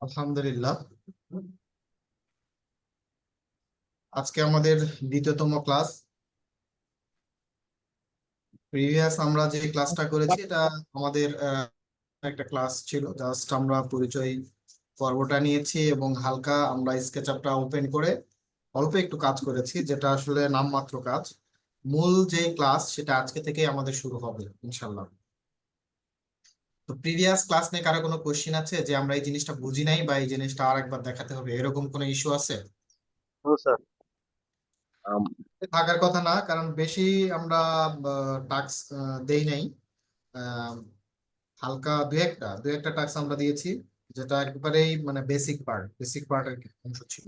আলহামদুলিল্লাহ। আজকে আমাদের দ্বিতীয়তম ক্লাস। প্রিভিয়াস আমরা যে ক্লাসটা করেছি এটা আমাদের একটা ক্লাস ছিল, জাস্ট আমরা পরিচয় পর্বটা নিয়েছি এবং হালকা আমরা স্কেচ আপটা ওপেন করে অল্প একটু কাজ করেছি, যেটা আসলে নামমাত্র কাজ। মূল যে ক্লাস সেটা আজকে থেকে আমাদের শুরু হবে ইনশাল্লাহ। তো প্রিভিয়াস ক্লাস নিয়ে কারো কোনো কোশ্চিন আছে যে আমরা এই জিনিসটা বুঝি নাই বা এই জিনিসটা আরেকবার দেখাতে হবে, এরকম কোনো ইস্যু আছে? ও স্যার। থাকার কথা না, কারণ বেশি আমরা টাস্ক দেই নাই। আহ, হালকা দু একটা টাস্ক আমরা দিয়েছি, যেটা একেবারেই মানে বেসিক পার্টের অংশ ছিল।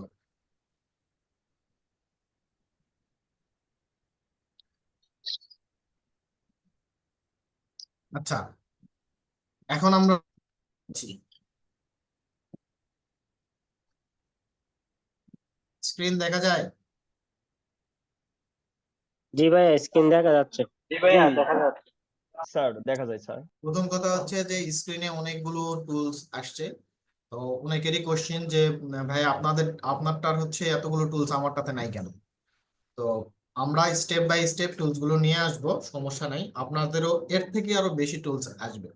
আচ্ছা, এখন আমরা স্ক্রিন দেখা যায়? জি ভাইয়া, স্ক্রিন দেখা যাচ্ছে। জি ভাইয়া দেখা যাচ্ছে। স্যার দেখা যায় স্যার। প্রথম কথা হচ্ছে যে স্ক্রিনে অনেকগুলো টুলস আসছে। তো অনেকেরই কোশ্চেন যে ভাই আপনারটার হচ্ছে এতগুলো টুলস, আমারটাতে নাই কেন? তো আমরা স্টেপ বাই স্টেপ টুলস গুলো নিয়ে আসবো, সমস্যা নাই। আপনাদেরও এর থেকে আরো বেশি টুলস আসবে।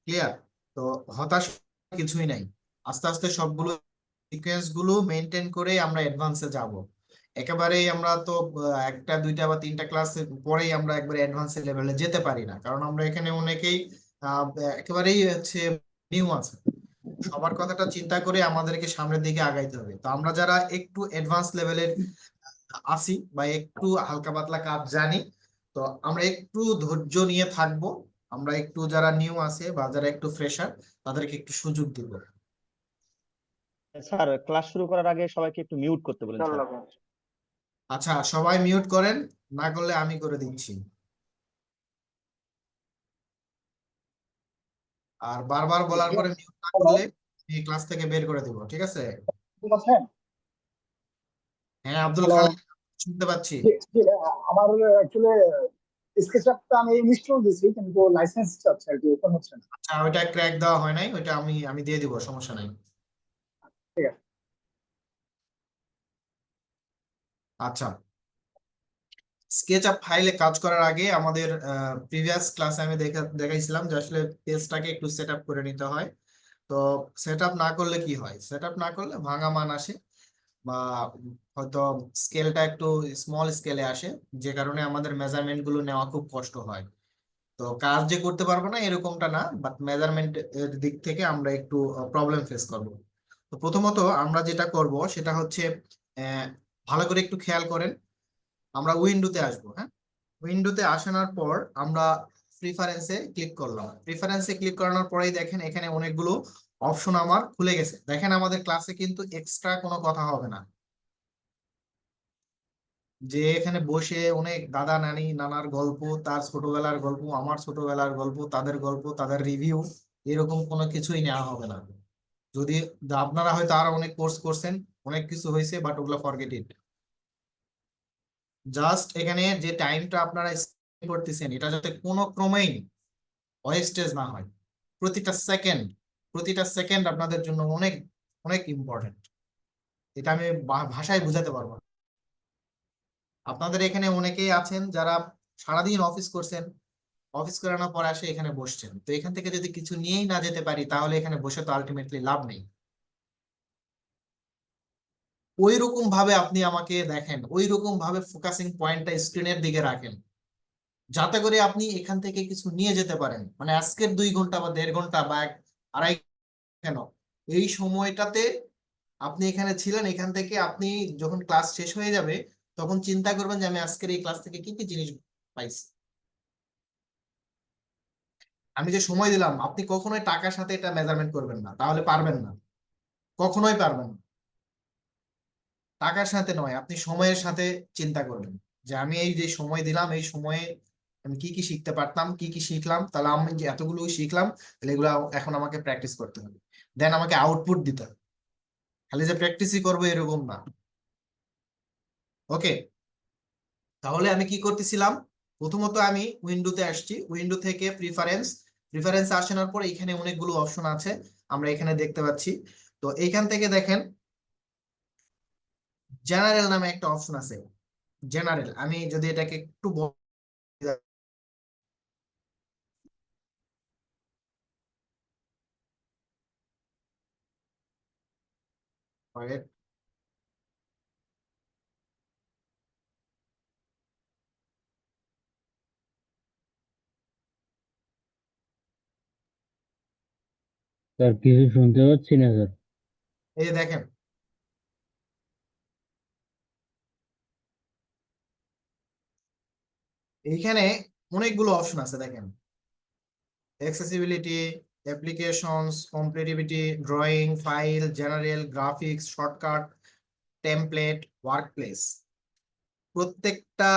ক্লিয়ার? তো হতাশ কিছুই নাই। আস্তে আস্তে সবগুলো সিকোয়েন্স গুলো মেনটেন করে আমরা অ্যাডভান্সে যাব। একেবারেই আমরা তো একটা দুইটা বা তিনটা ক্লাস পরেই আমরা একবারে অ্যাডভান্স লেভেলে যেতে পারি না, কারণ আমরা এখানে অনেকেই আহ, একেবারেই হচ্ছে নিউ আছে। সবার কথাটা চিন্তা করে আমাদেরকে সামনের দিকে আগাইতে হবে। তো আমরা যারা একটু অ্যাডভান্স লেভেলের আসি বা একটু হালকা পাতলা কাজ জানি, তো আমরা একটু ধৈর্য নিয়ে থাকবো। আমরা একটু যারা নিউ আছে বা যারা একটু ফ্রেশার, তাদেরকে একটু সুযোগ দিব। স্যার ক্লাস শুরু করার আগে সবাইকে একটু মিউট করতে বলেন স্যার। আচ্ছা, সবাই মিউট করেন, না করলে আমি করে দিচ্ছি। আর বারবার বলার পরে মিউট না করলে এই ক্লাস থেকে বের করে দিব, ঠিক আছে? ঠিক আছে। হ্যাঁ, আব্দুল হ্যালো। খালেক, শুনতে পাচ্ছি। আমার অ্যাকচুয়ালি স্কেচআপটা আমি ইনস্টল দিয়েছি, কিন্তু লাইসেন্স চাচ্ছে আর কি, ওপেন হচ্ছে না। আচ্ছা, ওইটা ক্র্যাক দেওয়া হয় নাই, ওইটা আমি আমি দিয়ে দিব, সমস্যা নাই। ঠিক আছে। আচ্ছা, স্কেচ আপ ফাইলে কাজ করার আগে আমাদের প্রিভিয়াস ক্লাসে আমি দেখাইছিলাম যে আসলে পেজটাকে একটু সেট আপ করে নিতে হয়। তো সেট আপ না করলে কি হয়? সেট আপ না করলে ভাঙা মান আসে, বা হয়তো স্কেলটা একটু স্মল স্কেলে আসে, যে কারণে আমাদের মেজারমেন্ট গুলো নেওয়া খুব কষ্ট হয়। তো কাজ যে করতে পারবো না এরকমটা না, বাট মেজারমেন্ট এর দিক থেকে আমরা একটু প্রবলেম ফেস করব। তো প্রথমত আমরা যেটা করব সেটা হচ্ছে, আহ, ভালো করে একটু খেয়াল করেন। আমরা উইন্ডোতে আসবো, হ্যাঁ। উইন্ডোতে আসানোর পর আমরা প্রিফারেন্সে ক্লিক করলাম। প্রিফারেন্সে ক্লিক করানোর পরেই দেখেন এখানে অনেকগুলো অপশন আমার খুলে গেছে। দেখেন আমাদের ক্লাসে কিন্তু এক্সট্রা কোনো কথা হবে না, যে এখানে বসে অনেক দাদা নানি নানার গল্প, তার ছোটবেলার গল্প, আমার ছোটবেলার গল্প, তাদের রিভিউ, এরকম কোনো কিছুই নেওয়া হবে না। যদি আপনারা হয়তো আরো অনেক কোর্স করছেন, অনেক কিছু হয়েছে, বাট ওগুলো ফরগেট ইট। জাস্ট এখানে যে টাইমটা আপনারা স্পেন্ড করতেছেন, এটা যাতে কোনো ক্রমেই ওয়েস্টেজ না হয়। প্রতিটা সেকেন্ড, প্রতিটা সেকেন্ড আপনাদের জন্য অনেক অনেক ইম্পর্টেন্ট। এটা আমি ভাষায় বোঝাতে পারবো না। আপনাদের এখানে অনেকেই আছেন যারা সারাদিন অফিস করছেন, অফিস করানোর পর এসে এখানে বসছেন, তো এখান থেকে যদি কিছু নিয়েই না যেতে পারি তাহলে এখানে বসে তো আলটিমেটলি লাভ নেই। ওই রকম ভাবে আপনি আমাকে দেখেন, ওই রকম ভাবে ফোকাসিং পয়েন্টটা স্ক্রিনের দিকে রাখেন, যাতে করে আপনি এখান থেকে কিছু নিয়ে যেতে পারেন। মানে আজকের 2 ঘন্টা বা 1.5 ঘন্টা বা আড়াই, কেন এই সময়টাতে আপনি এখানে ছিলেন, এখান থেকে আপনি যখন ক্লাস শেষ হয়ে যাবে তখন চিন্তা করবেন যে আমি আজকের এই ক্লাস থেকে কি কি জিনিস পাইছি। আমি যে সময় দিলাম, আপনি কখনোই টাকার সাথে এটা মেজারমেন্ট করবেন না, তাহলে পারবেন না, কখনোই পারবেন না। টাকার সাথে নয়, আপনি সময়ের সাথে চিন্তা করবেন যে আমি এই যে সময় দিলাম, এই সময়ে আমি কি কি শিখতে পারতাম, কি কি শিখলাম, তাহলে আমি যে এতগুলো শিখলাম, তাহলে এগুলো এখন আমাকে প্র্যাকটিস করতে হবে, দেন আমাকে আউটপুট দিতে হবে। খালি যে প্র্যাকটিসই করবো এরকম না। ওকে, তাহলে আমি কি করতেছিলাম? প্রথমত আমি উইন্ডোতে আসছি, উইন্ডো থেকে প্রিফারেন্স আসানোর পর এখানে অনেকগুলো অপশন আছে। আমরা এখানে দেখতে পাচ্ছি। তো এইখান থেকে দেখেন জেনারেল নামে একটা অপশন আছে। জেনারেল, আমি যদি এটাকে একটু wait, স্যার কিছু শুনতে পাচ্ছি না স্যার। এই যে দেখেন এইখানে অনেকগুলো অপশন আছে দেখেন, accessibility, applications, compatibility, drawing, file, general, graphics, shortcut, template, workplace. প্রত্যেকটা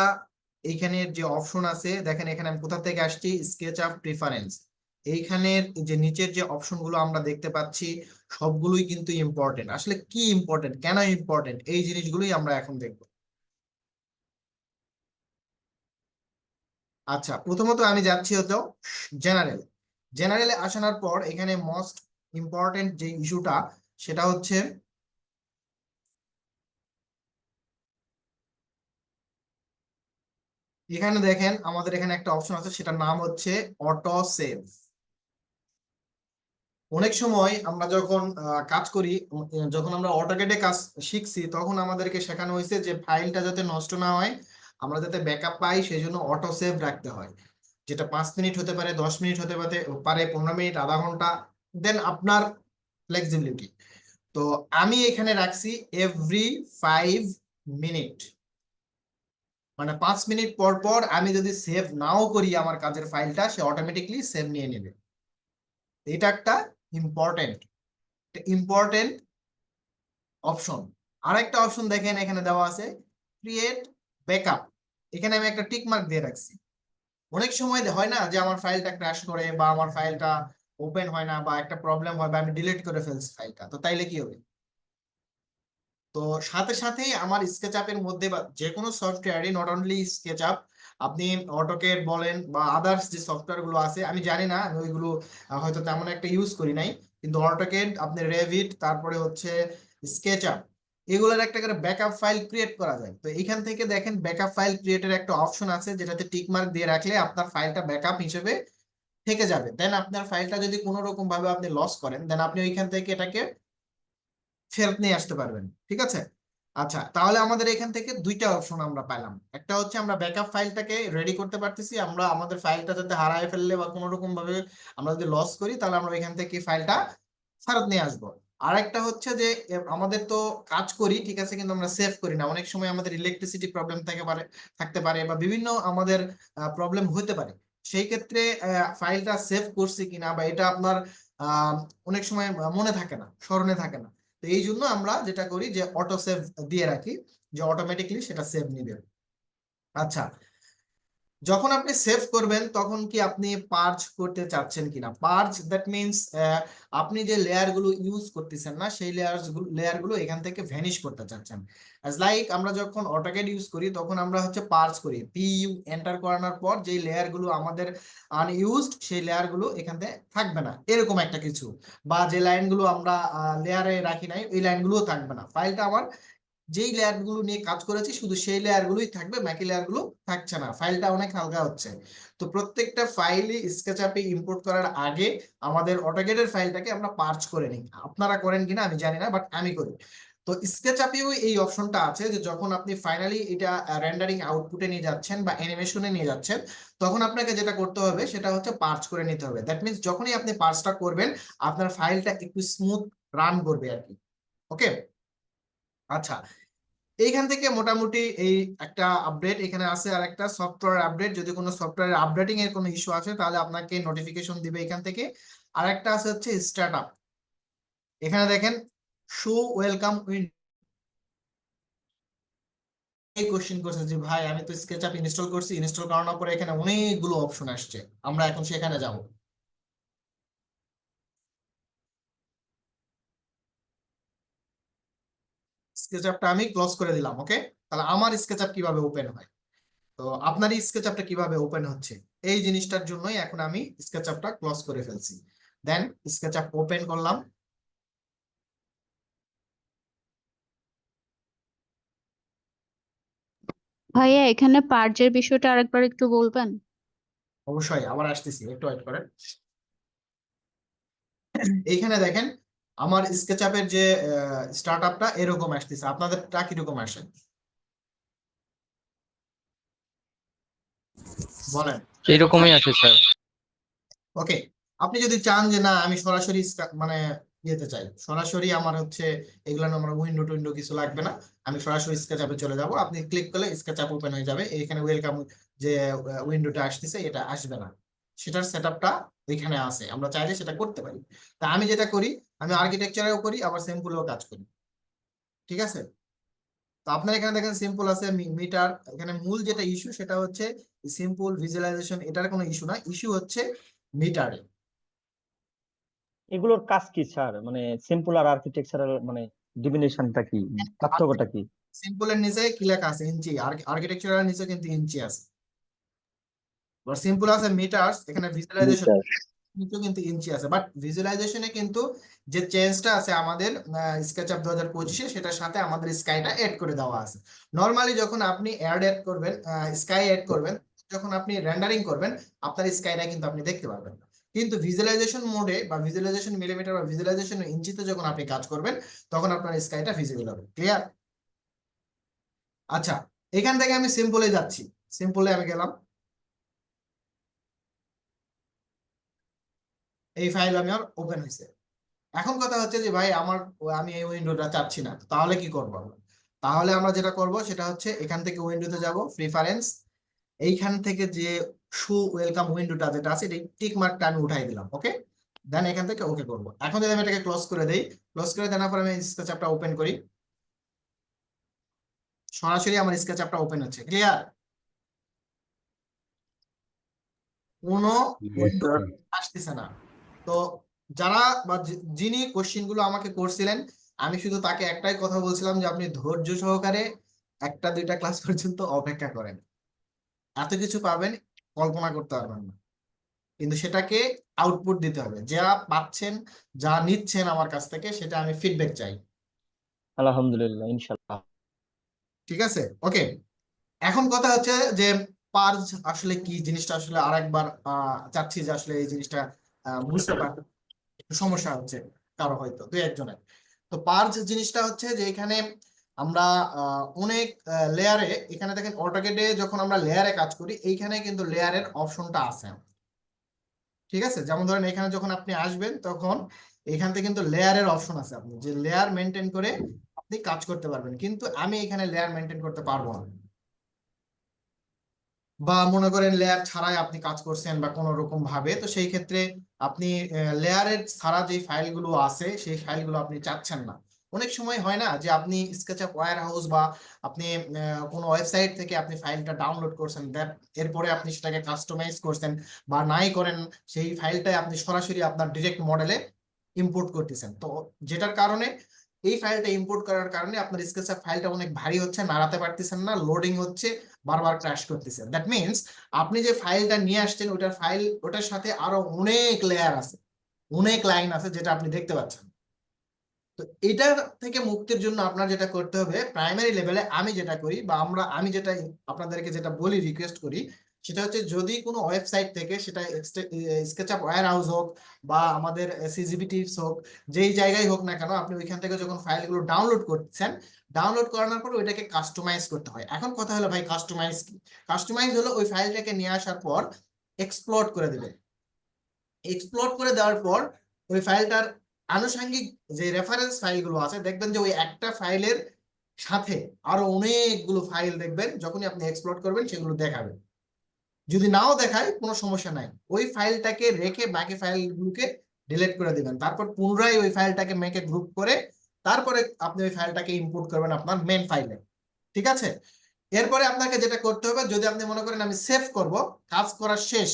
এইখানের যে অপশন আছে দেখেন, এখানে আমি কোথা থেকে আসছি, স্কেচআপ প্রিফারেন্স। এইখানের যে নিচের যে অপশনগুলো আমরা দেখতে পাচ্ছি সবগুলোই কিন্তু ইম্পর্টেন্ট। আসলে কি ইম্পর্টেন্ট, কেন ইম্পর্টেন্ট, এই জিনিসগুলোই আমরা এখন দেখব। আচ্ছা, প্রথমত আমি যাচ্ছি হতো জেনারেল। জেনারেলে আসানোর পর এখানে মোস্ট ইম্পর্টেন্ট যে ইস্যুটা সেটা হচ্ছে এখানে দেখেন আমাদের এখানে একটা অপশন আছে, সেটার নাম হচ্ছে অটো সেভ। অনেক সময় আমরা যখন কাজ করি, যখন আমরা অটোক্যাডে কাজ শিখছি তখন আমাদেরকে শেখানো হয়েছে যে ফাইলটা যাতে নষ্ট না হয়, আমরা যাতে ব্যাকআপ পাই, সেই জন্য অটো সেভ রাখতে হয়। যেটা 5 মিনিট হতে পারে, 10 মিনিট হতে পারে 15 মিনিট, আধা ঘন্টা, দেন আপনার ফ্লেক্সিবিলিটি। তো আমি এখানে রাখছি এভরি 5 মিনিট, মানে 5 মিনিট পর পর আমি যদি সেভ নাও করি আমার কাজের ফাইলটা, সে অটোমেটিকলি সেভ নিয়ে নেবে। এটা একটা ইম্পর্টেন্ট ইম্পর্টেন্ট অপশন। আরেকটা অপশন দেখেন এখানে দেওয়া আছে ক্রিয়েট ব্যাকআপ। এখানে আমি একটা টিক মার্ক দিয়ে রাখছি। অনেক সময় হয় না যে আমার ফাইলটা ক্র্যাশ করে বা আমার ফাইলটা ওপেন হয় না বা একটা প্রবলেম হয় বা আমি ডিলিট করে ফেলছি ফাইলটা, তো তাইলে কি হবে? তো সাথে সাথেই আমার স্কেচআপের মধ্যে বা যে কোনো সফটওয়্যারই, নট অনলি স্কেচআপ, আপনি অটোক্যাড বলেন বা আদার্স যে সফটওয়্যার গুলো আছে, আমি জানি না, আমি ওইগুলো হয়তো তেমন একটা ইউজ করি নাই, কিন্তু অটোক্যাড, আপনি রেভিট, তারপরে হচ্ছে স্কেচআপ, এগুলোর একটা করে ব্যাকআপ ফাইল ক্রিয়েট করা যায়। তো এখান থেকে দেখেন ব্যাকআপ ফাইল ক্রিয়েটের একটা অপশন আছে, যেটাতে টিক মার্ক দিয়ে রাখলে আপনার ফাইলটা ব্যাকআপ হিসেবে থেকে যাবে। দেন আপনার ফাইলটা যদি কোনো রকম ভাবে আপনি লস করেন, দেন আপনি ওইখান থেকে এটাকে ফেরত নিয়ে আসতে পারবেন। ঠিক আছে? আচ্ছা, তাহলে আমাদের এখান থেকে দুইটা অপশন আমরা পেলাম। একটা হচ্ছে আমরা ব্যাকআপ ফাইলটাকে রেডি করতে পারতেছি, আমরা আমাদের ফাইলটা যাতে হারায় ফেললে বা কোনো রকম ভাবে আমরা যদি লস করি, তাহলে আমরা এখান থেকে ফাইলটা ফেরত নিয়ে আসবো। আর একটা হচ্ছে যে আমাদের তো কাজ করি ঠিক আছে, কিন্তু আমরা সেভ করি না। অনেক সময় আমাদের ইলেকট্রিসিটি প্রবলেম থাকতে পারে বা বিভিন্ন আমাদের প্রবলেম হতে পারে। সেই ক্ষেত্রে ফাইলটা সেভ করছি কিনা বা এটা আপনার অনেক সময় মনে থাকে না, স্মরণে থাকে না। তো এই জন্য আমরা যেটা করি যে অটো সেভ দিয়ে রাখি, যে অটোমেটিকলি সেটা সেভ নিবে। আচ্ছা, যখন আপনি সেভ করবেন তখন কি আপনি পার্জ করতে চাচ্ছেন কিনা? পার্জ দ্যাট মিনস আপনি যে লেয়ার গুলো ইউজ করতেছেন না, সেই লেয়ার গুলো এখান থেকে ভ্যানিশ করতে চাচ্ছেন। অ্যাজ লাইক আমরা যখন অটোক্যাড ইউজ করি তখন আমরা হচ্ছে পার্জ করি, পিইউ এন্টার করানোর পর যে লেয়ার গুলো আমাদের আনইউজড, সেই লেয়ার গুলো এখান থেকে থাকবে না, এরকম একটা কিছু। বা যে লাইন গুলো আমরা লেয়ারে রাখি নাই, ওই লাইন গুলো থাকবে না। ফাইলটা আমার যেই লেয়ার গুলো নিয়ে কাজ করেছি শুধু সেই লেয়ার গুলোই থাকবে, বাকি লেয়ার গুলো থাকছে না, ফাইলটা অনেক হালকা হচ্ছে। তো প্রত্যেকটা ফাইলই স্কেচআপে ইম্পোর্ট করার আগে আমাদের অটোক্যাডের ফাইলটাকে আমরা পার্চ করে নিই। আপনারা করেন কিনা আমি জানি না, বাট আমি করি। তো স্কেচআপেও এই অপশনটা আছে যে যখন আপনি ফাইনালি এটা রেন্ডারিং আউটপুটে নিয়ে যাচ্ছেন বা অ্যানিমেশনে নিয়ে যাচ্ছেন, তখন আপনাকে যেটা করতে হবে সেটা হচ্ছে পার্চ করে নিতে হবে। দ্যাট মিনস যখনই আপনি পার্চটা করবেন আপনার ফাইলটা একটু স্মুথ রান করবে আর কি। ওকে, আচ্ছা, এইখান থেকে মোটামুটি এই একটা আপডেট এখানে আছে। আর একটা সফটওয়্যার আপডেট, যদি কোনো সফটওয়্যার আপডেটিং এর কোনো ইস্যু আসে তাহলে আপনাকে নোটিফিকেশন দিবে এখান থেকে। আর একটা আছে হচ্ছে স্টার্টআপ। এখানে দেখেন শো ওয়েলকাম উইন্ডো। এই কোশ্চেন করছে যে ভাই আমি তো স্কেচআপ ইনস্টল করছি, ইনস্টল করানোর পরে এখানে অনেকগুলো অপশন আসছে, আমরা এখন সেখানে যাব। স্কেচআপটা আমি ক্লোজ করে দিলাম। ওকে, তাহলে আমার স্কেচআপ কিভাবে ওপেন হয়, তো আপনারই স্কেচআপটা কিভাবে ওপেন হচ্ছে, এই জিনিসটার জন্যই এখন আমি স্কেচআপটা ক্লোজ করে ফেলছি। দেন স্কেচআপ ওপেন করলাম। ভাইয়া এখানে পার্জের বিষয়টা আরেকবার একটু বলবেন? অবশ্যই আবার আসতেছি, একটু ওয়েট করেন। এইখানে দেখেন আমার স্কেচআপের যে স্টার্টআপটা এরকম আসতেছে, আপনাদেরটা কিরকম আসে বলেন? এইরকমই আছে স্যার। ওকে, আপনি যদি চান যে না আমি সরাসরি মানে ইয়েতে চাই, সরাসরি আমার হচ্ছে এগুলো আমার উইন্ডো টুইন্ডো কিছু লাগবে না, আমি সরাসরি স্কেচআপে চলে যাব, আপনি ক্লিক করলে স্কেচআপ ওপেন হয়ে যাবে। এখানে ওয়েলকাম যে উইন্ডোটা আসতেছে এটা আসবে না, সেটার সেটআপটা এখানে আছে, আমরা চাইলে সেটা করতে পারি। তা আমি যেটা করি, আমি আর্কিটেকচারেও করি আবার সিম্পলেও কাজ করি, ঠিক আছে? তো আপনার এখানে দেখেন সিম্পল আছে, মিটার। এখানে মূল যেটা ইস্যু সেটা হচ্ছে সিম্পল ভিজুয়ালাইজেশন, এটার কোনো ইস্যু না, ইস্যু হচ্ছে মিটারে। এগুলোর কাজ কি স্যার? মানে সিম্পল আর আর্কিটেকচারাল মানে ডিফিনিশনটা কি, পার্থক্যটা কি? সিম্পলের নিচে কি লেখা আছে? ইঞ্চি। আর্কিটেকচারাল নিচে কিন্তু ইঞ্চি আছে। সিম্পল আছে মিটার্স, এখানে ভিজুয়ালাইজেশন নিচেও কিন্তু ইঞ্চি আছে, বাট ভিজুয়ালাইজেশনে কিন্তু যে চেঞ্জটা আছে আমাদের স্কেচআপ 2025-এ, সেটার সাথে আমাদের স্কাইটা এড করে দেওয়া আছে। নরমালি যখন আপনি এড করবেন, স্কাই এড করবেন, যখন আপনি রেন্ডারিং করবেন আপনার স্কাইটা কিন্তু আপনি দেখতে পারবেন না। কিন্তু ভিজুয়ালাইজেশন মোডে বা ভিজুয়ালাইজেশন মিলিমিটার বা ভিজুয়ালাইজেশন ইঞ্চিতে যখন আপনি কাজ করবেন তখন আপনার স্কাইটা ভিজিবল হবে। ক্লিয়ার? আচ্ছা, এখান থেকে আমি সিম্পলে যাচ্ছি, সিম্পলে আমি গেলাম, এই ফাইল আমার ওপেন হয়েছে। এখন কথা হচ্ছে যে ভাই আমি এই উইন্ডোটা চাচ্ছি না, তাহলে কি করবো আমরা? তাহলে আমরা যেটা করব সেটা হচ্ছে এখান থেকে উইন্ডোতে যাব, প্রিফারেন্স, এইখান থেকে যে শো ওয়েলকাম উইন্ডোটা যেটা আছে এই টিক মার্কটা আমি উঠাই দিলাম। ওকে, দেন এখান থেকে ওকে করব। এখন যদি আমি এটাকে ক্লোজ করে দেই, ক্লোজ করে দেওয়ার পর আমি স্কেচআপটা ওপেন করি, সরাসরি আমার স্কেচআপটা ওপেন হচ্ছে। ক্লিয়ার? কোনো উইন্ডো আসতেছে না। তো যারা বা যিনি কোশ্চেন গুলো আমাকে করছিলেন, আমি শুধু তাকে একটাই কথা বলছিলাম যে আপনি ধৈর্য সহকারে একটা দুইটা ক্লাস পর্যন্ত অপেক্ষা করেন, এত কিছু পাবেন কল্পনা করতে পারবেন না, কিন্তু সেটাকে আউটপুট দিতে হবে। যা পাচ্ছেন, যা নিচ্ছেন আমার কাছ থেকে, সেটা আমি ফিডব্যাক চাই। আলহামদুলিল্লাহ, ইনশাল্লাহ। ঠিক আছে? ওকে, এখন কথা হচ্ছে যে পার্জ আসলে কি জিনিসটা, আসলে আরেকবার চাচ্ছি যে আসলে এই জিনিসটা বুঝতে পারতে একটু সমস্যা হচ্ছে কারো, হয়তো দুই একজনের। তো পার্জ জিনিসটা হচ্ছে যে এখানে আমরা অনেক লেয়ারে, এখানে দেখেন অটোক্যাডে যখন আমরা লেয়ারে কাজ করি এইখানে কিন্তু লেয়ারের অপশনটা আছে, ঠিক আছে? যেমন ধরেন এখানে যখন আপনি আসবেন তখন এখান থেকে কিন্তু লেয়ারের অপশন আছে, আপনি যে লেয়ার মেনটেন করে আপনি কাজ করতে পারবেন, কিন্তু আমি এখানে লেয়ার মেনটেন করতে পারবো না। বা মনে করেন লেয়ার ছাড়াই আপনি কাজ করছেন বা কোনো রকম ভাবে, তো সেই ক্ষেত্রে আপনি লেয়ারের ছাড়া যে ফাইলগুলো আছে সেই ফাইলগুলো আপনি চাচ্ছেন না। অনেক সময় হয় না যে আপনি স্কেচআপ ওয়্যার হাউস বা আপনি কোনো ওয়েবসাইট থেকে আপনি ফাইলটা ডাউনলোড করছেন, এরপরে আপনি সেটাকে কাস্টমাইজ করছেন, বা নাই করেন সেই ফাইলটাই আপনি সরাসরি আপনার ডিরেক্ট মডেলে ইম্পোর্ট করতেছেন, তো যেটার কারণে এই ফাইলটা ইম্পোর্ট করার কারণে আপনার স্কেচআপ ফাইলটা অনেক ভারী হচ্ছে, নাড়াতে পারতেছেন না, লোডিং হচ্ছে, বারবার ক্র্যাশ করতেছে। দ্যাট মিনস আপনি যে ফাইলটা নিয়ে আসছেন ওটার সাথে আরো অনেক লেয়ার আছে, অনেক লাইন আছে যেটা আপনি দেখতে পাচ্ছেন। তো এটার থেকে মুক্তির জন্য আপনার যেটা করতে হবে, প্রাইমারি লেভেলে আমি যেটা করি বা আমি যেটা আপনাদেরকে যেটা বলি, রিকোয়েস্ট করি, সেটা হচ্ছে যদি কোনো ওয়েবসাইট থেকে, সেটা স্কেচআপ ওয়্যার হাউস হোক বা আমাদের সিজিবি টিপস হোক, যেই জায়গায় হোক না কেন, আপনি ওইখান থেকে যখন ফাইলগুলো ডাউনলোড করছেন, ডাউনলোড করানোর পর ওইটাকে কাস্টমাইজ করতে হয়। এখন কথা হলো ভাই কাস্টমাইজ কি? কাস্টমাইজ হলো ওই ফাইলটাকে নিয়ে আসার পর এক্সপ্লোর করে দেবে, এক্সপ্লোর করে দেওয়ার পর ওই ফাইলটার আনুষঙ্গিক যে রেফারেন্স ফাইলগুলো আছে, দেখবেন যে ওই একটা ফাইলের সাথে আরো অনেকগুলো ফাইল দেখবেন, যখনই আপনি এক্সপ্লোর করবেন সেগুলো দেখাবে। যদি নাও দেখায় কোনো সমস্যা নাই, ওই ফাইলটাকে রেখে বাকি ফাইলগুলোকে ডিলিট করে দিবেন, তারপর পুনরায় ওই ফাইলটাকে মেকে গ্রুপ করে তারপরে আপনি ওই ফাইলটাকে ইম্পোর্ট করবেন আপনার মেন ফাইলে। ঠিক আছে? এরপরে আপনাকে যেটা করতে হবে, যদি আপনি মনে করেন আমি সেভ করব, কাজ করা শেষ,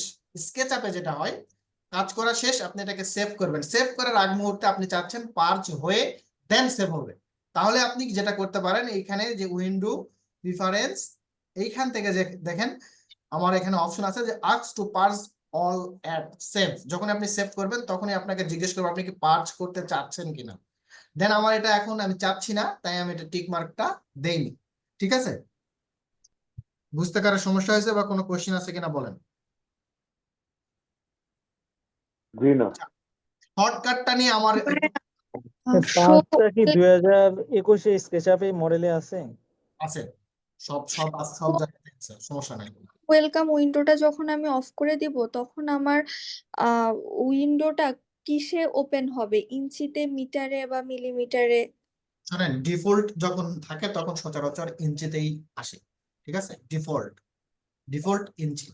স্কেচআপে যেটা হয় কাজ করা শেষ, আপনি এটাকে সেভ করবেন। সেভ করার আগ মুহূর্তে আপনি চাচ্ছেন পার্জ হয়ে দেন সেভ হবে, তাহলে আপনি যেটা করতে পারেন, এইখানে যে উইন্ডো প্রিফারেন্স, এইখান থেকে যে দেখেন আমার এখানে অপশন আছে যে ask two purge all at save, যখন আপনি সেভ করবেন তখনই আপনাকে জিজ্ঞেস করবো আপনি কি পার্জ করতে চাচ্ছেন কিনা। দেন আমার এটা এখন আমি চাচ্ছি না, তাই আমি এটা টিক মার্কটা দেইনি। ঠিক আছে, বুঝতে কারো সমস্যা হয়েছে বা কোনো কোশ্চেন আছে কিনা বলেন। জি না। শর্টকাটটা নিয়ে আমার পাঁচটা কি 2021-এ স্কেচআপে মডেলে আছে? আছে, সব সব সব জায়গাতে আছে, সমস্যা নাই। ওয়েলকাম উইন্ডোটা যখন আমি অফ করে দিব তখন আমার উইন্ডোটা কিসে ওপেন হবে, ইঞ্চিতে, মিটারে বা মিলিমিটারে? শোনেন, ডিফল্ট যখন থাকে তখন সচরাচর ইঞ্চিতেই আসে। ঠিক আছে, ডিফল্ট ডিফল্ট ইঞ্চি।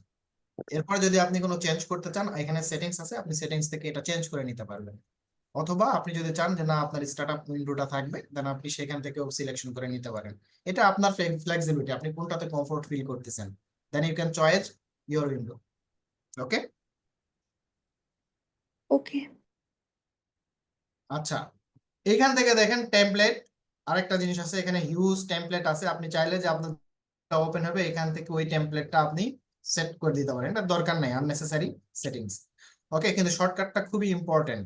এরপর যদি আপনি কোনো চেঞ্জ করতে চান, এখানে সেটিংস আছে, আপনি সেটিংস থেকে এটা চেঞ্জ করে নিতে পারবেন। অথবা আপনি যদি চান যে না আপনার স্টার্টআপ উইন্ডোটা থাকবে, দেন আপনি সেখান থেকেও সিলেকশন করে নিতে পারেন। এটা আপনার ফ্লেক্সিবিলিটি, আপনি কোনটাতে কমফোর্ট ফিল করতেছেন, then you can choice your window. Okay, okay. আচ্ছা, এখান থেকে দেখেন টেমপ্লেট, আরেকটা জিনিস আছে এখানে, হিউজ টেমপ্লেট আছে। আপনি চাইলে যে আপনার ওপেন হবে এখান থেকে ওই টেমপ্লেটটা আপনি সেট করে দিতে পারেন, এটা দরকার নাই, আননেসেসারি সেটিংস। ওকে, কিন্তু শর্টকাটটা খুবই ইম্পর্টেন্ট।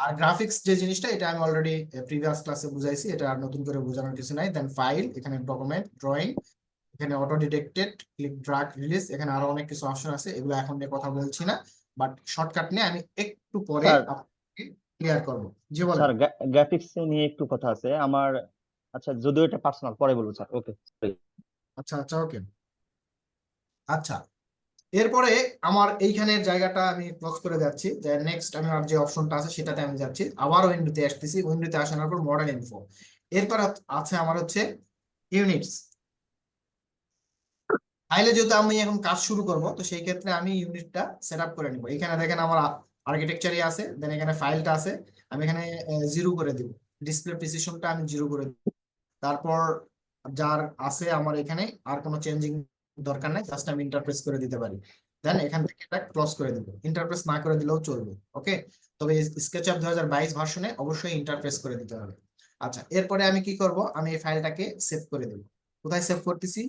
আর গ্রাফিক্স যে জিনিসটা, এটা আমি অলরেডি প্রিভিয়াস ক্লাসে বুঝাইছি, এটা আর নতুন করে বোঝানোর কিছু নাই। দেন ফাইল, এখানে ডকুমেন্ট, ড্রয়িং, এখানে auto detected, click, drag, release, এখানে আরো অনেক কিছু অপশন আছে, এগুলো এখন নিয়ে কথা বলছি না, বাট শর্টকাট নিয়ে আমি একটু পরে স্যার আপনাকে ক্লিয়ার করব। জি বলেন। স্যার গ্রাফিক্স নিয়ে একটু কথা আছে আমার। আচ্ছা, যদিও এটা পার্সোনাল, পরে বলবো স্যার। ওকে। আচ্ছা আচ্ছা, ওকে। আচ্ছা, এরপরে আমার এইখানের জায়গাটা আমি ক্লোজ করে যাচ্ছি, যে নেক্সট আমি আর যে অপশনটা আছে সেটাতে আমি যাচ্ছি, আবার উইন্ডোতে আসতেছি, উইন্ডোতে আসানোর পর মডেল ইনফো, এরপর আছে আমার হচ্ছে ইউনিটস। ফাইলে যেহেতু আমি এখন কাজ শুরু করব, তো সেই ক্ষেত্রে আমি ইউনিটটা সেট আপ করে নিব। এখানে দেখেন আমার আর্কিটেকচারই আছে, দেন এখানে ফাইলটা আছে, আমি এখানে 0 করে দিব, ডিসপ্লে প্রিসিশনটা আমি 0 করে দিব। তারপর যার আছে আমার এখানে আর কোনো চেঞ্জিং দরকার নাই, জাস্ট আমি ইন্টারপ্রেস করে দিতে পারি। দেন এখান থেকে এটা ক্লোজ করে দিব, ইন্টারপ্রেস না করে দিলেও চলবে। ওকে, তবে স্কেচআপ 2022 ভার্সনে অবশ্যই ইন্টারপ্রেস করে দিতে হবে। আচ্ছা, এরপরে আমি কি করব, আমি এই ফাইলটাকে সেভ করে দেব। কোথায় সেভ করতেছি?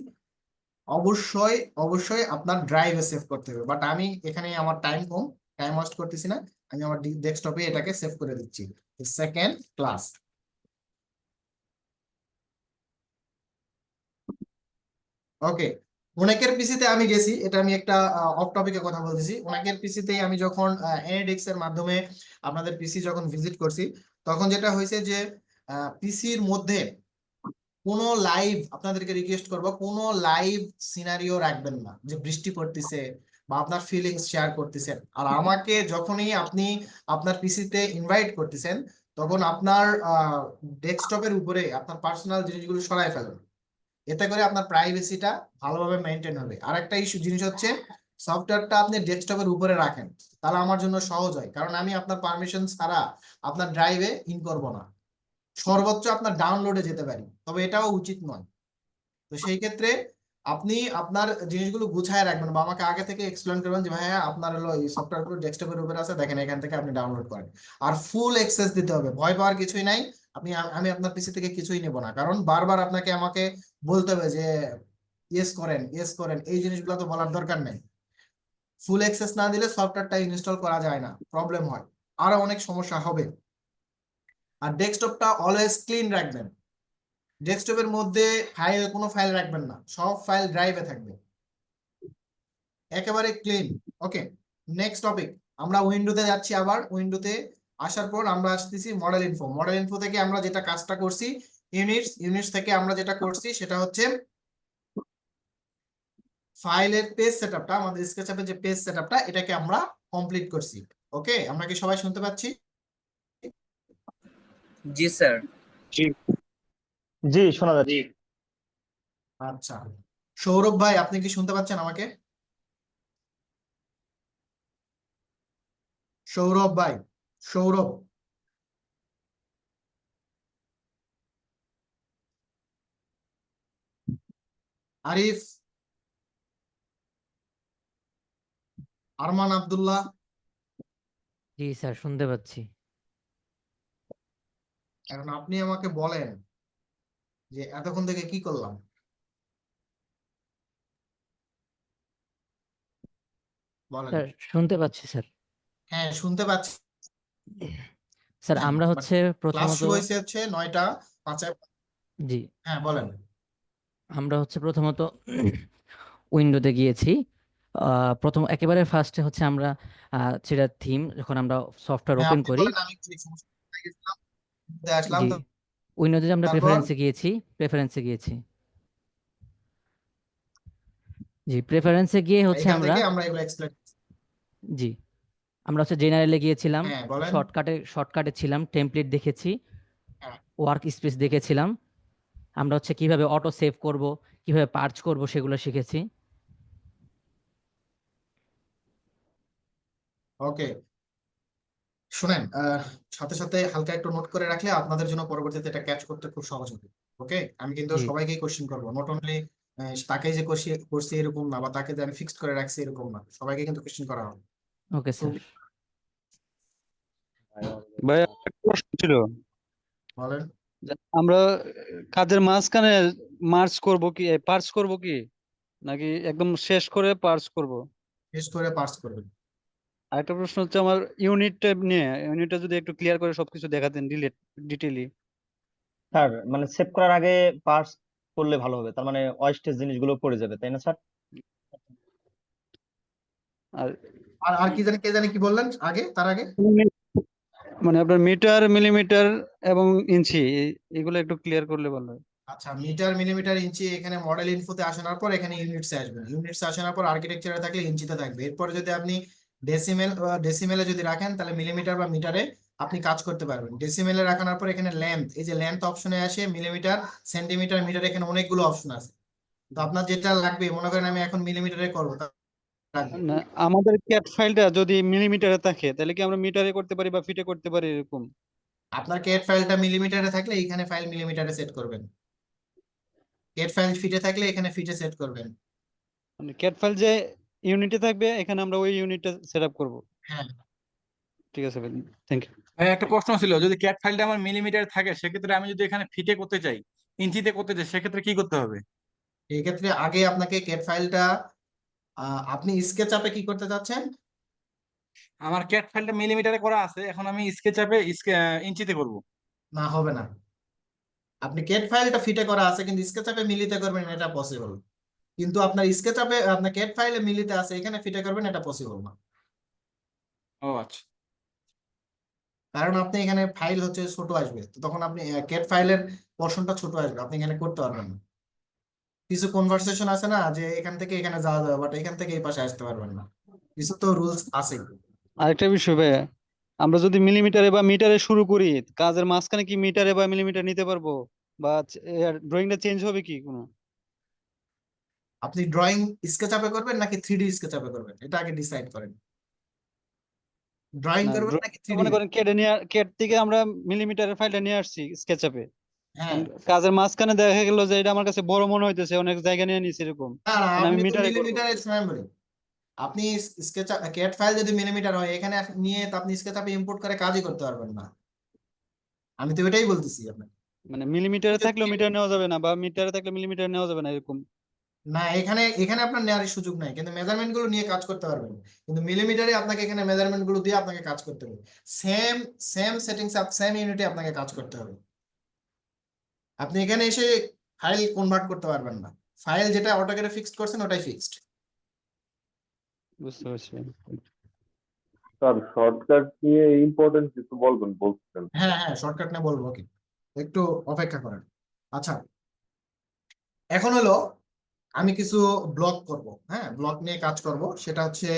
অবশ্যই অবশ্যই আপনার ড্রাইভে সেভ করতে হবে, বাট আমি এখানে আমার টাইম কম, টাইম ওয়েস্ট করতেছি না, আমি আমার ডেস্কটপে এটাকে সেভ করে দিচ্ছি, সেকেন্ড ক্লাস। ওকে, অনেকের পিসিতে আমি গেছি, এটা আমি একটা অফ টপিকে কথা বলতেছি। অনেকের পিসিতে আমি যখন এনএডিক্স এর মাধ্যমে আপনাদের পিসি যখন ভিজিট করছি, তখন যেটা হয়েছে যে পিসির মধ্যে কোনো লাইভ, আপনাদেরকে রিকোয়েস্ট করবো, কোনো লাইভ সিনারিও রাখবেন না, যে বৃষ্টি পড়তেছে বা আপনার ফিলিংস শেয়ার করতেছেন। আর আমাকে যখনই আপনি আপনার পিসিতে ইনভাইট করতেছেন, তখন আপনার ডেস্কটপের উপরে আপনার পার্সোনাল জিনিসগুলো সরায় ফেলুন, এতে করে আপনার প্রাইভেসিটা ভালোভাবে মেনটেন হবে। আরেকটা ইস্যু জিনিস হচ্ছে, সফটওয়্যারটা আপনি ডেস্কটপের উপরে রাখেন, তাহলে আমার জন্য সহজ হয়, কারণ আমি আপনার পারমিশন ছাড়া আপনার ড্রাইভে ইন করব না, সর্বোচ্চ আপনার ডাউনলোডে যেতে পারি, তবে এটাও উচিত নয়। তো সেই ক্ষেত্রে আপনি আপনার জিনিসগুলো গুছায় রাখবেন, বা আমাকে আগে থেকে এক্সপ্লেন করবেন যে ভাইয়া আপনার হলো এই সফটওয়্যারগুলো ডেস্কটপের উপরে আছে, দেখেন এখান থেকে আপনি ডাউনলোড করেন। আর ফুল অ্যাক্সেস দিতে হবে, ভয় পাওয়ার কিছুই নাই। আমি আপনার পিসি থেকে কিছুই নেব না, কারণ বারবার আপনাকে আমাকে বলতে হবে যে ইয়েস করেন, ইয়েস করেন, এই জিনিসগুলো তো বলার দরকার নেই। ফুল অ্যাক্সেস না দিলে সফটওয়্যারটা ইনস্টল করা যায় না, প্রবলেম হয়, আরো অনেক সমস্যা হবে। আর ডেস্কটপটা অলওয়েজ ক্লিন রাখবেন, ডেস্কটপের মধ্যে কোনো ফাইল রাখবেন না, সব ফাইল ড্রাইভে থাকবে, একেবারে ক্লিন। ওকে, নেক্সট টপিক, আমরা উইন্ডোতে যাচ্ছি। আবার উইন্ডোতে আসার পর আমরা আসতেছি মডেল ইনফো। মডেল ইনফো থেকে আমরা যেটা কাজটা করছি, ইউনিটস থেকে আমরা যেটা করছি সেটা হচ্ছে ফাইলের পেজ সেটআপটা, আমাদের স্কেচআপের যে পেজ সেটআপটা, এটাকে আমরা কমপ্লিট করছি। ওকে, আমরা কি সবাই শুনতে পাচ্ছি? জি স্যার। জি, শোনা যাচ্ছে। আচ্ছা, সৌরভ ভাই আপনি কি শুনতে পাচ্ছেন আমাকে? সৌরভ ভাই, সৌরভ, আরিফ, আরমান আব্দুল্লাহ, জি স্যার, শুনতে পাচ্ছি। এখন আপনি আমাকে বলেন যে এতক্ষণ থেকে কি করলাম? বলেন। স্যার শুনতে পাচ্ছি স্যার। হ্যাঁ, শুনতে পাচ্ছি। স্যার হ্যাঁ, আমরা বাট হচ্ছে ক্লাস প্রথমত শুরু হয়েছে হচ্ছে 9টা 5-এ। জি হ্যাঁ, বলেন। আমরা হচ্ছে প্রথমত উইন্ডোতে গিয়েছি। প্রথম একেবারে ফার্স্টে হচ্ছে আমরা সেটা থিম যখন আমরা সফটওয়্যার হ্যাঁ, ওপেন আপনি করি। বলেন, আমি একটু সমস্যা হয়ে গেছিলাম, আসলাম জি তো। উইন্ডোতে আমরা তারপর প্রেফারেন্সে গিয়েছি। জি প্রেফারেন্সে গিয়ে হচ্ছে এখান আমরা থেকে আমরা এগুলো এক্সপ্লেন। জি আমরা হচ্ছে জেনারেলে গিয়েছিলাম, হ্যাঁ, বলেন। শর্টকাটে ছিলাম, টেমপ্লেট দেখেছি, হ্যাঁ, ওয়ার্ক স্পেস দেখেছিলাম। আমরা হচ্ছে কিভাবে অটো সেভ করব, কিভাবে পার্চ করব সেগুলো শিখেছি। ওকে, শুনেন, সাথে সাথে হালকা একটু নোট করে রাখলে আপনাদের জন্য পরবর্তীতে এটা ক্যাচ করতে খুব সহজ হবে। ওকে, আমি কিন্তু জি সবাইকেই কোশ্চেন করবো, নট অনলি তাকেই যে করছি এরকম না, বা তাকে যে আমি ফিক্সড করে রাখছি এরকম না, সবাইকে কিন্তু কোশ্চেন করা হবে। Okay sir. ভাই একটা প্রশ্ন ছিল বলেন। যে আমরা কাজের মাঝখানে মার্চ করব কি পার্স করব কি নাকি একদম শেষ করে পার্স করব? শেষ করে পাস করবেন। আরেকটা প্রশ্ন হচ্ছে আমার ইউনিটটা যদি একটু ক্লিয়ার করে সবকিছু দেখাতেন ডিটেইলি। স্যার মানে সেভ করার আগে পার্স করলে ভালো হবে, তার মানে ওয়েস্টেজ জিনিসগুলো পড়ে যাবে, তাই না স্যার? আর আর আর কি জানি, কে জানি কি বললেন আগে, তার আগে। মানে আপনার মিটার মিলিমিটার এবং ইঞ্চি এগুলো একটু ক্লিয়ার করলে ভালো হয়। আচ্ছা, মিটার মিলিমিটার ইঞ্চি এখানে মডেল ইনফোতে আসানোর পর এখানে ইউনিটসে আসবেন, ইউনিটসে আসানোর পর আর্কিটেকচারে থাকলে ইঞ্চিতে থাকবে। এরপর যদি আপনি ডেসিমেলে যদি রাখেন তাহলে মিলিমিটার বা মিটারে আপনি কাজ করতে পারবেন। ডেসিমেলে রাখানোর পর এখানে লেন্থ, এই যে লেন্থ অপশনে আসে মিলিমিটার, সেন্টিমিটার, মিটার, এখানে অনেকগুলো অপশন আছে। তো আপনার যেটা লাগবে, মনে করেন আমি এখন মিলিমিটারে করবো, না আমাদের ক্যাট ফাইলটা যদি মিলিমিটারে থাকে তাহলে কি আমরা মিটারে করতে পারি বা ফিটে করতে পারি এরকম? আপনার কেট ফাইলটা মিলিমিটারে থাকলে এখানে ফাইল মিলিমিটারে সেট করবেন, কেট ফাইল ফিটে থাকলে এখানে ফিটে সেট করবেন। মানে ক্যাট ফাইল যে ইউনিটে থাকবে এখানে আমরা ওই ইউনিটটা সেটআপ করব। হ্যাঁ, ঠিক আছে ভাই, থ্যাংক ইউ। ভাই একটা প্রশ্ন ছিল, যদি ক্যাট ফাইলটা আমার মিলিমিটারে থাকে সেক্ষেত্রে আমি যদি এখানে ফিটে করতে চাই, ইঞ্চিতে করতে চাই, সেক্ষেত্রে কি করতে হবে? এই ক্ষেত্রে আগে আপনাকে কেট ফাইলটা, আপনি স্কেচ আপে কি করতে চাচ্ছেন? আমার ক্যাট ফাইলটা মিলিমিটারে করা আছে, এখন আমি স্কেচআপে ইঞ্চিতে করব। না, হবে না। আপনি কেট ফাইলটা ফিটে করা আছে কিন্তু স্কেচ আপে মিলিতে করবেন, এটা পসিবল। কিন্তু আপনার স্কেচ আপে আপনার কেট ফাইলে মিলিতে আছে, এখানে ফিটে করবেন, এটা পসিবল না। ও আচ্ছা। কারণ আপনি এখানে ফাইল হচ্ছে ছোট আসবে, তো তখন আপনি কেট ফাইলের পোর্শনটা ছোট আসবে, আপনি এখানে করতে পারবেন না। কিছু কনভারসেশন আছে না, যে এখান থেকে এখানে যাওয়া যাবে, বাট এখান থেকে এই পাশে আসতে পারবেন না, কিছু তো রুলস আছে। আরেকটা বিষয় ভাইয়া, আমরা যদি মিলিমিটারে বা মিটারে শুরু করি কাজের মাঝখানে কি মিটারে বা মিলিমিটার নিতে পারবো বা ড্রয়িংটা চেঞ্জ হবে কি কোনো? আপনি ড্রয়িং স্কেচ আপে করবেন নাকি 3D স্কেচ আপে করবেন, এটা আগে ডিসাইড করেন। ড্রয়িং না করবেন নাকি 3D? মনে করেন কেট থেকে আমরা মিলিমিটারের ফাইলটা নিয়ে আসছি স্কেচআপে, হ্যাঁ, কাজের মাঝখানে দেখা গেল যে এটা আমার কাছে বড় মনে হইতেছে, অনেক জায়গা নিয়ে নিছে এরকম, না না, তাহলে আমি আপনি তো মিটারে করবো। মিলিমিটারে সময় বলি। আপনি স্কেচ ক্যাট ফাইল যদি মিলিমিটার হয়, এখানে নিয়ে তো আপনি স্কেচ আপে ইম্পোর্ট করে কাজই করতে পারবেন না। আমি তো এটাই বলতেছি আপনাকে। মানে মিলিমিটারে থাকলেও মিটার নেওয়া যাবে না বা মিটারে থাকলে মিলিমিটার নেওয়া যাবে না এরকম? না, এখানে এখানে আপনার নেওয়ার সুযোগ নাই, কিন্তু মেজারমেন্ট গুলো নিয়ে কাজ করতে পারবেন। কিন্তু মিলিমিটারে আপনাকে এখানে মেজারমেন্ট গুলো দিয়ে আপনাকে কাজ করতে হবে, same same settings up same ইউনিটে আপনাকে কাজ করতে হবে। আপনি এখানে এসে ফাইল কনভার্ট করতে পারবেন না, ফাইল যেটা অটোক্যাডে ফিক্সড করছেন ওটাই ফিক্সড। বুঝতে পারছি। স্যার শর্টকাট নিয়ে ইম্পর্টেন্ট কিছু বলছেন। হ্যাঁ হ্যাঁ, শর্টকাট নিয়ে বলবো, কি একটু অপেক্ষা করেন। আচ্ছা, এখন হলো আমি কিছু ব্লক করব, হ্যাঁ ব্লক নিয়ে কাজ করব। সেটা হচ্ছে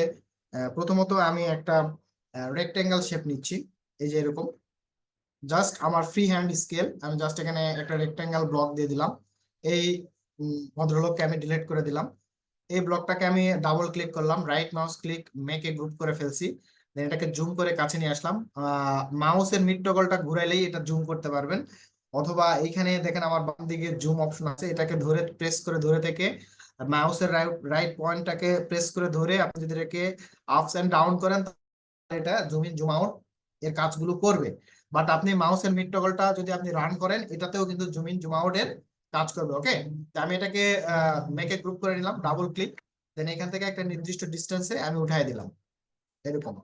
প্রথমত আমি একটা রেক্টেঙ্গেল শেপ নিচ্ছি, এই যে এরকম। জাস্ট আমার ফ্রি হ্যান্ড স্কেল, আমি জাস্ট এখানে একটা রেক্টেঙ্গেল ব্লক দিয়ে দিলাম। এই ভদ্রলোককে আমি ডিলিট করে দিলাম। এই ব্লকটাকে আমি ডাবল ক্লিক করলাম, রাইট মাউস ক্লিক, মেকে গ্রুপ করে ফেলছি। দেন এটাকে জুম করে কাছে নিয়ে আসলাম। মাউসের মিড টগলটা ঘুরাইলেই এটা জুম করতে পারবেন, অথবা এইখানে দেখেন আমার বাম দিকে জুম অপশন আছে, এটাকে ধরে প্রেস করে ধরে থেকে মাউসের রাইট পয়েন্টটাকে প্রেস করে ধরে আপনি যদি এটাকে আপস এন্ড ডাউন করেন, এটা জুম ইন জুম আউট এর কাজগুলো করবে। বাট আপনি মাউসের মিড টগলটা যদি আপনি রান করেন, এটাতেও কিন্তু জুম ইন জুম আউট এর কাজ করবে। ওকে, আমি এটাকে মেকে গ্রুপ করে নিলাম, ডাবল ক্লিক, দেন এখান থেকে একটা নির্দিষ্ট ডিস্টেন্সে আমি উঠাই দিলাম, এরকম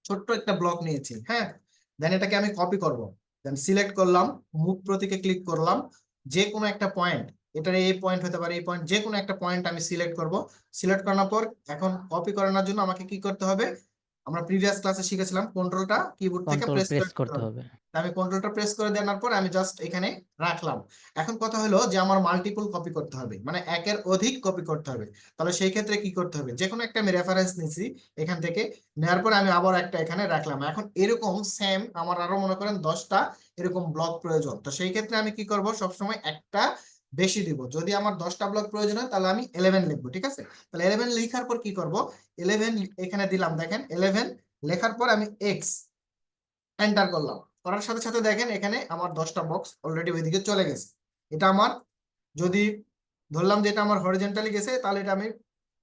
ছোট্ট একটা ব্লক নিয়েছি। হ্যাঁ, দেন এটাকে আমি কপি করব, দেন সিলেক্ট করলাম, মুভ প্রতীকে ক্লিক করলাম, যে কোনো একটা পয়েন্ট, এটার এই পয়েন্ট হতে পারে, এই পয়েন্ট, যে কোনো একটা পয়েন্ট আমি সিলেক্ট করব। সিলেক্ট করার পর এখন কপি করানোর জন্য আমাকে কি করতে হবে, আমরা প্রিভিয়াস ক্লাসে শিখেছিলাম কন্ট্রোলটা কিবোর্ড থেকে কন্ট্রোল প্রেস প্রেস করে দিতে করতে হবে। হবে। তা আমি কন্ট্রোলটা প্রেস করে দেওয়ার পর আমি জাস্ট এখানে রাখলাম। এখন কথা হলো যে আমার মাল্টিপল কপি করতে হবে, মানে একের অধিক কপি করতে হবে। তাহলে সেই ক্ষেত্রে কি করতে হবে, যে কোনো একটা আমি রেফারেন্স নিছি এখান থেকে, নেওয়ার পর আমি আবার একটা এখানে রাখলাম। এখন এরকম সেম আমার আরো মনে করেন 10টা এরকম ব্লক প্রয়োজন। তো সেই ক্ষেত্রে আমি কি করব, সবসময় একটা বেশি দিব। যদি আমার 10টা ব্লক প্রয়োজন হয় তাহলে আমি 11 লিখবো, ঠিক আছে? তাহলে 11 লেখার পর কি করব, 11 এখানে দিলাম, দেখেন 11 লেখার পর আমি এক্স এন্টার করলাম। করার সাথে সাথে দেখেন এখানে আমার 10টা বক্স অলরেডি ওইদিকে চলে গেছে। এটা আমার, যদি ধরলাম যে এটা আমার হরিজন্টালি গেছে, তাহলে এটা আমি,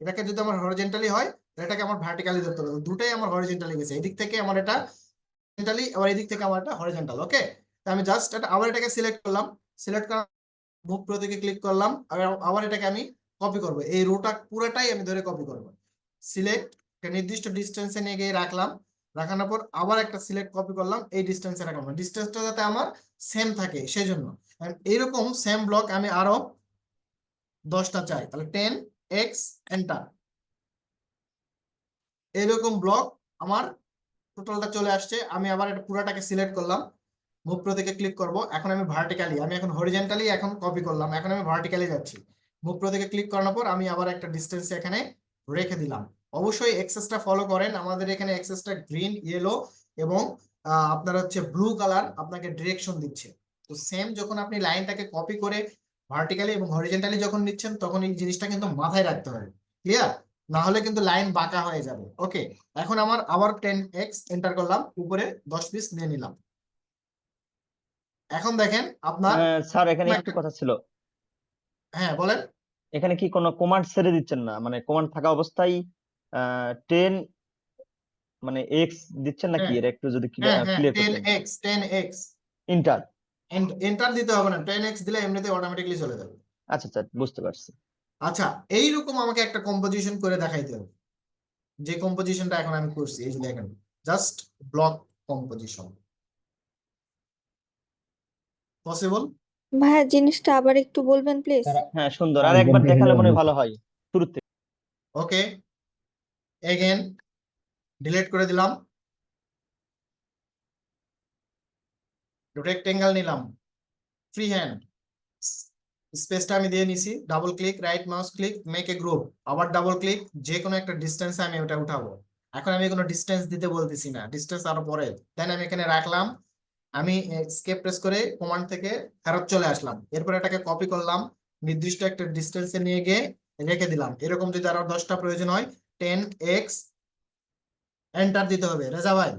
এটাকে যদি আমার হরিজন্টালি হয় তাহলে এটাকে আমার ভার্টিক্যালি ধরতে হবে। দুটাই আমার হরিজন্টালি গেছে, এদিক থেকে আমার এটা হরিজন্টালি, আবার এদিক থেকে আমার এটা হরিজন্টাল। ওকে, তো আমি জাস্ট এটা আবার এটাকে সিলেক্ট করলাম, সিলেক্ট করার মুভ প্রতীকে ক্লিক করলাম, আর আবার এটাকে আমি কপি করব, এই রোটা পুরোটাই আমি ধরে কপি করব। সিলেক্ট, একটা নির্দিষ্ট ডিস্টেন্সে নিয়ে গিয়ে রাখলাম, রাখানোর পর আবার একটা সিলেক্ট কপি করলাম, এই ডিস্টেন্সে রাখলাম, ডিস্টেন্সটা যাতে আমার সেম থাকে সেই জন্য। এইরকম সেম ব্লক আমি আরো 10টা চাই, তাহলে 10x এন্টার। এইরকম ব্লক আমার টোটালটা চলে আসছে। আমি আবার এটা পুরাটাকে সিলেক্ট করলাম, মুভ প্রতীকে ক্লিক করব। এখন আমি ভার্টিক্যালি, আমি এখন হরিজন্টালি এখন কপি করলাম, এখন আমি ভার্টিক্যালি যাচ্ছি। মুভ প্রতীকে ক্লিক করানোর পর আমি আবার একটা ডিস্টেন্স এখানে রেখে দিলাম। অবশ্যই এক্সেসটা ফলো করেন, আমাদের এখানে এক্সেসটা গ্রিন, ইয়েলো এবং আপনার হচ্ছে ব্লু কালার আপনাকে ডিরেকশন দিচ্ছে। তো সেম যখন আপনি লাইনটাকে কপি করে ভার্টিক্যালি এবং হরিজন্টালি যখন নিচ্ছেন, তখন এই জিনিসটা কিন্তু মাথায় রাখতে হবে, ক্লিয়ার? না হলে কিন্তু লাইন বাঁকা হয়ে যাবে। ওকে, এখন আমার আবার 10x এন্টার করলাম, উপরে 10 পিস নিয়ে নিলাম। এখন দেখেন আপনার স্যার এখানে কোনো একটু একটা, কথা ছিল, হ্যাঁ বলেন। এখানে কি কোনো কমান্ড ছেড়ে দিচ্ছেন না, মানে কমান্ড থাকা অবস্থায় 10 মানে এক্স দিচ্ছেন নাকি, হ্যাঁ এর একটু যদি হ্যাঁ হ্যাঁ, ক্লিয়ার করতেন। 10x ইন্টার, এন্টার দিতে হবে না, 10x দিলে এমনিতে অটোমেটিকলি চলে যাবে। আচ্ছা আচ্ছা বুঝতে পারছি। আচ্ছা, এইরকম আমাকে একটা কম্পোজিশন করে দেখাইতে হবে, যে কম্পোজিশনটা এখন আমি করছি, এই যে দেখেন, জাস্ট ব্লক কম্পোজিশন। পসিবল? ভাইয়া জিনিসটা আবার একটু বলবেন প্লিজ? হ্যাঁ সুন্দর, আর একবার একবার দেখে দেখালে নেওয়া মনে হয় হোক। ভালো হয় শুরু থেকে। ওকে, এগেন ডিলিট করে দিলাম, রেক্টেঙ্গেল নিলাম, ফ্রি হ্যান্ড স্পেসটা আমি দিয়ে নিছি, double click, right mouse click, make a group, আবার ডাবল ক্লিক, যে কোনো একটা ডিস্টেন্সে আমি ওটা উঠাবো। এখন আমি কোনো ডিস্টেন্স দিতে বলতেছি না, ডিস্টেন্স আরো পরে। দেন আমি এখানে রাখলাম, আমি এসকেপ প্রেস করে কমান্ড থেকে ফেরত চলে আসলাম। এরপর এটাকে কপি করলাম, নির্দিষ্ট একটা ডিস্টেন্সে নিয়ে গিয়ে রেখে দিলাম। এরকম যদি আরো 10টা প্রয়োজন হয়, 10x এন্টার দিতে হবে। রেজা ভাই,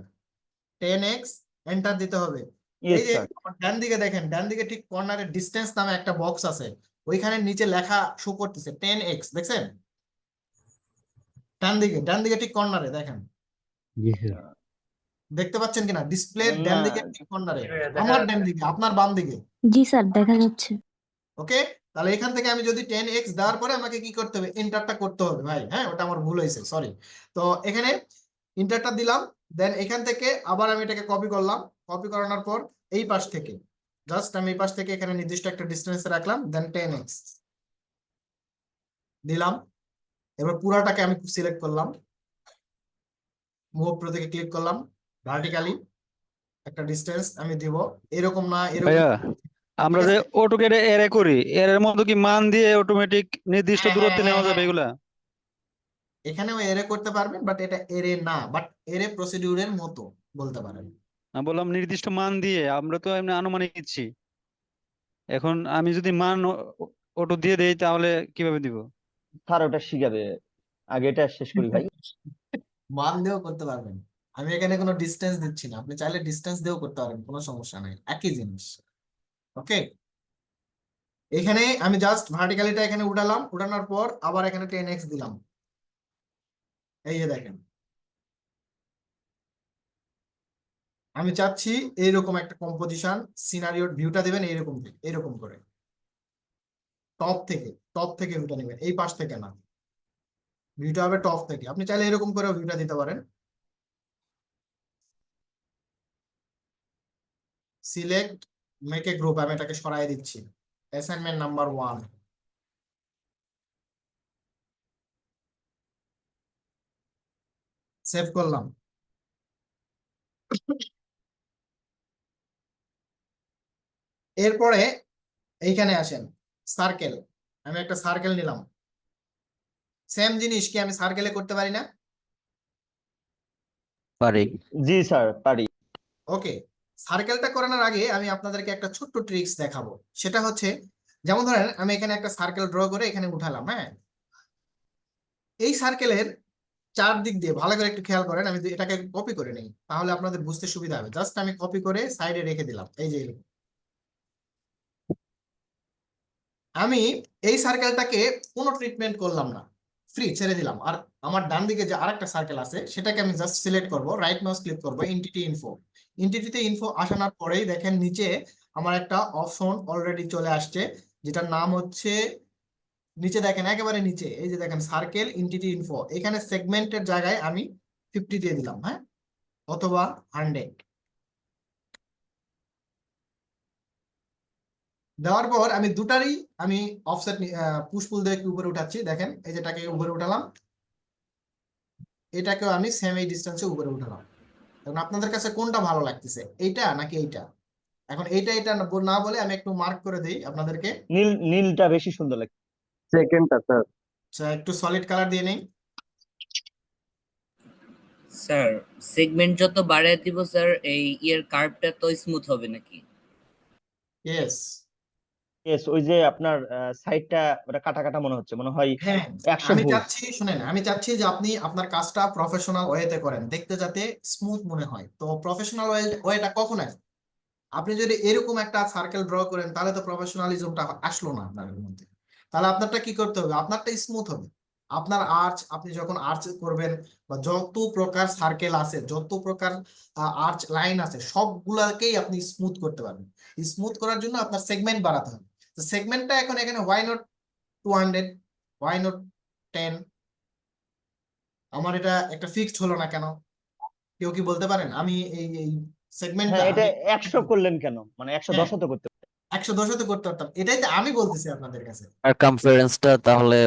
10x এন্টার দিতে হবে। এই ইয়েস যে স্যার। আমার ডান দিকে দেখেন, ডান দিকে ঠিক কর্নারে ডিস্টেন্স নামে একটা বক্স আছে, ওইখানে নিচে লেখা শো করতেছে 10x, দেখছেন? ডান দিকে ঠিক কর্নারে দেখেন, জি স্যার। দেখতে পাচ্ছেন কিনা? ডিসপ্লের ডান না, দিকে ঠিক কর্নারে, আমার ডান দিকে, আপনার বাম দিকে। জি স্যার, দেখা যাচ্ছে। ওকে, তাহলে এখান থেকে আমি যদি 10x দেওয়ার পরে আমাকে কি করতে হবে, এন্টারটা করতে হবে ভাই। হ্যাঁ, ওটা আমার ভুল হয়েছে, সরি। তো এখানে এন্টারটা দিলাম, দেন এখান থেকে আবার আমি এটাকে কপি করলাম, কপি করানোর পর এই পাশ থেকে জাস্ট আমি এই পাশ থেকে এখানে নির্দিষ্ট একটা ডিস্টেন্স রাখলাম, দেন 10x দিলাম। এবার পুরাটাকে আমি সিলেক্ট করলাম, মুভ প্রতীকে ক্লিক করলাম, ভার্টিক্যালি একটা ডিস্টেন্স আমি দিব, এরকম না এরকম, ভাইয়া আমরা ঠিক যে আছে? অটোকেটে এরে করি, এর মধ্যে কি মান দিয়ে অটোমেটিক নির্দিষ্ট হ্যাঁ, দূরত্বে হ্যাঁ, নেওয়া হ্যাঁ, যাবে এগুলা? এখানেও এরে করতে পারবেন, বাট এটা এরে না, বাট এরে প্রসিডিউরের মতো বলতে পারেন। আমি বললাম নির্দিষ্ট মান দিয়ে, আমরা তো এমনি আনুমানিক দিচ্ছি। এখন আমি যদি মান অটো দিয়ে দেই তাহলে কিভাবে দিব? স্যার ওটা শিখাবে, আগে এটা শেষ করি ভাই। মান দিয়েও করতে পারবেন, আমি এখানে কোনো ডিস্টেন্স দিচ্ছি না, আপনি চাইলে ডিস্টেন্স দিয়েও করতে পারেন, কোনো সমস্যা নেই, একই জিনিস। ওকে, এখানে আমি জাস্ট ভার্টিক্যালিটা এখানে উঠালাম, উঠানোর পর আবার এখানে 10x দিলাম, এই যে দেখেন, আমি চাচ্ছি এইরকম একটা কম্পোজিশন, সিনারিওর ভিউটা দিবেন এইরকম এরকম করে, টপ থেকে ভিউটা নেবেন, এই পাশ থেকে না। ভিউটা হবে টপ থেকে। আপনি চাইলে এরকম করে ভিউটা দিতে পারেন। সিলেক্ট মেক এ গ্রুপ, আমি এটাকে সরাই দিচ্ছি। অ্যাসাইনমেন্ট নাম্বার 1, সেভ করলাম। এরপরে এইখানে আসেন, সার্কেল। আমি একটা সার্কেল নিলাম। সেম জিনিস কি আমি সার্কেলে করতে পারি না? পারি। জি স্যার পারি। ওকে, সার্কেলটা করানোর আগে আমি আপনাদেরকে একটা ছোট্ট ট্রিক্স দেখাবো। সেটা হচ্ছে, যেমন ধরেন আমি এখানে একটা সার্কেল ড্র করে এখানে উঠালাম। হ্যাঁ, এই সার্কেলের চারদিক দিয়ে ভালো করে একটু খেয়াল করেন। আমি যদি এটাকে কপি করে নিই তাহলে আপনাদের বুঝতে সুবিধা হবে। জাস্ট আমি কপি করে সাইডে রেখে দিলাম, এই যে এরকম। আমি এই সার্কেলটাকে কোনো ট্রিটমেন্ট করলাম না, ফ্রি ছেড়ে দিলাম। আর আমার ডান দিকে যে আরেকটা সার্কেল আছে সেটাকে আমি জাস্ট সিলেক্ট করব, রাইট মাউস ক্লিক করব, এন্টিটি ইনফো। এন্টিটিতে ইনফো আসানোর পরেই দেখেন নিচে আমার একটা অপশন অলরেডি চলে আসছে, যেটার নাম হচ্ছে, নিচে দেখেন একেবারে নিচে এই যে দেখেন সার্কেল এন্টিটি ইনফো। এখানে সেগমেন্টের জায়গায় আমি 50 দিয়ে দিলাম, হ্যাঁ, অথবা 100। দেওয়ার পর আমি দুটারই আমি অফসেট পুশ পুল দিয়ে একটু উপরে উঠাচ্ছি। দেখেন এই যেটাকে উপরে উঠালাম, এটাকেও আমি সেম এই ডিস্টেন্সে উপরে উঠালাম। এখন আপনাদের কাছে কোনটা ভালো লাগতেছে, এইটা নাকি এইটা? এখন এইটা না বলে আমি একটু মার্ক করে দিই আপনাদেরকে। নীলটা বেশি সুন্দর লাগে। সেকেন্ডটা স্যার। আচ্ছা, একটু সলিড কালার দিয়ে নেই। স্যার সেগমেন্ট যত বাড়ায় দিব স্যার এই ইয়ার কার্ভটা তো স্মুথ হবে নাকি? ইয়েস। Yes, ওই যে আপনার সাইডটা ওটা কাটা কাটা মনে হয় হ্যাঁ, 100 আমি ভুল। চাচ্ছি, শুনেন, আমি চাচ্ছি যে আপনি আপনার কাজটা প্রফেশনাল ওয়েতে করেন, দেখতে যাতে স্মুথ মনে হয়। তো প্রফেশনাল ওয়েটা কখন আসবে? আপনি যদি এরকম একটা সার্কেল ড্র করেন তাহলে তো প্রফেশনালিজমটা আসলো না আপনার মধ্যে। তাহলে আপনারটা কি করতে হবে? আপনারটা স্মুথ হবে। আপনার আর্চ, আপনি যখন আর্চ করবেন বা যত প্রকার সার্কেল আছে, যত প্রকার আর্চ লাইন আছে, সবগুলাকেই আপনি স্মুথ করতে পারবেন। স্মুথ করার জন্য আপনার সেগমেন্ট বাড়াতে হবে। তো সেগমেন্টটা এখন এখানে ওয়াই নট 200, ওয়াই নট 10? আমার এটা একটা ফিক্সড হলো না কেন? কেউ কি বলতে পারেন? আমি এই সেগমেন্টটা হ্যাঁ, এটা 100 করলেন কেন? মানে 110 তো করতে। 110 তে করতে পারতাম, এটাই তো আমি বলতেছি আপনাদের কাছে। আর কনফারেন্সটা তাহলে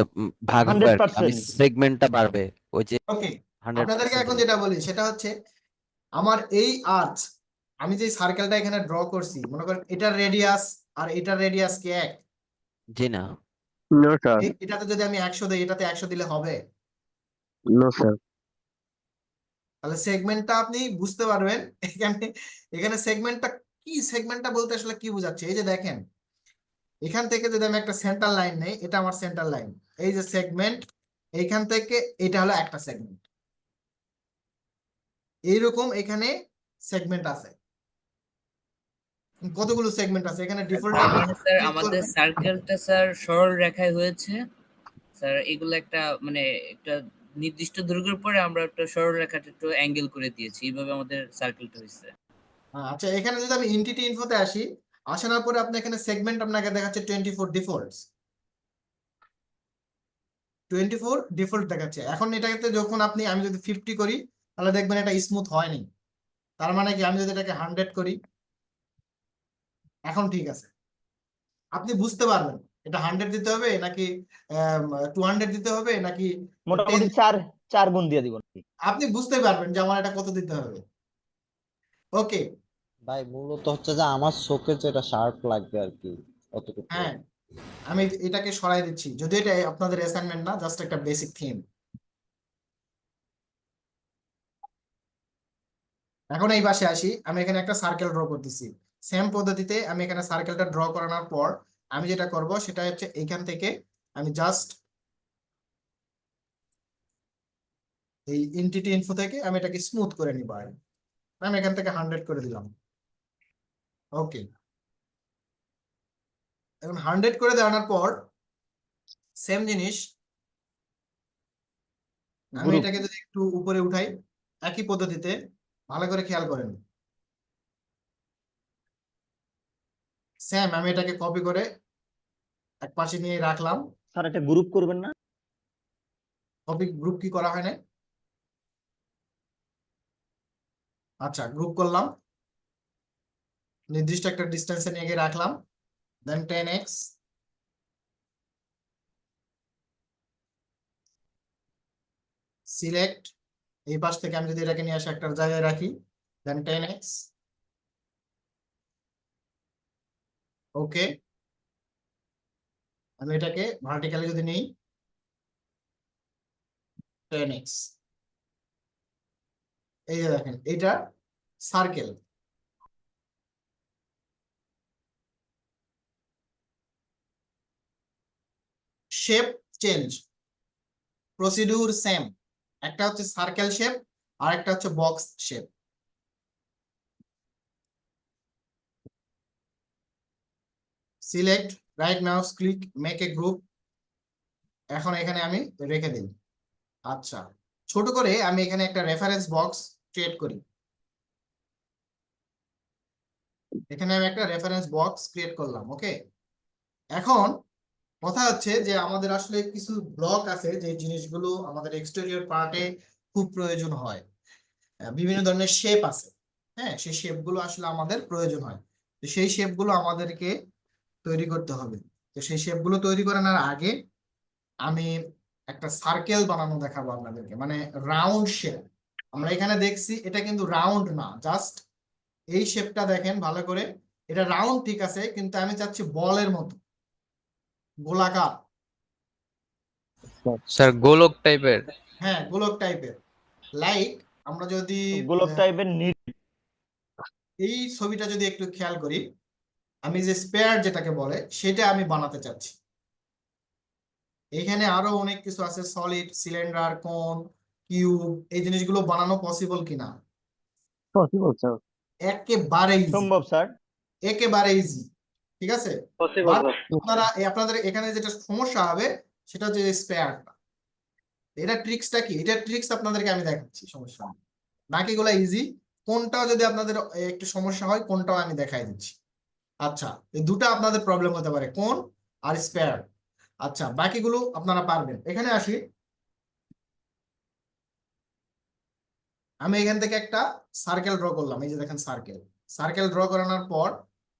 ভাগ হবে আর কি, আমি 100%। সেগমেন্টটা বাড়বে ওই যে ওকে, 100% আপনাদেরকে এখন যেটা বলি সেটা হচ্ছে, আমার এই আর্চ, আমি যে সার্কেলটা এখানে ড্র করছি, মনে করেন এটার রেডিয়াস আর এটার রেডিয়াস কি এক? জি না। No sir. এটাতে যদি আমি 100 দিই, এটাতে 100 দিলে হবে? No sir. তাহলে সেগমেন্টটা আপনি বুঝতে পারবেন এখানে। এখানে সেগমেন্টটা কি, সেগমেন্টটা বলতে আসলে কি বোঝাচ্ছে? এই যে দেখেন, এখান থেকে যদি আমি একটা সেন্টার লাইন নেই, এটা আমার সেন্টার লাইন, এই যে সেগমেন্ট, এইখান থেকে এটা হলো একটা সেগমেন্ট। এইরকম এখানে সেগমেন্ট আছে। কতগুলো সেগমেন্ট আছে এখানে? ডিফল্ট তার আপনি মানে স্যার ক্লিক আমাদের করবেন। সার্কেলটা স্যার সরল রেখায় হয়েছে স্যার, এগুলো একটা মানে একটা নির্দিষ্ট দৈর্ঘ্যের পরে আমরা একটা সরল রেখাটা একটু অ্যাঙ্গেল করে দিয়েছি, এইভাবে আমাদের সার্কেলটা হয়েছে। আচ্ছা, এখানে যদি আমি এন্টিটি ইনফোতে আসি, আসানোর পরে আপনি এখানে সেগমেন্ট আপনাকে দেখাচ্ছে 24 ডিফল্টস, 24 ডিফল্ট দেখাচ্ছে। এখন এটাতে যখন আপনি, আমি যদি 50 করি তাহলে দেখবেন এটা স্মুথ হয়নি। তার মানে কি, আমি যদি এটাকে 100 করি, এখন ঠিক আছে। আপনি বুঝতে পারবেন এটা 100 দিতে হবে নাকি 200 দিতে হবে নাকি 10 মোটামুটি 4 গুণ দিয়ে দিব নাকি? আপনি বুঝতে পারবেন যে আমার এটা কত দিতে হবে। ওকে, ভাই মূলত হচ্ছে যে আমার চোখে যেটা শার্প লাগবে আর কি, অতটুকু। হ্যাঁ, আমি এটাকে সরাই দিচ্ছি, যদি এটা আপনাদের অ্যাসাইনমেন্ট না, জাস্ট একটা বেসিক থিম। এখন এই পাশে আসি, আমি এখানে একটা সার্কেল ড্র করতেছি। সেম পদ্ধতিতে আমি এখানে সার্কেলটা ড্র করানোর পর আমি যেটা করব সেটা হচ্ছে, এইখান থেকে আমি জাস্ট এই এন্টিটি ইনফো থেকে আমি এটাকে স্মুথ করে নিব। আমি এখান থেকে 100 করে দিলাম। ওকে, এখন 100 করে দেওয়ার পর সেম জিনিস আমি গ্রুপ। এটাকে যদি একটু উপরে উঠাই, একই পদ্ধতিতে, ভালো করে খেয়াল করেন, সেম আমি এটাকে কপি করে এক পাশে নিয়ে রাখলাম। স্যার এটা গ্রুপ করবেন না? কপি গ্রুপ কি করা হয় না? আচ্ছা, গ্রুপ করলাম, নির্দিষ্ট একটা ডিস্টেন্সে নিয়ে গিয়ে রাখলাম, দেন 10x সিলেক্ট, এই পাশ থেকে আমি যদি এটাকে নিয়ে আসে একটা জায়গায় রাখি, দেন 10x ওকে। আমি এটাকে ভার্টিক্যালি যদি নেই 10x, এই যে দেখেন এটা circle. Shape change, procedure same, একটা হচ্ছে সার্কেল শেপ আর একটা হচ্ছে box shape. Select, right mouse click, make a group, এখন এখানে আমি রেখে দিই। আচ্ছা, ছোট করে আমি এখানে একটা রেফারেন্স বক্স ক্রিয়েট করি, এখানে আমি একটা রেফারেন্স বক্স ক্রিয়েট করলাম। ওকে, এখন কথা হচ্ছে যে আমাদের আসলে কিছু ব্লক আছে যে জিনিসগুলো আমাদের এক্সটেরিয়র পার্টে খুব প্রয়োজন হয়। বিভিন্ন ধরনের শেপ আছে, হ্যাঁ, সেই শেপগুলো আসলে আমাদের প্রয়োজন হয়। তো সেই শেপগুলো আমাদেরকে তৈরি করতে হবে। তো সেই শেপগুলো তৈরি করানোর আগে আমি একটা সার্কেল বানানো দেখাবো আপনাদেরকে, মানে রাউন্ড শেপ। আমরা এখানে দেখছি এটা কিন্তু রাউন্ড না, জাস্ট এই শেপটা দেখেন ভালো করে, এটা রাউন্ড ঠিক আছে, কিন্তু আমি চাচ্ছি বলের মতো, গোলাকার। স্যার গোলক টাইপের। হ্যাঁ, গোলক টাইপের। লাইক আমরা যদি গোলক টাইপের এই ছবিটা যদি একটু খেয়াল করি, আমি যে স্পেয়ার যেটাকে বলে সেটা আমি বানাতে চাচ্ছি। এখানে আরো অনেক কিছু আছে, সলিড, সিলিন্ডার, কোন, কিউব, এই জিনিসগুলো বানানো পসিবল কিনা? Possible sir. একেবারে ইজি, সম্ভব স্যার, একেবারে ইজি, ঠিক আছে। পসিবল বাট আপনাদের এখানে যেটা সমস্যা হবে সেটা হচ্ছে স্পেয়ারটা। এটা ট্রিক্সটা কি, এটা ট্রিক্স আপনাদেরকে আমি দেখাচ্ছি, সমস্যা নেই। বাকিগুলো ইজি, কোনটাও যদি আপনাদের একটু সমস্যা হয় কোনটাও আমি দেখাই দিচ্ছি। আচ্ছা, এই দুটো আপনাদের প্রবলেম হতে পারে, কোন আর স্পেয়ার। আচ্ছা, বাকিগুলো আপনারা পারবেন। এখানে আসি, আমি এখান থেকে একটা সার্কেল ড্র করলাম, এই যে দেখেন সার্কেল। সার্কেল ড্র করানোর পর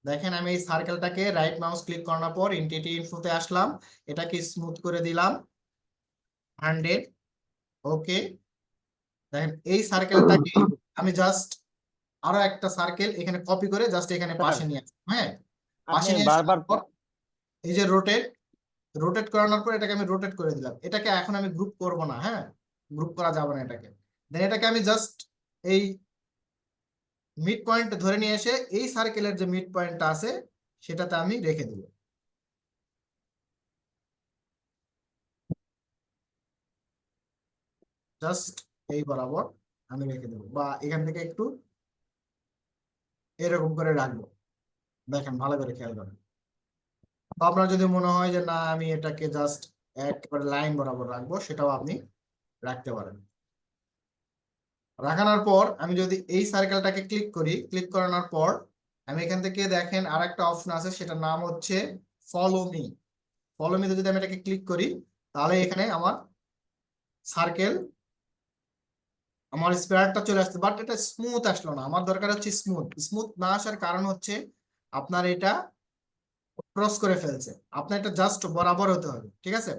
দেখেন আমি এই সার্কেলটাকে রাইট মাউস ক্লিক করানোর পর এন্টিটি ইনফোতে আসলাম, এটাকে স্মুথ করে দিলাম 100। ওকে, দেখেন এই সার্কেলটাকে আমি জাস্ট আরো একটা সার্কেল এখানে কপি করে জাস্ট এখানে পাশে নিয়ে আসলাম। হ্যাঁ, পাশে আপনি নিয়ে আসার বারবার পর এই যে রোটেট, রোটেট করানোর পর এটাকে আমি রোটেট করে দিলাম। এটাকে এখন আমি গ্রুপ করব না, হ্যাঁ, গ্রুপ করা যাবে না এটাকে। দেন এটাকে আমি জাস্ট এই মিড পয়েন্ট ধরে নিয়ে এসে এই সার্কেলের যে মিড পয়েন্টটা আছে সেটাতে আমি রেখে দেব। জাস্ট এই বরাবর আমি রেখে দেবো, বা এখান থেকে একটু এরকম করে রাখবো। দেখেন ভালো করে খেয়াল করেন। বা আপনার যদি মনে হয় যে না আমি এটাকে জাস্ট একেবারে লাইন বরাবর রাখবো, সেটাও আপনি রাখতে পারেন। রাখানোর পর আমি যদি এই সার্কেলটাকে ক্লিক করি, ক্লিক করানোর পর আমি এখান থেকে দেখেন আর একটা অপশন আছে, সেটার নাম হচ্ছে ফলো মি। ফলো মিতে যদি আমি এটাকে ক্লিক করি, তাহলে এখানে আমার সার্কেল, আমার স্পেয়ারটা চলে আসছে, বাট এটা স্মুথ আসলো না। আমার দরকার হচ্ছে স্মুথ। স্মুথ না আসার কারণ হচ্ছে আপনার এটা ক্রস করে ফেলছে, আপনার এটা জাস্ট বরাবর হতে হবে, ঠিক আছে।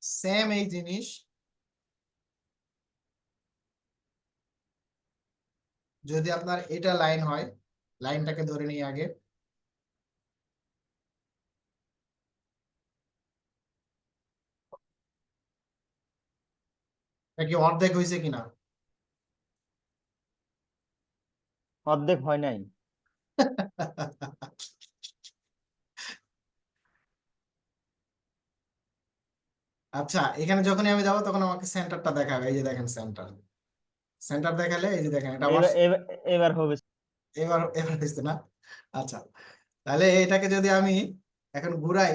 সেম এই জিনিস যদি আপনার এটা লাইন হয়, লাইনটাকে ধরে নিই আগে, এটা কি অর্ধেক হয়েছে কিনা? অর্ধেক হয় নাই। আচ্ছা, এখানে যখনই আমি যাবো তখন আমাকে সেন্টারটা দেখাবে, এই যে দেখেন সেন্টার, সেন্টার দেখালে এই যে দেখেন এটা আমার এবার হবে। এবার এবার হয়েছে না? আচ্ছা, তাহলে এটাকে যদি আমি এখন ঘুরাই,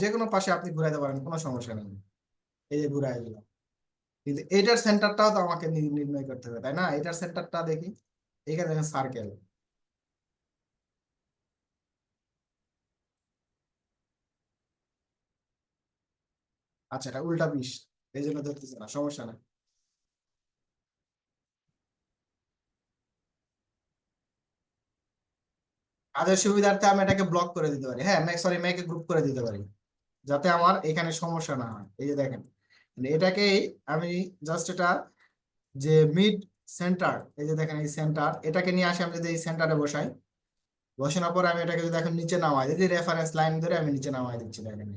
যে কোনো পাশে আপনি ঘুরাইতে পারেন, কোনো সমস্যা নেই। এই যে ঘুরাই দিলাম, কিন্তু এটার সেন্টারটাও তো আমাকে নির্ণয় করতে হবে, তাই না? এটার সেন্টারটা দেখি, এখানে দেখেন সার্কেল, আচ্ছা এটা উল্টা 20, এই জন্য ধরতেছে না, সমস্যা না। কাজের সুবিধার্থে আমি এটাকে ব্লক করে দিতে পারি, হ্যাঁ সরি মেকে গ্রুপ করে দিতে পারি, যাতে আমার এখানে সমস্যা না হয়। এই যে দেখেন এটাকেই আমি জাস্ট এটা যে মিড সেন্টার, এই যে দেখেন এই সেন্টার, এটাকে নিয়ে আসে আমি যদি এই সেন্টারে বসাই, বসানোর পর আমি এটাকে যদি এখন নিচে নামাই দিই, রেফারেন্স লাইন ধরে আমি নিচে নামাই দিচ্ছি দেখেন।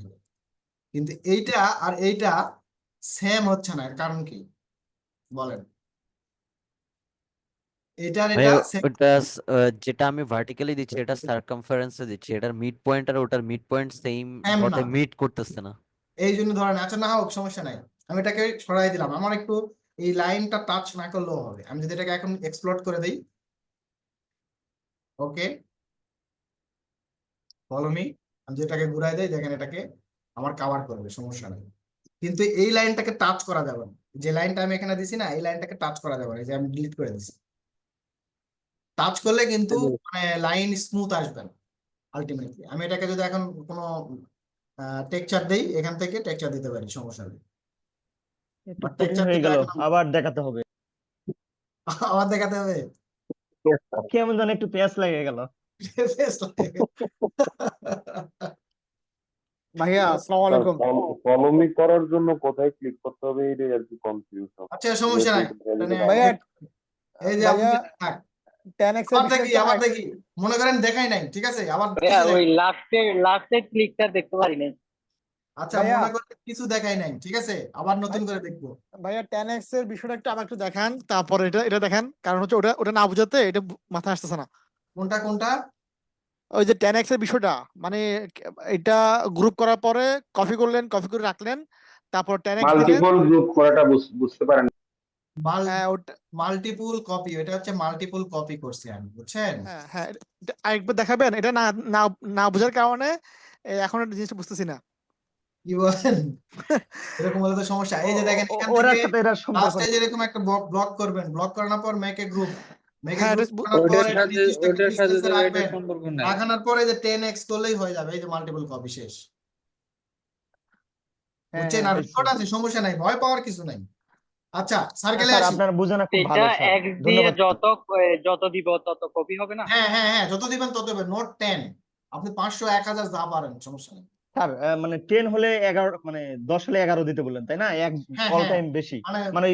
কিন্তু এইটা আর এইটা সেম হচ্ছে না, এর কারণ কি বলেন? এটা আর এটা same ওটা যেটা আমি ভার্টিক্যালি দিচ্ছি এটা সার্কামফারেন্সে দিচ্ছি, এটার মিড পয়েন্ট আর ওটার মিড পয়েন্ট সেম same ডটে না, মিট করতেছে না। এই জন্য ধরেন আচ্ছা না হোক সমস্যা নাই, আমি এটাকে সরাই দিলাম, আমার একটু এই লাইনটা টাচ না করলেও হবে। আমি যদি এটাকে এখন এক্সপ্লোর করে দিই, ওকে ফলো মি, আমি যদি এটাকে ঘুরাই দেই দেখেন এটাকে আমার কভার করবে, সমস্যা নেই। কিন্তু এই লাইনটাকে টাচ করা যাবে না, যে লাইনটা আমি এখানে দিছি না, এই লাইনটাকে টাচ করা যাবে না, এই যে আমি ডিলিট করে দিছি। টাচ করলে কিন্তু মানে লাইন স্মুথ আসবে না আলটিমেটলি। আমি এটাকে যদি এখন কোনো টেক্সচার দেই, এখান থেকে টেক্সচার দিতে পারি, সমস্যা নেই। একটু বাট কঠিন টেক্সচার হয়ে দিলে গেল, এখন আবার দেখাতে হবে। আবার দেখাতে হবে। কেমন যেন একটু পেঁয়াজ লেগে গেল। ভাইয়া আসসালামু আলাইকুম। ফলো মি করার জন্য কোথায় ক্লিক করতে হবে এটাই আর কি কনফিউজ হবে। আচ্ছা সমস্যা নাই, ভাইয়া এই যে আপনি থাক, 10x এর আবার বিষয়ে দেখি একটু আবার দেখি, মনে করেন দেখাই নাই, ঠিক আছে আবার ভাইয়া কিছু ওই দেখাই। লাস্টের ক্লিকটা দেখতে পারি নাই। আচ্ছা ভাইয়া মনে করেন কিছু দেখাই নাই, ঠিক আছে আবার নতুন করে দেখবো। ভাইয়া 10x এর বিষয়টা একটু আমাকে একটু দেখান, তারপর এটা দেখেন, কারণ হচ্ছে ওটা ওটা না বুঝাতে এটা মাথায় আসতেছে না। কোনটা কোনটা? ওই যে 10x এর বিষয়টা, মানে এটা গ্রুপ করার পরে কপি করলেন, কপি করে রাখলেন, তারপর 10x দিলেন। মাল্টিপল গ্রুপ করাটা বুঝতে পারেন? হ্যাঁ ওটা, মাল্টিপুল কপি, এটা হচ্ছে মাল্টিপুল কপি করছি আমি, বুঝছেন? হ্যাঁ হ্যাঁ এটা আরেকবার দেখাবেন, এটা না না না বোঝার কারণে এখন এটা জিনিসটা বুঝতেছি না। কি বলেন? এরকম হলে তো সমস্যা। এই যে দেখেন এখান ওর থেকে সাথে এটা সম্পর্ক লাস্টে যেরকম একটা ব্লক করবেন, ব্লক করানোর পর make a group, make a হ্যাঁ গ্রুপ এটা করানোর পর ওটার এটা সাথে নির্দিষ্ট একটা ওটার সাথে ডিসটেন্সে তো এটা রাখবেন, সম্পর্ক নাই। রাখানোর পরে যে 10x করলেই হয়ে যাবে, এই যে মাল্টিপল কপি শেষ, হ্যাঁ বুঝছেন? হ্যাঁ আর হয়েছে। রেকর্ড আছে, সমস্যা নাই, ভয় পাওয়ার কিছু নাই। আচ্ছা সার্কেলে স্যার আসি। আপনার বোঝানো খুব এটা ভালো স্যার, এক দিয়ে ধন্যবাদ স্যার। যত দিব তত কপি হবে না? হ্যাঁ হ্যাঁ হ্যাঁ, যত দিবেন তত হবে, নোট 10, আপনি 500 1000 যা পারেন, সমস্যা নেই। স্যার মানে 10 হলে 11, মানে 10 হলে 11 দিতে বললেন তাই না? এক হ্যাঁ অল হ্যাঁ, টাইম বেশি, মানে মানে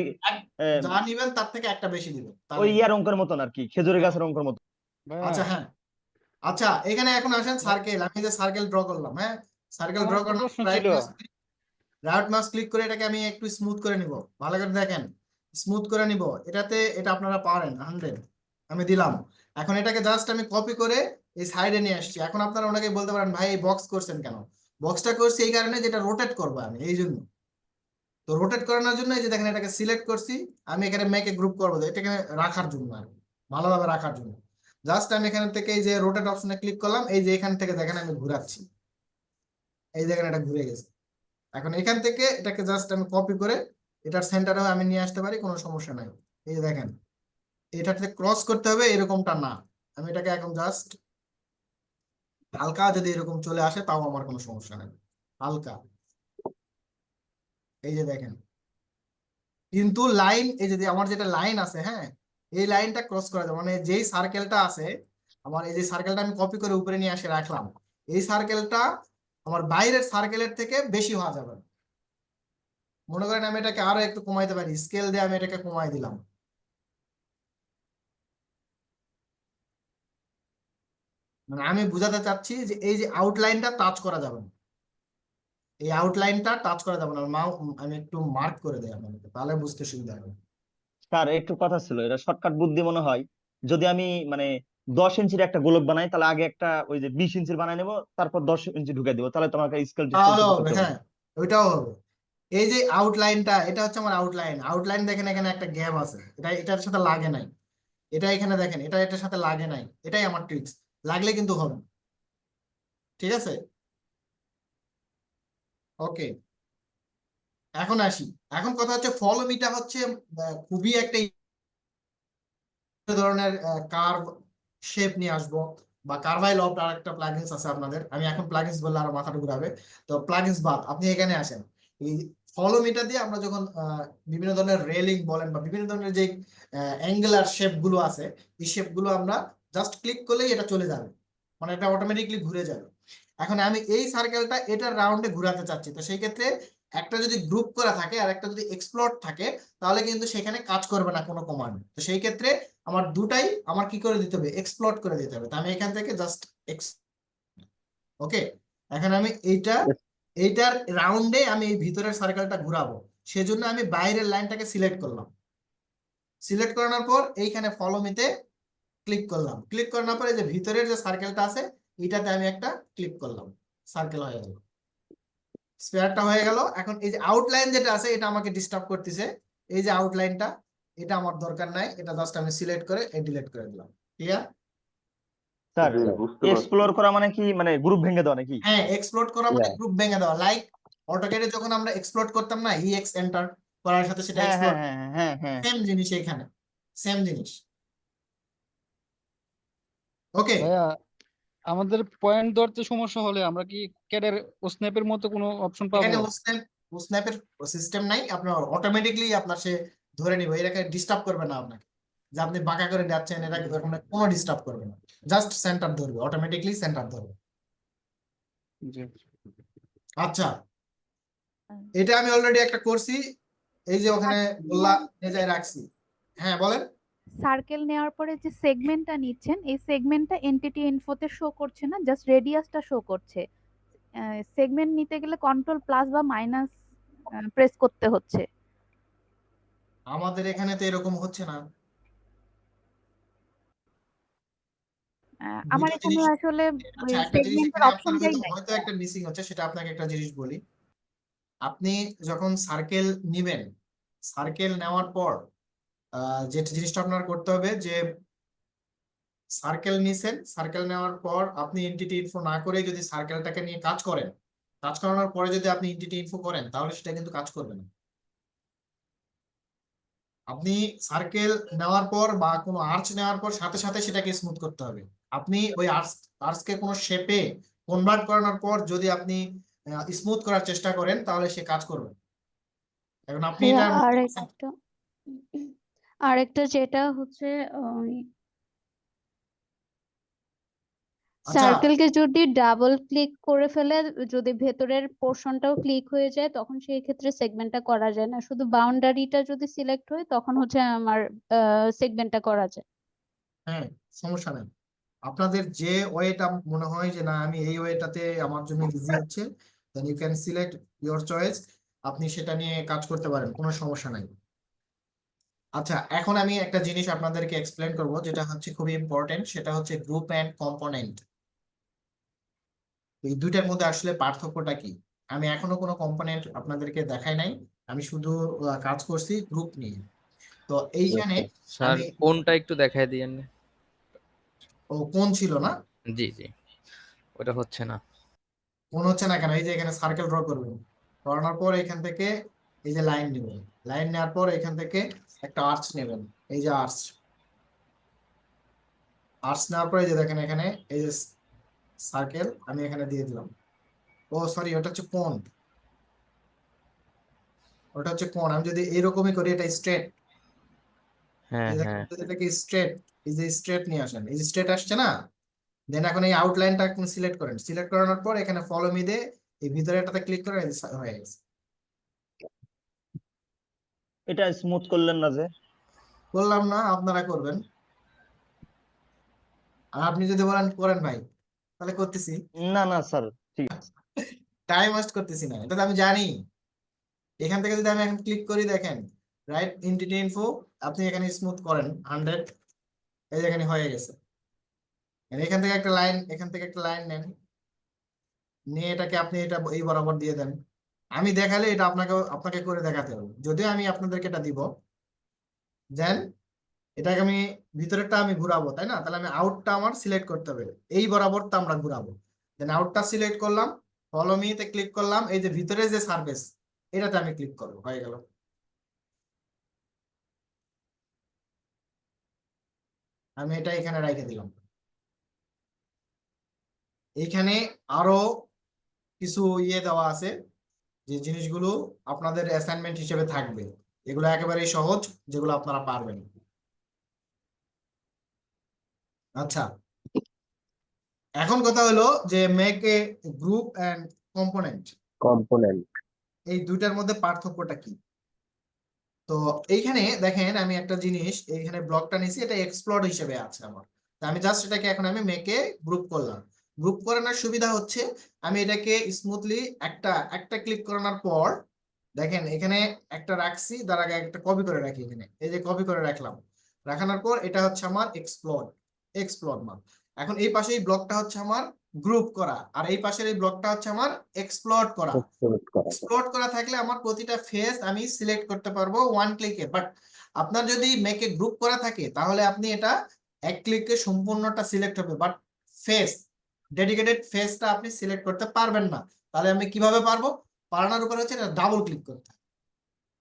যা নিবেন তার থেকে একটা বেশি দিবেন ওই তাহলে। ইয়ার অঙ্কের মতন আর কি, খেজুরের গাছের অঙ্কের মতন। আচ্ছা হ্যাঁ, আচ্ছা এখানে এখন আসেন সার্কেল, আমি যে সার্কেল ড্র করলাম, হ্যাঁ সার্কেল ড্র আমার একটা করার প্রশ্ন রাইট ছিল। মাউস ক্লিক করে এটাকে আমি একটু স্মুথ করে নিব, ভালো করে দেখেন স্মুথ করে নিব, এটাতে এটা আপনারা পারেন 100, আমি দিলাম। এখন এটাকে জাস্ট আমি কপি করে এই সাইডে নিয়ে আসছি। এখন আপনারা ওনাকে বলতে পারেন ভাই এই বক্স করছেন কেন? বক্সটা করছি এই কারণে যেটা রোটেট করবো আমি, এই জন্য। তো রোটেট করানোর জন্য এই যে দেখেন এটাকে সিলেক্ট করছি, আমি এখানে মেকে গ্রুপ করবো, এটাকে রাখার জন্য আর কি, ভালোভাবে রাখার জন্য। জাস্ট আমি এখান থেকে এই যে রোটেট অপশনে ক্লিক করলাম, এই যে এখান থেকে দেখেন আমি ঘুরাচ্ছি, এই দেখেন এটা ঘুরে গেছে। এখন এখান থেকে এটাকে জাস্ট আমি কপি করে এটার সেন্টারে আমি নিয়ে আসতে পারি, কোনো সমস্যা নাই। এই যে দেখেন এটাতে ক্রস করতে হবে এরকমটা না, আমি এটাকে এখন জাস্ট হালকা যদি এরকম চলে আসে তাও আমার কোনো সমস্যা নেই, হালকা। এই যে দেখেন, কিন্তু লাইন, এই যে আমার যেটা লাইন আছে, হ্যাঁ এই লাইনটা ক্রস করা যাবে, মানে যেই সার্কেলটা আছে আমার, এই যে সার্কেলটা আমি কপি করে উপরে নিয়ে আসে রাখলাম, এই সার্কেলটা আমার বাইরের সার্কেলের থেকে বেশি হওয়া যাবে না। মনে করেন আমি এটাকে আরো একটু কমাইতে পারি, স্কেল দিয়ে আমি এটাকে কমাই দিলাম, মানে আমি বুঝাতে চাচ্ছি যে এই যে আউটলাইনটা টাচ করা যাবে না, এই আউটলাইনটা টাচ করা যাবে না। আমি একটু মার্ক করে দিই আপনাকে, তাহলে বুঝতে সুবিধা হবে। স্যার একটু কথা ছিল, এটা শর্টকাট বুদ্ধি মনে হয়। যদি আমি মানে 10 ইঞ্চির একটা গোলক বানাই, তাহলে আগে একটা ওই যে 20 ইঞ্চির বানাই নেবো, তারপর 10 ইঞ্চি ঢুকে দিব, তাহলে তোমাকে স্কেল তাহলে হবে, করতে হবে। হ্যাঁ ওইটাও হবে। এই যে আউটলাইনটা, এটা হচ্ছে আমার আউটলাইন, আউটলাইন দেখেন এখানে একটা গ্যাপ আছে, এটা এটার সাথে লাগে নাই, এটা এখানে দেখেন এটা এটার সাথে লাগে নাই, এটাই আমার ট্রিক্স, লাগলে কিন্তু হবে না। ঠিক আছে, ওকে এখন আসি। এখন কথা হচ্ছে ফলো মিটা হচ্ছে খুবই একটা ধরনের কার্ভ শেপ নিয়ে আসবো, বা কার্ভাইল অফ আর একটা প্লাগইনস আছে আপনাদের, আমি এখন প্লাগইনস বললে আরো মাথাটা ঘুরাবে, তো প্লাগইনস বাদ আপনি এখানে আসেন। এই ফলো মিটা দিয়ে আমরা যখন বিভিন্ন ধরনের রেলিং বলেন বা বিভিন্ন ধরনের যে অ্যাঙ্গুলার শেপ গুলো আছে, এই শেপ গুলো আমরা জাস্ট ক্লিক করলেই এটা চলে যাবে, মানে এটা অটোমেটিকলি ঘুরে যাবে। এখন আমি এই সার্কেলটা এটার রাউন্ডে ঘোরাতে চাচ্ছি, তো সেই ক্ষেত্রে একটা যদি গ্রুপ করা থাকে আর একটা যদি এক্সপ্লোর থাকে, তাহলে কিন্তু সেখানে কাজ করবে না কোনো কমান্ড। তো সেই ক্ষেত্রে আমার দুটাই আমার কি করে দিতে হবে, এক্সপ্লোর করে দিতে হবে। তো আমি এখান থেকে জাস্ট ওকে, এখন আমি এইটার রাউন্ডে আমি এই ভিতরের সার্কেলটা ঘোরাবো, সেজন্য আমি বাইরের লাইনটাকে সিলেক্ট করলাম। সিলেক্ট করানোর পর এইখানে ফলো মিতে ক্লিক করলাম। ক্লিক করানোর পর এই যে ভিতরের যে সার্কেলটা আছে এটাতে আমি একটা ক্লিক করলাম, সার্কেল হয়ে গেল, স্পেয়ারটা হয়ে গেল। এখন এই যে আউটলাইন যেটা আছে এটা আমাকে ডিস্টার্ব করতেছে, এই যে আউটলাইনটা, এটা আমার দরকার নাই, এটা জাস্ট আমি সিলেক্ট করে ডিলিট করে দিলাম। ক্লিয়ার? স্যার জি বুঝতে পারছি। এক্সপ্লোর করা মানে কি, মানে গ্রুপ ভেঙে দেওয়া নাকি? হ্যাঁ, এক্সপ্লোর করা মানে Yeah. গ্রুপ ভেঙে দেওয়া। লাইক অটোক্যাডে যখন আমরা এক্সপ্লোর করতাম না, ইএক্স এন্টার করার সাথে সেটা হ্যাঁ এক্সপ্লোর, হ্যাঁ হ্যাঁ হ্যাঁ হ্যাঁ সেম জিনিস এখানে, সেম জিনিস। ওকে, ভাইয়া আমাদের পয়েন্ট ধরতে সমস্যা হলে আমরা কি ক্যাডের স্ন্যাপের মতো কোনো অপশন পাবো? এখানে স্ন্যাপের সিস্টেম নাই, আপনার অটোমেটিকলি আপনার সে ধরে নিবে, এটাকে ডিস্টার্ব করবে না আপনাকে, যে আপনি বাঁকা করে যাচ্ছেন এটা কোনো ডিস্টার্ব করবে না, জাস্ট সেন্টার ধরবে, অটোমেটিকলি সেন্টার ধরবে। জি। আচ্ছা, এটা আমি অলরেডি একটা করছি, এই যে ওখানে বললাম এই রাখছি। হ্যাঁ বলেন। সার্কেল নেওয়ার পরে যে সেগমেন্টটা নিচ্ছেন, এই সেগমেন্টটা এনটিটি ইনফোতে শো করছে না, জাস্ট রেডিয়াসটা শো করছে। সেগমেন্ট নিতে গেলে কন্ট্রোল প্লাস বা মাইনাস প্রেস করতে হচ্ছে। আমাদের এখানে তো এরকম হচ্ছে না। আমার দুটো এখানে জিনিস, আসলে ওই আচ্ছা একটা জিনিস সেগমেন্টের এখানে আপনার অপশনটাই নাই। হয়তো একটা মিসিং হচ্ছে, সেটা আপনাকে একটা জিনিস বলি। আপনি যখন সার্কেল নিবেন, সার্কেল নেওয়ার পর যে জিনিসটা আপনার করতে হবে, যে সার্কেল নিছেন, সার্কেল নেওয়ার পর আপনি এন্টিটি ইনফো না করে যদি সার্কেলটাকে নিয়ে কাজ করেন, কাজ করানোর পরে যদি আপনি এন্টিটি ইনফো করেন, তাহলে সেটা কিন্তু কাজ করবে না। আপনি সার্কেল নেওয়ার পর বা কোনো আর্চ নেওয়ার পর সাথে সাথে সেটাকে স্মুথ করতে হবে। আপনি ওই আর্চকে কোনো শেপে কনভার্ট করানোর পর যদি আপনি স্মুথ করার চেষ্টা করেন, তাহলে সে কাজ করবে। এখন আপনি ভাইয়া এটা আরেকটা যেটা হচ্ছে আচ্ছা, সার্কেলকে যদি ডাবল ক্লিক করে ফেলে, যদি ভেতরের পোর্শনটাও ক্লিক হয়ে যায়, তখন সেই ক্ষেত্রে সেগমেন্টটা করা যায় না। শুধু বাউন্ডারিটা যদি সিলেক্ট হয় তখন হচ্ছে আমার সেগমেন্টটা করা যায়। হ্যাঁ সমস্যা নেই। আপনাদের যে ওয়েটা মনে হয় যে না আমি এই ওয়েটাতে আমার জন্য ইজি হচ্ছে, then you can select your choice, আপনি সেটা নিয়ে কাজ করতে পারেন, কোনো সমস্যা নাই। আচ্ছা, এখন আমি একটা জিনিস আপনাদেরকে এক্সপ্লেন করব, যেটা হচ্ছে খুবই ইম্পর্টেন্ট, সেটা হচ্ছে গ্রুপ এন্ড কম্পোনেন্ট। এই দুইটার মধ্যে আসলে পার্থক্যটা কি? আমি এখনো কোনো কম্পোনেন্ট আপনাদেরকে দেখাই নাই, আমি শুধু কাজ করছি গ্রুপ নিয়ে। তো এইখানে স্যার আমি কোনটা একটু দেখায় দিয়েন। ও কোন ছিল না, জি জি, ওটা হচ্ছে না। কোন হচ্ছে না কেন? এই যে এখানে সার্কেল ড্র করবেন, করানোর পর এখান থেকে এই যে লাইন নেবেন, লাইন নেওয়ার পর এখান থেকে একটা আর্চ নেবেন, এই যে আর্চ, আর্চ নেওয়ার পর এই যে দেখেন এখানে এই যে সার্কেল আমি এখানে দিয়ে দিলাম। ও সরি, ওটা হচ্ছে কোণ, ওটা হচ্ছে কোণ। আমি যদি এইরকমই করি, এটা স্ট্রেট, হ্যাঁ এই দেখেন হ্যাঁ, যদি এটাকে স্ট্রেট, এই যে স্ট্রেট নিয়ে আসেন, এই যে স্ট্রেট আসছে না, দেন এখন এই আউটলাইনটা আপনি সিলেক্ট করেন, সিলেক্ট করানোর পর এখানে ফলো মি দিয়ে এই ভিতরে এটাতে ক্লিক করে হয়ে গেছে। এটা স্মুথ করলেন না যে? করলাম না, আপনারা করবেন। আর আপনি যদি বলেন করেন ভাই, তাহলে করতেছি। না না স্যার, ঠিক আছে। টাইম ওয়েস্ট করতেছি না, এটা তো আমি জানি। এখান থেকে যদি আমি এখন ক্লিক করি, দেখেন রাইট এন্টিটি ইনফো, আপনি এখানে স্মুথ করেন 100, এই যে এখানে হয়ে গেছে। এখান থেকে একটা লাইন, এখান থেকে একটা লাইন নেন, নিয়ে এটাকে আপনি এটা এই বরাবর দিয়ে দেন। আমি দেখালে এটা আপনাকে করে দেখাতে হবে, যদিও আমি আপনাদেরকে এটা দিব। দেন এটাকে আমি ভিতরেরটা আমি ঘুরাবো, তাই না? তাহলে আমি আউটটা আমার সিলেক্ট করতে হবে, এই বরাবরটা আমরা ঘুরাবো। দেন আউটটা সিলেক্ট করলাম, ফলো মি তে ক্লিক করলাম, এই যে ভিতরে যে সারফেস এটাতে আমি ক্লিক করবো, হয়ে গেল। আমি এটা এখানে রেখে দিলাম। এইখানে আরো কিছু ইয়ে দেওয়া আছে, যে জিনিসগুলো আপনাদের অ্যাসাইনমেন্ট হিসেবে থাকবে, এগুলো একেবারেই সহজ, যেগুলো আপনারা পারবেন। আচ্ছা, এখন কথা হলো যে make a group and component, component. এই দুইটার মধ্যে পার্থক্যটা কি? তো এইখানে দেখেন আমি একটা জিনিস এইখানে ব্লকটা নিছি, এটা এক্সপ্লোর হিসেবে আছে আমার। তো আমি জাস্ট এটাকে এখন আমি মেকে গ্রুপ করলাম। গ্রুপ করানোর সুবিধা হচ্ছে আমি এটাকে স্মুথলি একটা ক্লিক করানোর পর দেখেন এখানে একটা রাখছি, তার আগে একটা কপি করে রাখি, এখানে এই যে কপি করে রাখলাম। রাখানোর পর এটা হচ্ছে আমার এক্সপ্লোর মান। এখন এই পাশে এই ব্লকটা হচ্ছে আমার গ্রুপ করা, আর এই পাশের এই ব্লকটা হচ্ছে আমার এক্সপ্লোর করা। এক্সপ্লোর করা থাকলে আমার প্রতিটা ফেস আমি সিলেক্ট করতে পারবো ওয়ান ক্লিকে। বাট আপনার যদি মেকে গ্রুপ করা থাকে তাহলে আপনি এটা এক ক্লিকে সম্পূর্ণটা সিলেক্ট হবে, বাট ফেস ডেডিকেটেড ফেসটা আপনি সিলেক্ট করতে পারবেন না। তাহলে আমি কিভাবে পারবো? পারানোর উপর হচ্ছে এটা ডাবল ক্লিক করতে হবে।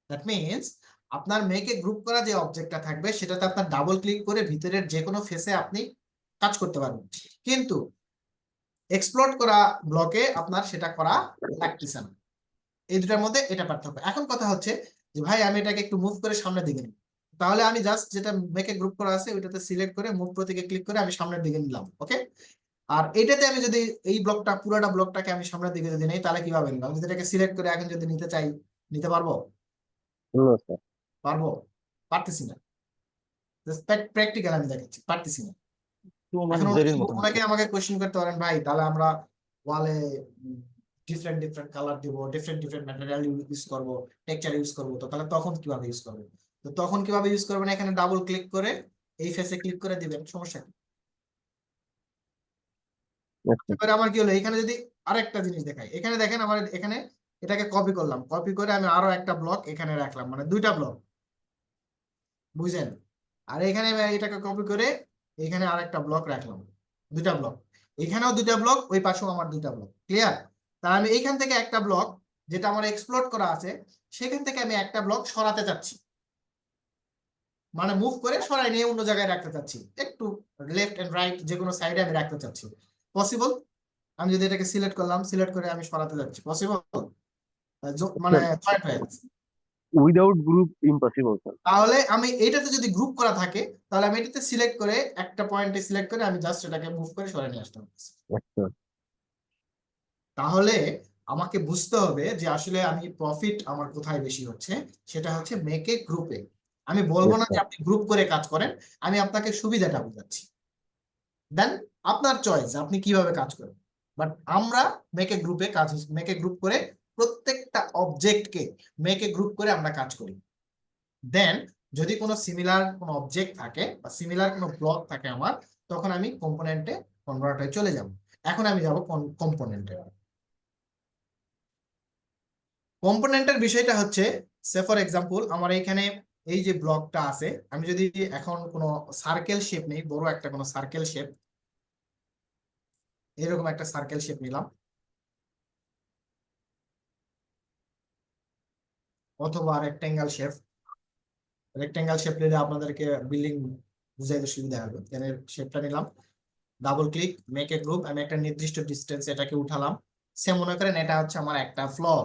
দ্যাট মিনস আপনার মেকে গ্রুপ করা যে অবজেক্টটা থাকবে সেটাতে আপনার ডাবল ক্লিক করে ভিতরের যে কোনো ফেসে আপনি কাজ করতে পারবেন, কিন্তু এক্সপ্লোর করা ব্লকে আপনার সেটা করা লাগতেছে না। এই দুটার মধ্যে এটা পার্থক্য। এখন কথা হচ্ছে যে ভাই আমি এটাকে একটু মুভ করে সামনের দিকে নিই, তাহলে আমি জাস্ট যেটা মেকে গ্রুপ করা আছে ওইটাতে সিলেক্ট করে মুভ প্রতীকে ক্লিক করে আমি সামনের দিকে নিলাম, ওকে। আর এটাতে আমি যদি এই ব্লকটা পুরোটা ব্লকটাকে আমি সামনের দিকে যদি নেই তাহলে কিভাবে নিলাম? আমি যদি এটাকে সিলেক্ট করে এখন যদি নিতে চাই, নিতে পারবো? পারবো? পারতেছি না। প্র্যাকটিক্যাল আমি দেখাচ্ছি, পারতেছি না। এখন অনেকে আমাকে কোশ্চেন করতে পারেন, ভাই তাহলে আমরা ওয়ালে ডিফারেন্ট কালার দিব, ডিফারেন্ট ম্যাটেরিয়াল ইউজ করব, টেক্সচার ইউজ করব, তো তাহলে তখন কিভাবে ইউজ করব? তো তখন কিভাবে ইউজ করবেন? এখানে ডাবল ক্লিক করে এই ফেসে ক্লিক করে দিবেন, সমস্যা কি? এবারে আমার কি হলো, এখানে যদি আরেকটা জিনিস দেখাই, এখানে দেখেন আমার এখানে এটাকে কপি করলাম, কপি করে আমি আরো একটা ব্লক এখানে রাখলাম, মানে দুইটা ব্লক, বুঝছেন? আর এখানে আমি এটাকে কপি করে এখানে আরেকটা ব্লক রাখলাম, দুইটা ব্লক, এখানেও দুইটা ব্লক, ওই পাশেও আমার দুইটা ব্লক। ক্লিয়ার? তাহলে আমি এইখান থেকে একটা ব্লক যেটা আমার এক্সপ্লোর করা আছে সেখান থেকে আমি একটা ব্লক সরাতে চাচ্ছি, মানে মুভ করে সরাই নিয়ে অন্য জায়গায় রাখতে চাচ্ছি, একটু লেফট এন্ড রাইট যে কোনো সাইডে আমি রাখতে চাচ্ছি। পসিবল? আমি যদি এটাকে সিলেক্ট করলাম, সিলেক্ট করে আমি সরাতে যাচ্ছি, পসিবল? মানে জয়েন্ট হয়ে গেছে। Without group impossible sir. তাহলে আমি এটাতে যদি গ্রুপ করা থাকে তাহলে আমি এটাতে সিলেক্ট করে একটা পয়েন্টে সিলেক্ট করে আমি জাস্ট এটাকে মুভ করে সরিয়ে নিয়ে আসতে পারছি। তাহলে আমাকে বুঝতে হবে যে আসলে আমি প্রফিট আমার কোথায় বেশি হচ্ছে, সেটা হচ্ছে মেকে গ্রুপে। আমি বলবো না যে আপনি গ্রুপ করে কাজ করেন, আমি আপনাকে সুবিধাটা বোঝাচ্ছি, দেন আপনার চয়েস আপনি কিভাবে কাজ করেন। বাট আমরা মেকে গ্রুপে কাজ, মেকে গ্রুপ করে প্রত্যেকটা অবজেক্টকে মেকে গ্রুপ করে আমরা কাজ করি। দেন যদি কোনো সিমিলার কোনো অবজেক্ট থাকে বা সিমিলার কোনো ব্লক থাকে আমার, তখন আমি কম্পোনেন্টে কনভার্ট হয়ে চলে যাব। এখন আমি যাব কম্পোনেন্টে। কম্পোনেন্টের বিষয়টা হচ্ছে, সে ফর এক্সাম্পল আমার এইখানে এই যে ব্লকটা আছে, আমি যদি এখন কোনো সার্কেল শেপ নেই, বড় একটা কোনো সার্কেল শেপ, এরকম একটা সার্কেল শেপ নিলাম, অথবা রেক্টেঙ্গেল শেপ। রেক্টেঙ্গেল শেপ নিলে আপনাদেরকে বিল্ডিং বুঝাইতে সুবিধা হবে। এর শেপটা নিলাম, double click, make a group, আমি একটা নির্দিষ্ট ডিস্টেন্স এটাকে উঠালাম। সে মনে করেন এটা হচ্ছে আমার একটা ফ্লোর,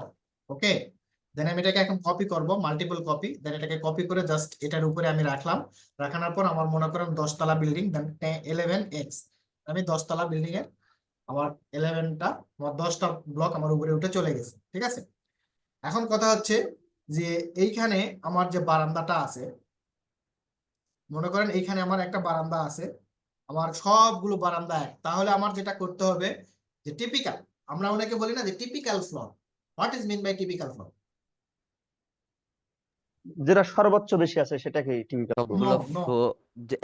ওকে। দেন আমি এটাকে এখন কপি করব, মাল্টিপল কপি। দেন এটাকে কপি করে জাস্ট এটার উপরে আমি রাখলাম। রাখানোর পর আমার মনে করেন 10 তলা বিল্ডিং, দেন 11x, আমি 10 তলা বিল্ডিং এর আমার 11টা, আমার 10টা ব্লক আমার উপরে উঠে চলে গেছে, ঠিক আছে। এখন কথা হচ্ছে যে এইখানে আমার যে বারান্দাটা আছে, মনে করেন এইখানে আমার একটা বারান্দা আছে, আমার সবগুলো বারান্দা এক, তাহলে আমার যেটা করতে হবে যে টিপিক্যাল, আমরা অনেকে বলি না যে typical floor, what is mean by typical floor? যেটা সর্বোচ্চ বেশি আছে সেটাকে টিপিক্যাল সবগুলো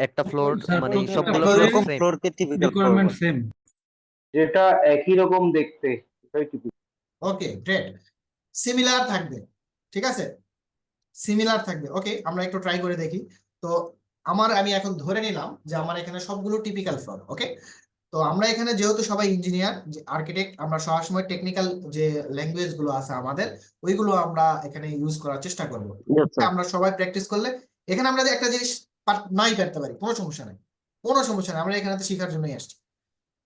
একটা ফ্লোর মানে প্রত্যেকটা সবগুলো floor ফ্লোর এর ফ্লোরকে টিপিক্যাল ফ্লোর রিকোয়ারমেন্ট বলে। সেম, যেটা একই রকম দেখতে সেটাই টিপিক্যাল। ওকে, গ্রেট। সিমিলার থাকবে, ঠিক আছে, সিমিলার থাকবে। ওকে, আমরা একটু ট্রাই করে দেখি। তো আমি এখন ধরে নিলাম যে আমার এখানে সবগুলো টিপিক্যাল ফ্লোর, ওকে। তো আমরা এখানে যেহেতু সবাই ইঞ্জিনিয়ার, আর্কিটেক্ট, আমরা সবসময় টেকনিক্যাল যে ল্যাঙ্গুয়েজ গুলো আছে আমাদের, ওইগুলো আমরা এখানে ইউজ করার চেষ্টা করব। আমরা সবাই প্র্যাকটিস করলে এখানে আমরা একটা জিনিস নাই পারতে পারি, কোনো সমস্যা নাই, কোনো সমস্যা নাই, আমরা এখানে তো শেখার জন্যই আসছি।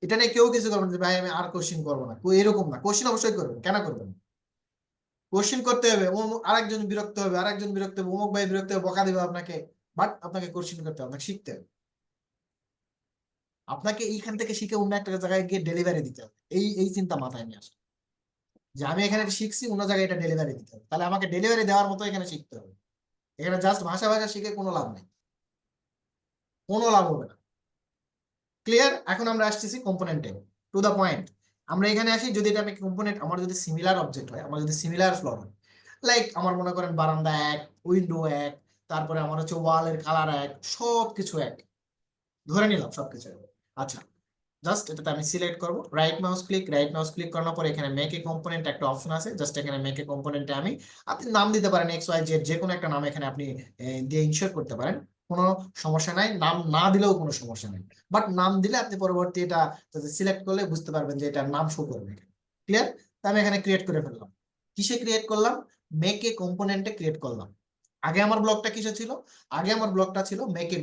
এটা নিয়ে কেউ কিছু করবেন যে ভাই আমি আর কোশ্চেন করবো না, এরকম না, কোশ্চেন অবশ্যই করবেন, কেন করবেন? কোশ্চেন করতে হবে, আরেকজন বিরক্ত হবে, আরেকজন বিরক্ত হবে, অমুক ভাই বিরক্ত হবে, বকা দিবে আপনাকে, বাট আপনাকে কোশ্চেন করতে হবে, আপনাকে শিখতে হবে। আপনাকে এইখান থেকে শিখে অন্য একটা জায়গায় গিয়ে ডেলিভারি দিতে হবে, এই চিন্তা মাথায় নিয়ে আসে যে আমি এখানে শিখছি, অন্য জায়গায় এটা ডেলিভারি দিতে হবে, তাহলে আমাকে ডেলিভারি দেওয়ার মতো এখানে শিখতে হবে। এখানে জাস্ট ভাষা শিখে কোনো লাভ নেই, কোনো লাভ হবে না। ক্লিয়ার? এখন আমরা আসতেছি কম্পোনেন্টে, টু দা পয়েন্ট। আমরা এখানে আসি, যদি এটা আমি কম্পোনেন্ট, আমার যদি সিমিলার অবজেক্ট হয়, আমার যদি সিমিলার ফ্লোর হয়, লাইক আমার মনে করেন বারান্দা এক, উইন্ডো এক, তারপরে আমার হচ্ছে ওয়ালের কালার এক, সবকিছু এক, ধরে নিলাম সবকিছু এক। আচ্ছা, জাস্ট এটাতে আমি সিলেক্ট করব, রাইট মাউস ক্লিক করার পর এখানে মেক এ কম্পোনেন্ট একটা অপশন আছে, জাস্ট এখানে মেক এ কম্পোনেন্টে আমি, আপনি নাম দিতে পারেন এক্স ওয়াই জেড, যে কোনো একটা নাম এখানে আপনি দিয়ে ইনসার্ট করতে পারেন, কোনো সমস্যা নাই, নাম না দিলেও কোনো সমস্যা নেই, বাট নাম দিলে আপনি পরবর্তী এটা সিলেক্ট করলে বুঝতে পারবেন যে এটার নাম শো করবে। ক্লিয়ার? আমি এখানে ক্রিয়েট করে ফেললাম। কিসে ক্রিয়েট করলাম? মেক এ কম্পোনেন্টে ক্রিয়েট করলাম। আগে আমার ব্লকটা কিসে ছিল? আগে আমার ব্লকটা ছিল মেক এ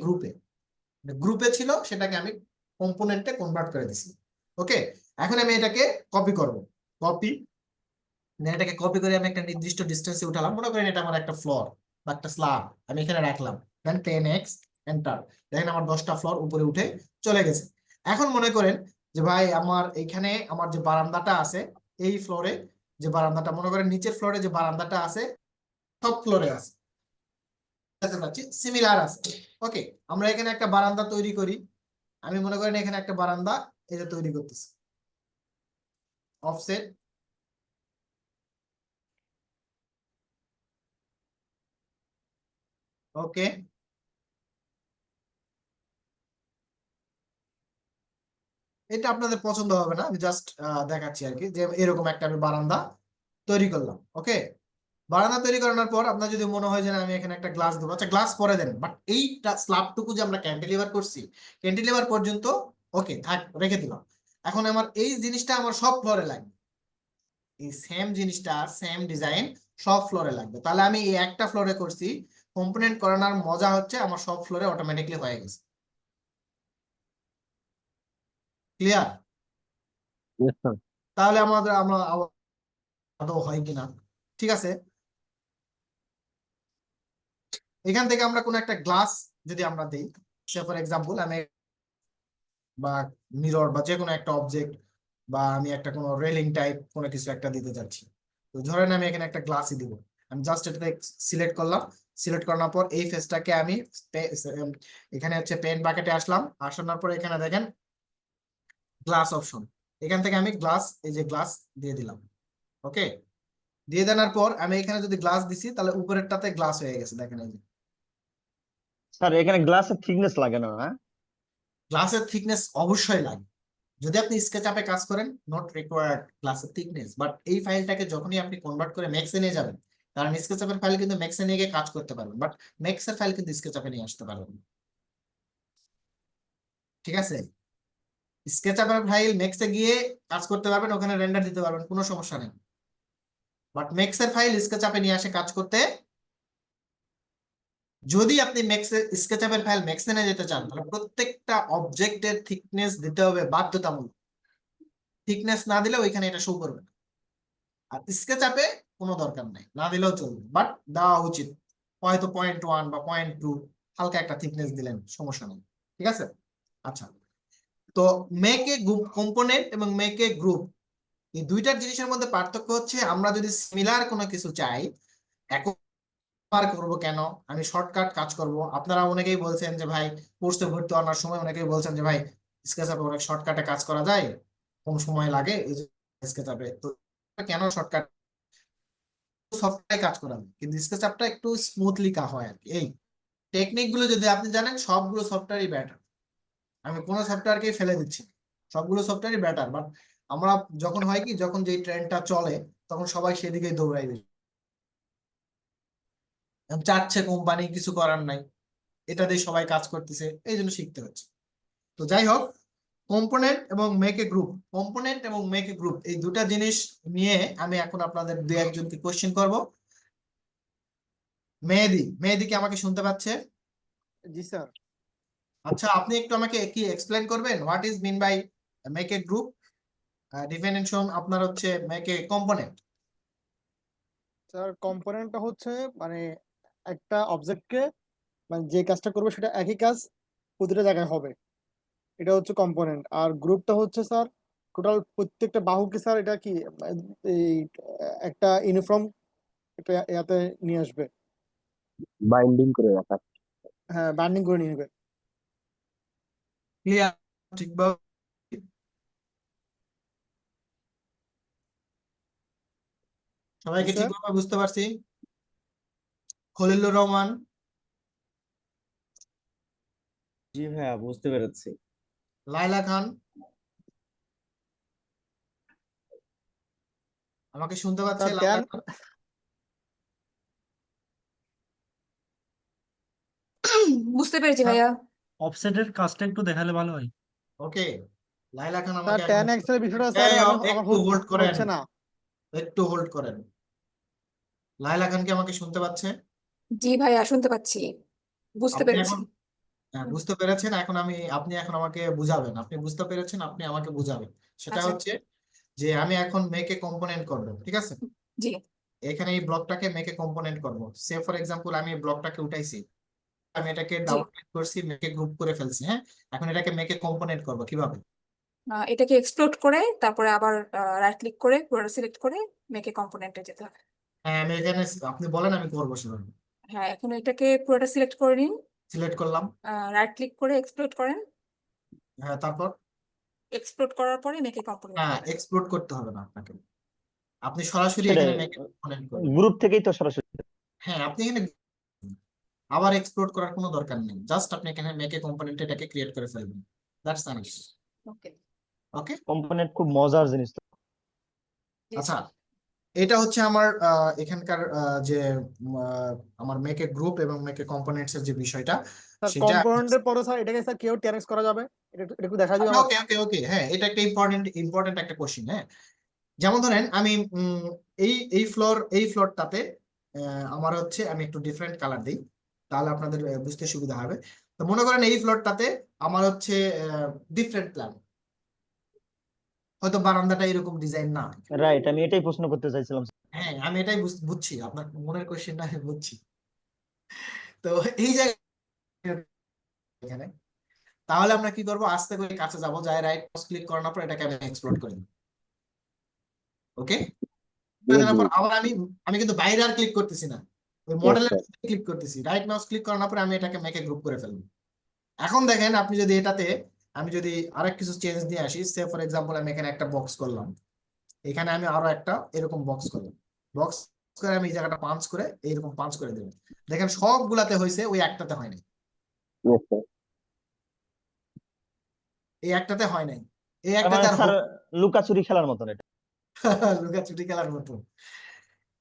গ্রুপে ছিল, সেটাকে আমি কম্পোনেন্টে কনভার্ট করে দিছি। ওকে, এখন আমি এটাকে কপি করব। এটাকে কপি করে আমি একটা নির্দিষ্ট ডিসটেন্সে উঠালাম, মনে করেন এটা আমার একটা ফ্লোর বা একটা স্ল্যাব, আমি এখানে রাখলাম, দেন 10x এন্টার, দেখেন আমার 10টা ফ্লোর উপরে উঠে চলে গেছে। এখন মনে করেন যে ভাই আমার এইখানে আমার যে বারান্দাটা আছে, এই ফ্লোরে যে বারান্দাটা, মনে করেন নিচের ফ্লোরে যে বারান্দাটা আছে, টপ ফ্লোরে আছে, সিমিলার আছে। ওকে, আমরা এখানে একটা বারান্দা তৈরি করি, আমি মনে করেন এখানে একটা বারান্দা এটা তৈরি করতেছি, অফসেট, ওকে, এটা আপনাদের পছন্দ হবে না, আমি জাস্ট দেখাচ্ছি আর কি, যে এরকম একটা আমি বারান্দা তৈরি করলাম। ওকে, বারান্দা তৈরি করানোর পর আপনার যদি মনে হয় যে আমি এখানে একটা গ্লাস দেবো, আচ্ছা গ্লাস পরে দেন, বাট এইটা স্ল্যাবটুকু যে আমরা ক্যান্টিলিভার করছি, ক্যান্টিলিভার পর্যন্ত ওকে থাক, রেখে দিলাম। এখন আমার এই জিনিসটা আমার সব ফ্লোরে লাগবে, এই সেম জিনিসটা, সেম ডিজাইন সব ফ্লোরে লাগবে। তাহলে আমি এই একটা ফ্লোরে করছি, কম্পোনেন্ট করানোর মজা হচ্ছে আমার সব ফ্লোরে অটোমেটিকলি হয়ে গেছে। ক্লিয়ার? তাহলে আমরা আদৌ হয় কিনা, ঠিক আছে। এখান থেকে আমরা কোন একটা গ্লাস যদি আমরা দিই, ফর এক্সাম্পল আমি বা মিরর বা যে কোনো একটা অবজেক্ট, বা আমি একটা কোনো রেলিং টাইপ কোনো কিছু একটা দিতে যাচ্ছি, তো ধরেন আমি এখানে একটা গ্লাসই দিব, আমি জাস্ট এটাতে সিলেক্ট করলাম, সিলেক্ট করার পর এই ফেসটাকে আমি এখানে হচ্ছে পেন বাকেটে আসলাম, আসানোর পর এখানে দেখেন গ্লাস অপশন, এখান থেকে আমি গ্লাস, এই যে গ্লাস দিয়ে দিলাম। ওকে, দিয়ে দেওয়ার পর আমি এখানে যদি গ্লাস দিছি, তাহলে উপরেরটাতে গ্লাস হয়ে গেছে, দেখেন এই যে। স্যার এখানে গ্লাসের থিকনেস লাগে না? গ্লাসের থিকনেস অবশ্যই লাগে, যদি আপনি স্কেচআপে কাজ করেন, নট রিকোয়ার্ড গ্লাসের থিকনেস, বাট এই ফাইলটাকে যখনই আপনি কনভার্ট করে ম্যাক্সে নিয়ে যাবেন, কারণ স্কেচআপের ফাইল কিন্তু ম্যাক্সে নিয়ে গিয়ে কাজ করতে পারবেন, বাট ম্যাক্সের ফাইল কিন্তু স্কেচআপে নিয়ে আসতে পারবেন, ঠিক আছে। স্কেচআপের ফাইল ম্যাক্সে গিয়ে কাজ করতে পারবেন, ওখানে রেন্ডার দিতে পারবেন, কোনো সমস্যা নেই, বাট ম্যাক্সের ফাইল স্কেচআপে নিয়ে আসে কাজ করতে। যদি আপনি স্কেচআপের ফাইল ম্যাক্সে নিয়ে যেতে চান, তাহলে প্রত্যেকটা অবজেক্টের থিকনেস দিতে হবে বাধ্যতামূলক, থিকনেস না দিলে ওইখানে এটা শো করবে না। আর স্কেচআপে কোনো দরকার নাই, না দিলেও চলবে, বাট দেওয়া উচিত, হয়তো 0.1 বা 0.2 হালকা একটা থিকনেস দিলেন, সমস্যা নেই, ঠিক আছে। আচ্ছা, তো মেক এ গ্রুপ কম্পোনেন্ট এবং মেক এ গ্রুপ, এই দুইটার জিনিসের মধ্যে পার্থক্য হচ্ছে, আমরা যদি সিমিলার কোনো কিছু চাই, একবার করব কেন, আমি শর্টকাট কাজ করব। আপনারা অনেকেই বলছেন যে ভাই কোর্সে ভর্তি হওয়ার সময় অনেকেই বলছেন যে ভাই স্কেচআপে অনেক শর্টকাটে কাজ করা যায়, কম সময় লাগে, এই স্কেচআপে তো কেন শর্টকাট, সফটওয়্যারে কাজ করা যায়, কিন্তু স্কেচআপটা একটু স্মুথলি হয় আর কি। এই টেকনিক গুলো যদি আপনি জানেন, সবগুলো সফটওয়্যারই বেটার, আমি কোনো সফটওয়্যারকেই ফেলে দিচ্ছি, সবগুলো সফটওয়্যারই বেটার, বাট আমরা যখন হয় কি, যখন যে ট্রেন্ডটা চলে, তখন সবাই সেদিকেই দৌড়াইবে, চাচ্ছে কোম্পানি, কিছু করার নাই, এটা দিয়ে সবাই কাজ করতেছে, এই জন্য শিখতে হচ্ছে। তো যাই হোক, কম্পোনেন্ট এবং মেক এ গ্রুপ, কম্পোনেন্ট এবং মেক এ গ্রুপ, এই দুটা জিনিস নিয়ে আমি এখন আপনাদের দুই একজনকে কোশ্চেন করব। মেহেদি কি আমাকে শুনতে পাচ্ছে? জি স্যার। আচ্ছা, আপনি একটু আমাকে কি এক্সপ্লেন করবেন, what is mean by make a group, definition আপনার হচ্ছে মেক এ কম্পোনেন্ট। স্যার কম্পোনেন্টটা হচ্ছে মানে একটা অবজেক্টকে মানে যে কাজটা করবে সেটা একই কাজ প্রতিটা জায়গায় হবে, এটা হচ্ছে কম্পোনেন্ট। আর গ্রুপটা হচ্ছে স্যার টোটাল প্রত্যেকটা বাহুকে স্যার এটা কি এই একটা ইউনিফর্ম একটা ইয়াতে নিয়ে আসবে, বাইন্ডিং করে রাখা। হ্যাঁ বান্ডিং করে নিয়ে নেবে। ক্লিয়ার? ঠিকভাবে সবাইকে স্যার ঠিকভাবে বুঝতে পারছি? খলিলুর রহমান, জি ভাইয়া বুঝতে পেরেছি। লাইলা খান, আমাকে শুনতে পাচ্ছে স্যার লাইলা 10 খান? বুঝতে পেরেছি ভাইয়া। অফসেটের কাজটা একটু দেখালে ভালো হয়। ওকে, লাইলা খান স্যার আমাকে এখন 10x এর বিষয়টা স্যার আমার একটু হোল্ড করেন, হচ্ছে না। একটু হোল্ড করেন। লাইলা খান কি আমাকে শুনতে পাচ্ছে? জি ভাইয়া শুনতে পাচ্ছি, বুঝতে আপনি পেরেছি। এখন বুঝতে পেরেছেন? এখন আপনি এখন আমাকে বুঝাবেন। আপনি বুঝতে পেরেছেন, আপনি আমাকে বুঝাবেন। সেটা আচ্ছা হচ্ছে যে আমি এখন মেকে কম্পোনেন্ট করব, ঠিক আছে? জি এখানে এই ব্লকটাকে মেকে কম্পোনেন্ট করব। সে ফর এক্সাম্পল আমি এই ব্লকটাকে উঠাইছি, আমি এটাকে জি ডাবল ক্লিক করছি, মেকে গ্রুপ করে ফেলছি। হ্যাঁ, এখন এটাকে মেকে কম্পোনেন্ট করব কিভাবে? এটাকে এক্সপ্লোর করে তারপরে আবার রাইট ক্লিক করে পুরোটা সিলেক্ট করে মেকে কম্পোনেন্টে যেতে হবে। হ্যাঁ, আমি এখানে আপনি বলেন, আমি করবো সেভাবে। হ্যাঁ এখন এটাকে পুরোটা সিলেক্ট করে নিন, সিলেক্ট করলাম। রাইট ক্লিক করে এক্সপ্লোর করেন, হ্যাঁ, তারপর এক্সপ্লোর করার পরে মেকে কম্পোনেন্ট হ্যাঁ, করবেন। এক্সপ্লোর করতে হবে না আপনাকে, আপনি সরাসরি সেটাই, এখানে মেকে কম্পোনেন্ট করবেন। গ্রুপ থেকেই তো সরাসরি। হ্যাঁ, আপনি এখানে আবার এক্সপ্লোর করার কোনো দরকার নেই, জাস্ট আপনি এখানে মেকে কম্পোনেন্ট এটাকে ক্রিয়েট করে ফেলবেন। That's nice. Okay okay, component খুব মজার জিনিস তো। আচ্ছা, এটা হচ্ছে আমার এখানকার যে আমার মেকে গ্রুপ এবং মেকে কম্পোনেন্টস এর যে বিষয়টা স্যার সেটা। কম্পোনেন্টের পরে স্যার এটাকে স্যার কেউ 10x করা যাবে? এটা এটা একটু দেখা দিও আচ্ছা, আমার। ওকে ওকে ওকে, হ্যাঁ, এটা একটা ইম্পর্টেন্ট একটা কোশ্চেন। হ্যাঁ, যেমন ধরেন আমি এই ফ্লোরটাতে আমার হচ্ছে আমি একটু ডিফারেন্ট কালার দিই, তাহলে আপনাদের বুঝতে সুবিধা হবে। তো মনে করেন এই ফ্লোরটাতে আমার হচ্ছে ডিফারেন্ট প্ল্যান, হয়তো বারান্দাটা এরকম ডিজাইন না। রাইট, আমি এটাই প্রশ্ন করতে চাইছিলাম। হ্যাঁ, আমি এটাই বুঝছি, আপনার মনের কোশ্চেনটা আমি বুঝছি। তো এই জায়গায় এখানে তাহলে আমরা কি করবো, আস্তে করে কাছে যাবো, যাই রাইট মাউস ক্লিক করানোর পর এটাকে আমি এক্সপ্লোর করে দিই। ওকে, দেওয়ার পর আবার আমি কিন্তু বাইরে আর ক্লিক করতেছি না, ওই মডেলের ক্লিক করতেছি, রাইট মাউস ক্লিক করানোর পরে আমি এটাকে মেকে গ্রুপ করে ফেলবো। এখন দেখেন, আপনি যদি এটাতে আমি যদি আরেক কিছু চেঞ্জ দিয়ে আসি, সে ফর এক্সাম্পল আমি এখানে একটা বক্স করলাম, এখানে আমি আরো একটা এরকম বক্স করলাম, বক্স করে আমি এই জায়গাটা পাঞ্চ করে এইরকম পাঞ্চ করে দেবো। দেখেন সবগুলাতে হয়েছে, ওই একটাতে হয় নাই, এই একটাতে হয় নাই, এই তার একটাতে মানে আর স্যার লুকাচুরি খেলার মতন এটা। লুকাচুরি খেলার মতো।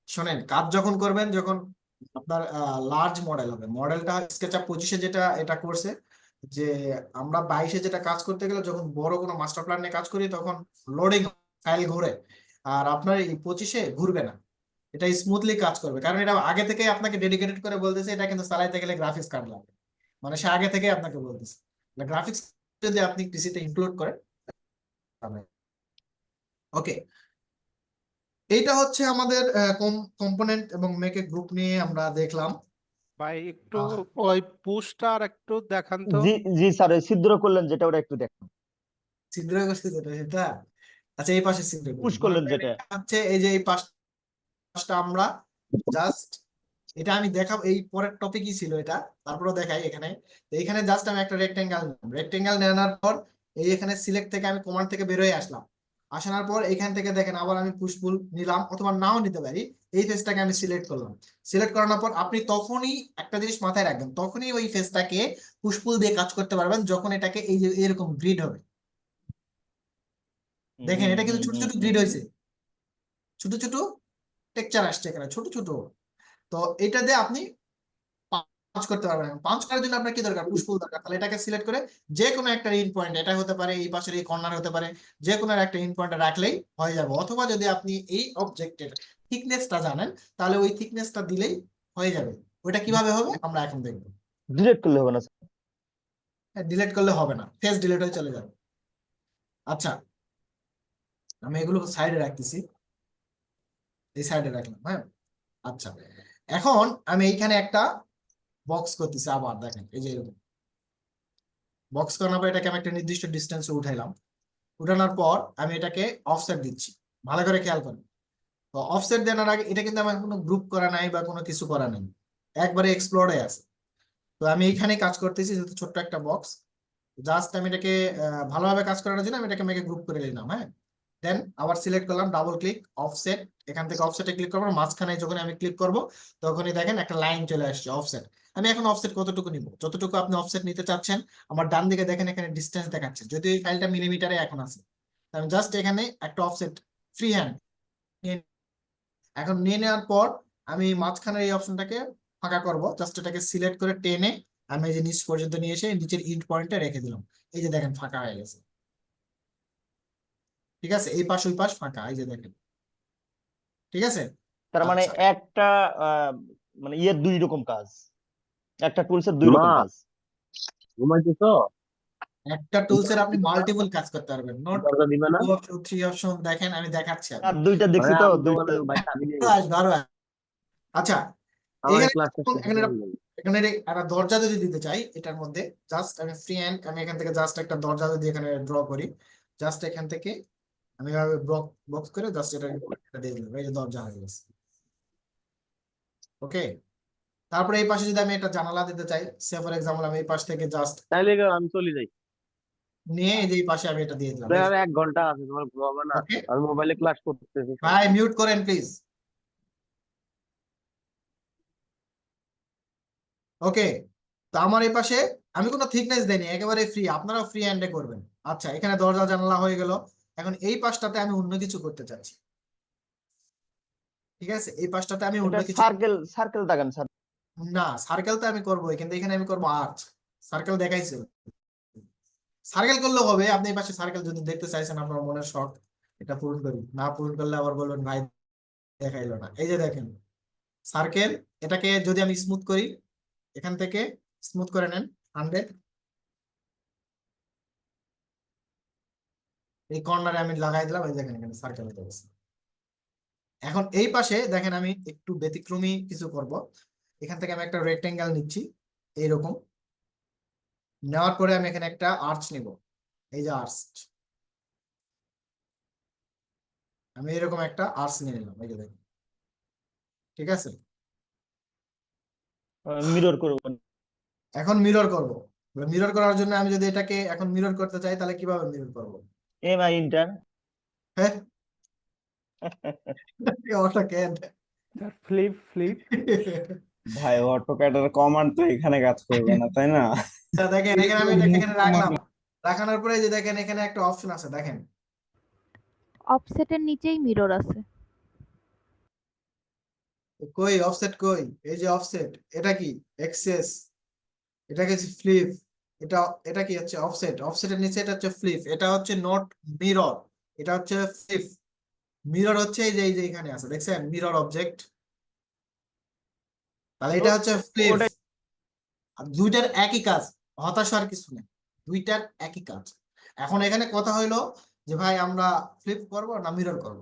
শোনেন, কাজ যখন করবেন, যখন আপনার লার্জ মডেল হবে, মডেলটা স্কেচআপ 25-এ যেটা এটা করছে যে আমরা 22-এ যেটা কাজ করতে গেলে যখন বড় কোনো মাস্টার প্ল্যান নিয়ে কাজ করি তখন লোডিং ফাইল ঘুরে, আর আপনার এই 25-এ ঘুরবে না, এটা স্মুথলি কাজ করবে, কারণ এটা আগে থেকে আপনাকে ডেডিকেটেড করে বলতেছে এটা কিন্তু চালাইতে গেলে গ্রাফিক্স কার্ড লাগবে, মানে সে আগে থেকে আপনাকে বলতেছে। গ্রাফিক্স যদি আপনি পিসিতে ইনক্লুড করেন। ওকে, এইটা হচ্ছে আমাদের কম্পোনেন্ট এবং মেকে গ্রুপ নিয়ে আমরা দেখলাম। ভাই একটু ওই পুশটা আর একটু দেখান তো। জি জি স্যার, ওই ছিদ্র করলেন যেটা ওটা একটু দেখুন। ছিদ্র করছে যেটা সেটা, আচ্ছা এই পাশে ছিদ্র পুশ করলেন যেটা হচ্ছে এই যে এই পাশটা আমরা জাস্ট এটা আমি দেখাবো, এই পরের টপিকই ছিল এটা, তারপরেও দেখাই এখানে। এইখানে জাস্ট আমি একটা রেক্টেঙ্গেল নেওয়ার পর এই এখানে সিলেক্ট থেকে আমি কমান্ড থেকে বের হয়ে আসলাম, আসানোর পর এখান থেকে দেখেন আবার আমি পুশ পুল নিলাম, অথবা নাও নিতে পারি। এই ফেসটাকে আমি সিলেক্ট করলাম, সিলেক্ট করানোর পর আপনি তখনই একটা জিনিস মাথায় রাখবেন, তখনই ওই ফেসটাকে পুশ পুল দিয়ে কাজ করতে পারবেন যখন এটাকে এই যে এরকম গ্রিড হবে। দেখেন এটা কিন্তু ছোট ছোট গ্রিড হয়েছে, ছোট ছোট টেক্সচার আসছে এখানে ছোট ছোট। তো এটা দিয়ে আপনি পাঞ্চ করতে পারবেন। পাঞ্চ করার জন্য আপনার কি দরকার, পুশ পুল দরকার। তাহলে এটাকে সিলেক্ট করে যে কোনো একটা ইন পয়েন্ট, এটা হতে পারে এই পাশের এই কর্নার হতে পারে, যে কোনো একটা ইন পয়েন্টে রাখলেই হয়ে যাবে। অথবা যদি আপনি এই অবজেক্টের থিকনেসটা জানেন তাহলে ওই থিকনেসটা দিলেই হয়ে যাবে। ওইটা কিভাবে হবে আমরা এখন দেখবো। ডিলিট করলে হবে না স্যার? ডিলিট করলে হবে না, ফেস ডিলিট হয়ে চলে যাবে। আচ্ছা, আমি এগুলো সাইডে রাখতেছি, এই সাইডে রাখলাম। হ্যাঁ, আচ্ছা, এখন আমি এইখানে একটা বক্স করতেছি, আবার দেখেন এই যে বক্স করার পর এটাকে আমি একটা নির্দিষ্ট ডিস্টেন্সে উঠাইলাম। উঠানোর পর আমি এটাকে অফসেট দিচ্ছি, ভালো করে খেয়াল করেন। তো অফসেট দেওয়ার আগে এটা কিন্তু আমার কোনো গ্রুপ করা নাই বা কোনো কিছু করা নাই, একবারে এক্সপ্লোরে আছে। তো আমি এইখানে কাজ করতেছি, যেহেতু ছোট্ট একটা বক্স, জাস্ট আমি এটাকে ভালোভাবে কাজ করার জন্য আমি এটাকে গ্রুপ করে নিলাম। হ্যাঁ, দেন আবার সিলেক্ট করলাম, ডাবল ক্লিক, অফসেট। এখান থেকে অফসেটে ক্লিক করবো, মাঝখানে যখন আমি ক্লিক করব তখনই দেখেন একটা লাইন চলে আসছে অফসেট। আমি এখন অফসেট কতটুকু নিব, যতটুকু আপনি অফসেট নিতে চাচ্ছেন। আমার ডান দিকে দেখেন এখানে ডিসটেন্স দেখাচ্ছে, যদি এই ফাইলটা মিলিমিটারে এখন আছে, আমি জাস্ট এখানে একটা অফসেট ফ্রি হ্যান্ড এখন নিয়ে নেওয়ার পর আমি মাঝখানের এই অপশনটাকে ফাঁকা করব, জাস্ট এটাকে সিলেক্ট করে টেনে আমি এই যে নিচ পর্যন্ত নিয়ে এসে নিচের ইন্ড পয়েন্টে রেখে দিলাম। এই যে দেখেন ফাঁকা হয়ে গেছে, ঠিক আছে, এই পাশ ওই পাশ ফাঁকা, এই যে দেখেন, ঠিক আছে। তার মানে আচ্ছা, একটা মানে ইয়ের দুই রকম কাজ, একটা টুলসের দুই রকম মা কাজ। ঘুমাইতেছো? একটা টুলসের আপনি মাল্টিপল কাজ করতে পারবেন, নট দরজা দিবে না? 2 অপশন 3 অপশন। দেখেন আমি দেখাচ্ছি আর আপনাকে। দুইটা দেখছি আরে তো, আমি দুইটা। দোকানে ভাই চাবি দিয়ে আরো আসবে। আচ্ছা, আমার এখানে ক্লাসটা শেষ এখানে হয়ে গেল। এখানে একটা দরজা যদি দিতে চাই, এটার মধ্যে জাস্ট আমি ফ্রি হ্যান্ড, আমি এখান থেকে জাস্ট একটা দরজা যদি এখানে ড্র করি, জাস্ট এখান থেকে আমি এভাবে বক্স করে জাস্ট এটা দিয়ে দিলাম, এই যে দরজা হয়ে গেছে। ওকে, তারপরে এই পাশে যদি আমি একটা জানালা দিতে চাই, সে ফর এক্সাম্পল আমি এই পাশ থেকে জাস্ট তাইলে আমি চলে যাই। নিয়ে এই যে এই পাশে আমি এটা দিয়ে দিলাম। আর 1 ঘন্টা আছে, তোমার ঘুমাবে না? ওকে আমি মোবাইলে ক্লাস করতেছি। ভাই, মিউট করেন প্লিজ। ওকে, তো আমার এই পাশে আমি কোনো থিকনেস দেইনি, একেবারে ফ্রি, আপনারাও ফ্রি হ্যান্ডে করবেন। আচ্ছা, এখানে দরজা জানালা হয়ে গেল। এখন এই পাশটাতে আমি অন্য কিছু করতে চাচ্ছি, ঠিক আছে, এই পাশটাতে আমি অন্য এটা কিছু, সার্কেল দাগান স্যার। না সার্কেল তো আমি করবো, কিন্তু এখানে আমি করবো আর্চ। সার্কেল দেখাইছিল, সার্কেল করলেও হবে। আপনি এই পাশে সার্কেল যদি দেখতে চাইছেন, আপনার মনের শখ, এটা পূরণ করি, না পূরণ করলে আবার বলবেন ভাই দেখাইলো না। এই যে দেখেন সার্কেল, এটাকে যদি আমি স্মুথ করি, এখান থেকে স্মুথ করে নেন 100, এই কর্নারে আমি লাগাই দিলাম, এই দেখেন এখানে সার্কেল হয়ে গেছে। এখন এই পাশে দেখেন আমি একটু ব্যতিক্রমী কিছু করব, এখান থেকে আমি একটা রেক্টেঙ্গেল নিচ্ছি এইরকম, নেওয়ার পরে আমি এখানে একটা আর্চ নিব, এই যে আর্চ, আমি এরকম একটা আর্চ নিয়ে নিলাম, এই যে দেখেন, ঠিক আছে। মিরর করব। এখন মিরর করব, মিরর করার জন্য আমি যদি এটাকে এখন মিরর করতে চাই, তাহলে কিভাবে মিরর করব? MI inter. হ্যাঁ, অটোক্যাড। ফ্লিপ ভাই অটোক্যাডের কমান্ড তো এখানে কাজ করবে না, তাই না? দেখেন এখানে আমি এটাকে এখানে রাখলাম, রাখানোর পরে যে দেখেন এখানে একটা অপশন আছে, দেখেন অফসেটের নিচেই মিরর আছে। কই অফসেট কই? এই যে অফসেট, এটা কি এক্সেস, এটা কি ফ্লিপ, এটা এটা কি হচ্ছে অফসেট, অফসেটের নিচে এটা হচ্ছে ফ্লিপ, এটা হচ্ছে নট মিরর, এটা হচ্ছে ফ্লিপ। মিরর হচ্ছে এই যে এখানে আছে, দেখছেন মিরর অবজেক্ট, তাহলে এটা হচ্ছে ফ্লিপ। আর দুইটার একই কাজ, হতাশ হওয়ার কিছু নেই, দুইটার একই কাজ। এখন এখানে কথা হইলো যে ভাই আমরা ফ্লিপ করব না মিরর করব,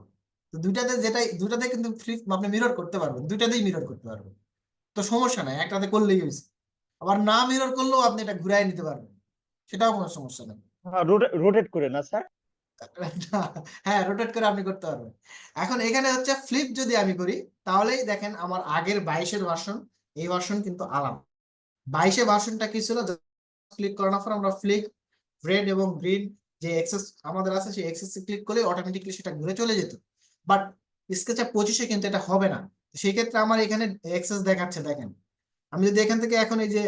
তো দুইটাতে কিন্তু ফ্লিপ আপনি মিরর করতে পারবেন, দুইটাতেই মিরর করতে পারবেন, তো সমস্যা নাই, একটাতে করলেই হয়েছে। আবার না মিরর করলেও আপনি এটা ঘুরাই নিতে পারবেন, সেটাও কোনো সমস্যা নেই। রোটেট করে না স্যার? হ্যাঁ, রোটেট করে আপনি করতে পারবেন। এখন এখানে হচ্ছে ফ্লিপ যদি আমি করি, তাহলেই দেখেন আমার আগের 22-এর ভার্সন, এই ভার্সন কিন্তু আলাদা। 22-এ ভার্সনটা কি ছিল, ক্লিক করানোর পর আমরা ফ্লিক রেড এবং গ্রিন যে এক্সেস আমাদের আছে, সেই এক্সেসে ক্লিক করলে অটোমেটিক্যালি সেটা ঘুরে চলে যেত। বাট স্কেচআপ 25-এ কিন্তু এটা হবে না, সেই ক্ষেত্রে আমার এখানে এক্সেস দেখাচ্ছে, দেখেন আমি যদি এখান থেকে এখন এই যে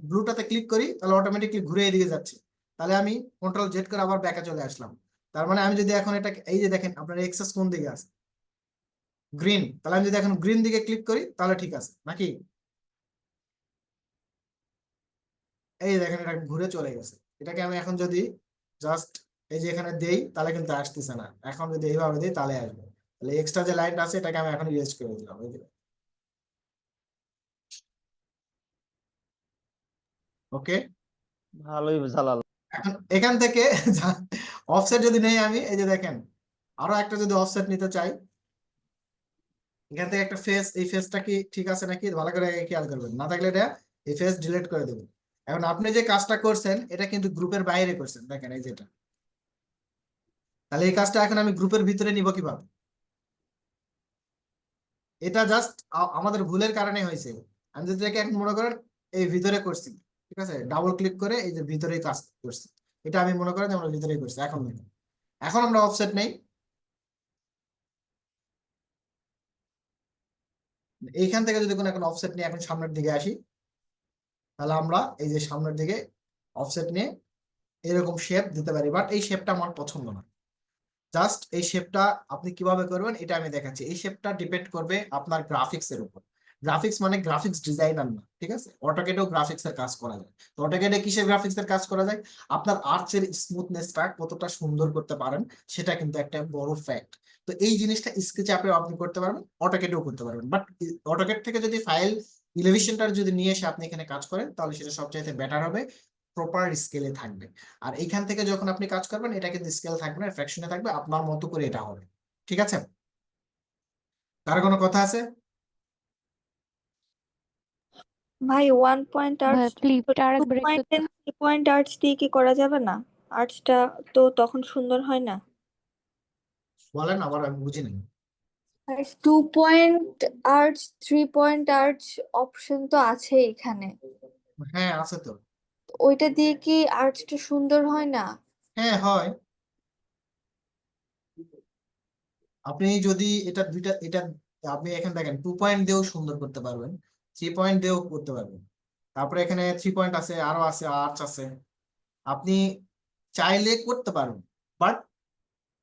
ব্লুটাতে ক্লিক করি, তাহলে অটোমেটিক্যালি ঘুরে এদিকে যাচ্ছে, তাহলে আমি কন্ট্রোল জেড করে আবার ব্যাকে চলে আসলাম। তার মানে আমি যদি এখন এটা, এই যে দেখেন আপনার এক্সেস কোন দিকে আছে, গ্রিন, তাহলে আমি যদি এখন গ্রিন দিকে ক্লিক করি তাহলে ঠিক আছে নাকি, এই দেখেন এটা ঘুরে চলে গেছে। এটাকে আমি এখন যদি জাস্ট এই যে এখানে দেই, তাহলে কিন্তু আসতেছে না, এখন যদি এইভাবে দিই তাহলে আসবে। তাহলে এক্সট্রা যে লাইনটা আছে এটাকে আমি এখন ইরেজ করে দিলাম, এই যে ওকে, ভালোই জ্বালাল। এখন এখান থেকে অফসেট যদি নেই আমি, এই যে দেখেন আরো একটা যদি অফসেট নিতে চাই, এখান থেকে একটা ফেস, এই ফেসটা কি ঠিক আছে নাকি ভালো করে খেয়াল করবেন, না থাকলে এটা এই ফেস ডিলিট করে দেবেন। এখন আপনি যে কাজটা করছেন এটা কিন্তু গ্রুপের বাইরে করছেন, দেখেন এই যেটা, তাহলে এই কাজটা এখন আমি গ্রুপের ভিতরে নিব কিভাবে? এটা জাস্ট আমাদের ভুলের কারণে হয়েছে। আমি যদি এটাকে এখন মনে করেন এই ভিতরে করছি, ঠিক আছে, ডাবল ক্লিক করে এই যে ভিতরেই কাজ করছি, এটা আমি মনে করেন আমরা ভিতরেই করছি। এখন দেখেন, এখন আমরা অফসেট নেই, এইখান থেকে যদি কোনো এখন অফসেট নিয়ে এখন সামনের দিকে আসি, তাহলে আমরা এই যে সামনের দিকে অফসেট নিয়ে এরকম শেপ দিতে পারি, বাট এই শেপটা আমার পছন্দ না। জাস্ট এই শেপটা আপনি কিভাবে করবেন এটা আমি দেখাচ্ছি। এই শেপটা ডিপেন্ড করবে আপনার গ্রাফিক্স এর উপর। গ্রাফিক্স মানে গ্রাফিক্স ডিজাইনার না, ঠিক আছে, অটোক্যাডেও গ্রাফিক্স এর কাজ করা যায়। তো অটোক্যাডে কিসের গ্রাফিক্স এর কাজ করা যায়? আপনার আর্চের স্মুথনেসটা কতটা সুন্দর করতে পারেন সেটা কিন্তু একটা বড় ফ্যাক্ট। তো এই জিনিসটা স্কেচআপে আপনি করতে পারবেন, অটোক্যাডেও করতে পারবেন, বাট অটোক্যাড থেকে যদি ফাইল ইলেভেশনটার যদি নিয়ে এসে আপনি এখানে কাজ করেন তাহলে সেটা সবচাইতে বেটার হবে, প্রপার স্কেলে থাকবে। আর এইখান থেকে যখন আপনি কাজ করবেন এটা কিন্তু স্কেল থাকবে না, ফ্র্যাকশনে থাকবে, আপনার মতো করে এটা হবে। ঠিক আছে, কার কোনো কথা আছে? ভাই 1 পয়েন্ট আর্টস ফ্লিপটা আর 2 একবার পয়েন্ট একটু এন্ড 3 পয়েন্ট আর্টস দিয়ে কি করা যাবে না? আর্টসটা তো তখন সুন্দর হয় না। বলেন আবার, আমি বুঝিনি। 2 point arts 3 point arts option তো আছে এখানে, হ্যাঁ আছে তো। ওইটা দিয়ে কি আর্টসটা সুন্দর হয় না? হ্যাঁ হয়। আপনি যদি এটা দুইটা, এটা আপনি এখানে দেখেন 2 পয়েন্ট দিয়েও সুন্দর করতে পারবেন, 3 পয়েন্ট দিয়েও করতে পারবেন, তারপরে এখানে 3 পয়েন্ট আছে, আরো আছে, আর্চ আছে, আপনি চাইলে করতে পারবেন। বাট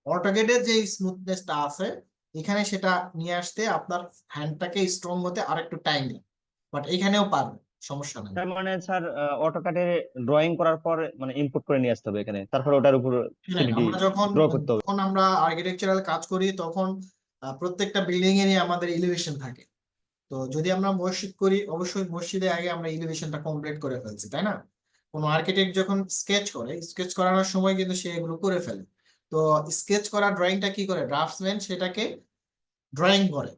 অটোক্যাডের যে স্মুথনেসটা আছে এখানে সেটা নিয়ে আসতে আপনার হ্যান্ডটাকে স্ট্রং হতে আরেকটু টাইম লাগে, বাট এখানেও পারবেন, সমস্যা নাই। তার মানে স্যার অটোক্যাডে ড্রয়িং করার পর মানে ইনপুট করে নিয়ে আসতে হবে এখানে, তারপর ওটার উপর শুনেন, 3D আমরা যখন ড্র করতে হবে। যখন আমরা আর্কিটেকচারাল কাজ করি তখন প্রত্যেকটা বিল্ডিং এরই আমাদের এলিভেশন থাকে। তো যদি আমরা মসজিদ করি অবশ্যই মসজিদে আগে আমরা এলিভেশনটা কমপ্লিট করে ফেলছি, তাই না? কোনো আর্কিটেক্ট যখন স্কেচ করে, স্কেচ করানোর সময় কিন্তু সে এগুলো করে ফেলে। তো স্কেচ করা ড্রয়িংটা কি করে, ড্রাফটসম্যান সেটাকে ড্রয়িং করে,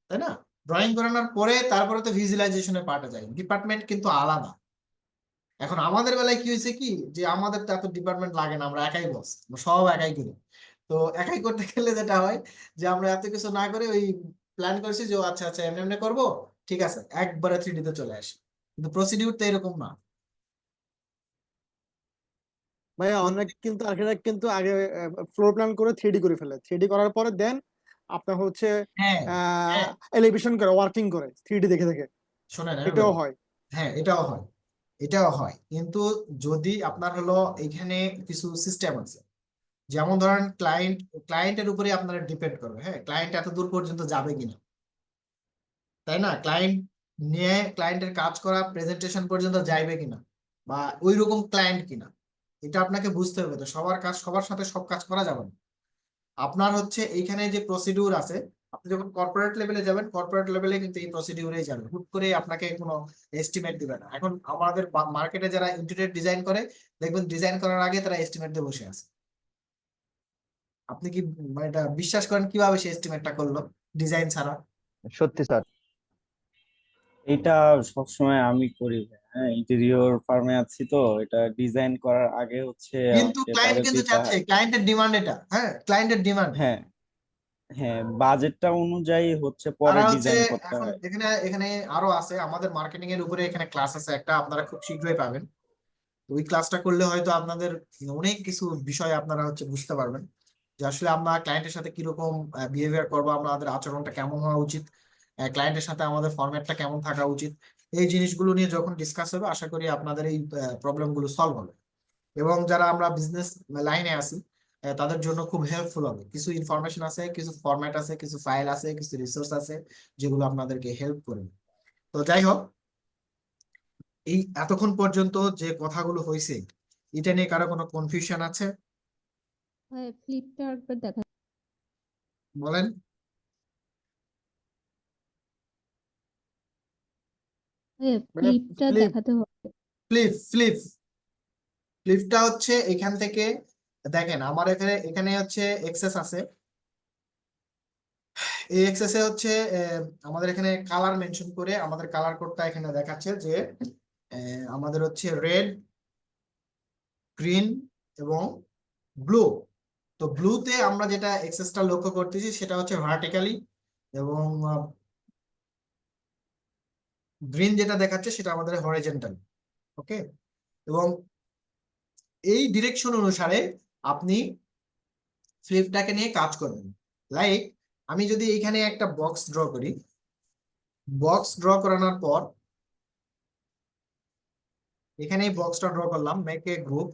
তাই না? ড্রয়িং করানোর পরে তারপরে তো ভিজুয়ালাইজেশনের পার্টে যায়, ডিপার্টমেন্ট কিন্তু আলাদা। এখন আমাদের বেলায় কি হয়েছে কি, যে আমাদের তো এত ডিপার্টমেন্ট লাগে না, আমরা একাই বস, সব একাই করি। তো একাই করতে গেলে যেটা হয় যে আমরা এত কিছু না করে ওই প্ল্যান করছি যে আচ্ছা আচ্ছা এমনি এমনি করবো, ঠিক আছে, একবারে 3D তে চলে আসি, কিন্তু প্রসিডিউর তো এরকম না। ভাইয়া অনেক কিন্তু আর্কিটেক্ট কিন্তু আগে ফ্লোর প্ল্যান করে 3D করে ফেলে, 3D করার পরে দেন আপনার হচ্ছে হ্যাঁ এলিভেশন করে, ওয়ার্কিং করে 3D দেখে দেখে, শোনেন এটাও হয়। হ্যাঁ এটাও হয়, এটাও হয়, কিন্তু যদি আপনার হলো এখানে কিছু সিস্টেম আছে, যেমন ধরেন ক্লায়েন্টের উপরে আপনারা ডিপেন্ড করবে, হ্যাঁ, ক্লায়েন্ট এত দূর পর্যন্ত যাবে কিনা, তাই না? ক্লায়েন্ট নিয়ে ক্লায়েন্টের কাজ করা প্রেজেন্টেশন পর্যন্ত যাইবে কিনা, বা ওই রকম ক্লায়েন্ট কিনা, এটা আপনাকে বুঝতে হবে। তো সবার কাজ সবার সাথে সব কাজ করা যাবে না। আপনার হচ্ছে এইখানে যে প্রসিডিউর আছে, আপনি যখন কর্পোরেট লেভেলে যাবেন কর্পোরেট লেভেলে কিন্তু এই প্রসিডিউরেই যাবে, হুট করে আপনাকে কোনো এস্টিমেট দিবে না। এখন আমাদের মার্কেটে যারা ইন্টেরিয়র ডিজাইন করে দেখবেন ডিজাইন করার আগে তারা এস্টিমেট দিয়ে বসে আছে। আপনি কি মানে এটা বিশ্বাস করেন কিভাবে সে এস্টিমেটটা করলো ডিজাইন ছাড়া? সত্যি স্যার, এটা সবসময় আমি করি ভাই। হ্যাঁ, ইন্টেরিয়র ফার্মে আছি তো, এটা ডিজাইন করার আগে হচ্ছে কিন্তু আমাকে ক্লায়েন্ট তাদের কিন্তু দিতে চাচ্ছে, হয়। ক্লায়েন্টের ডিমান্ড এটা, হ্যাঁ ক্লায়েন্টের ডিমান্ড। হ্যাঁ হ্যাঁ, বাজেটটা অনুযায়ী হচ্ছে পরে তারা হচ্ছে ডিজাইন করতে এখন হয়। এখানে এখানে আরো আছে, আমাদের মার্কেটিং এর উপরে এখানে ক্লাস আছে একটা, আপনারা খুব শীঘ্রই পাবেন। ওই ক্লাসটা করলে হয়তো আপনাদের অনেক কিছু বিষয় আপনারা হচ্ছে বুঝতে পারবেন, যে আসলে আমরা ক্লায়েন্টের সাথে কিরকম বিহেভিয়ার করবো, আমাদের আচরণটা কেমন হওয়া উচিত, ক্লায়েন্টের সাথে আমাদের ফরম্যাটটা কেমন থাকা উচিত। এই জিনিসগুলো নিয়ে যখন ডিসকাস হবে আশা করি আপনাদের এই প্রবলেম গুলো সলভ হবে, এবং যারা আমরা বিজনেস লাইনে আছি তাদের জন্য খুব হেল্পফুল হবে। কিছু ইনফরমেশন আছে, কিছু ফরম্যাট আছে, কিছু ফাইল আছে, কিছু রিসোর্স আছে যেগুলো আপনাদেরকে হেল্প করবে। তো যাই হোক, এই এতক্ষণ পর্যন্ত যে কথাগুলো হয়েছে এটা নিয়ে কারো কোনো কনফিউশন আছে? ফ্লিপটা একবার দেখা বলেন। ফ্লিপটা ফ্লিপ দেখাতে হবে। ফ্লিপটা হচ্ছে এখান থেকে দেখেন, আমার এখানে এখানে হচ্ছে এক্সেস আছে, এই এক্সেসে হচ্ছে আমাদের এখানে কালার মেনশন করে আমাদের কালার কোডটা এখানে দেখাচ্ছে যে আমাদের হচ্ছে রেড, গ্রিন এবং ব্লু। তো ব্লুতে আমরা যেটা এক্সেসটা লক্ষ্য করতেছি সেটা হচ্ছে ভার্টিক্যালি, এবং গ্রিন যেটা দেখাচ্ছে সেটা আমাদের হরিজন্টাল। ওকে, এবং এই ডিরেকশন অনুসারে আপনি ফ্লিপটাকে নিয়ে কাজ করবেন। লাইক আমি যদি এইখানে একটা বক্স ড্র করি, বক্স ড্র করানোর পর এখানে এই বক্সটা ড্র করলাম, মেক এ গ্রুপ।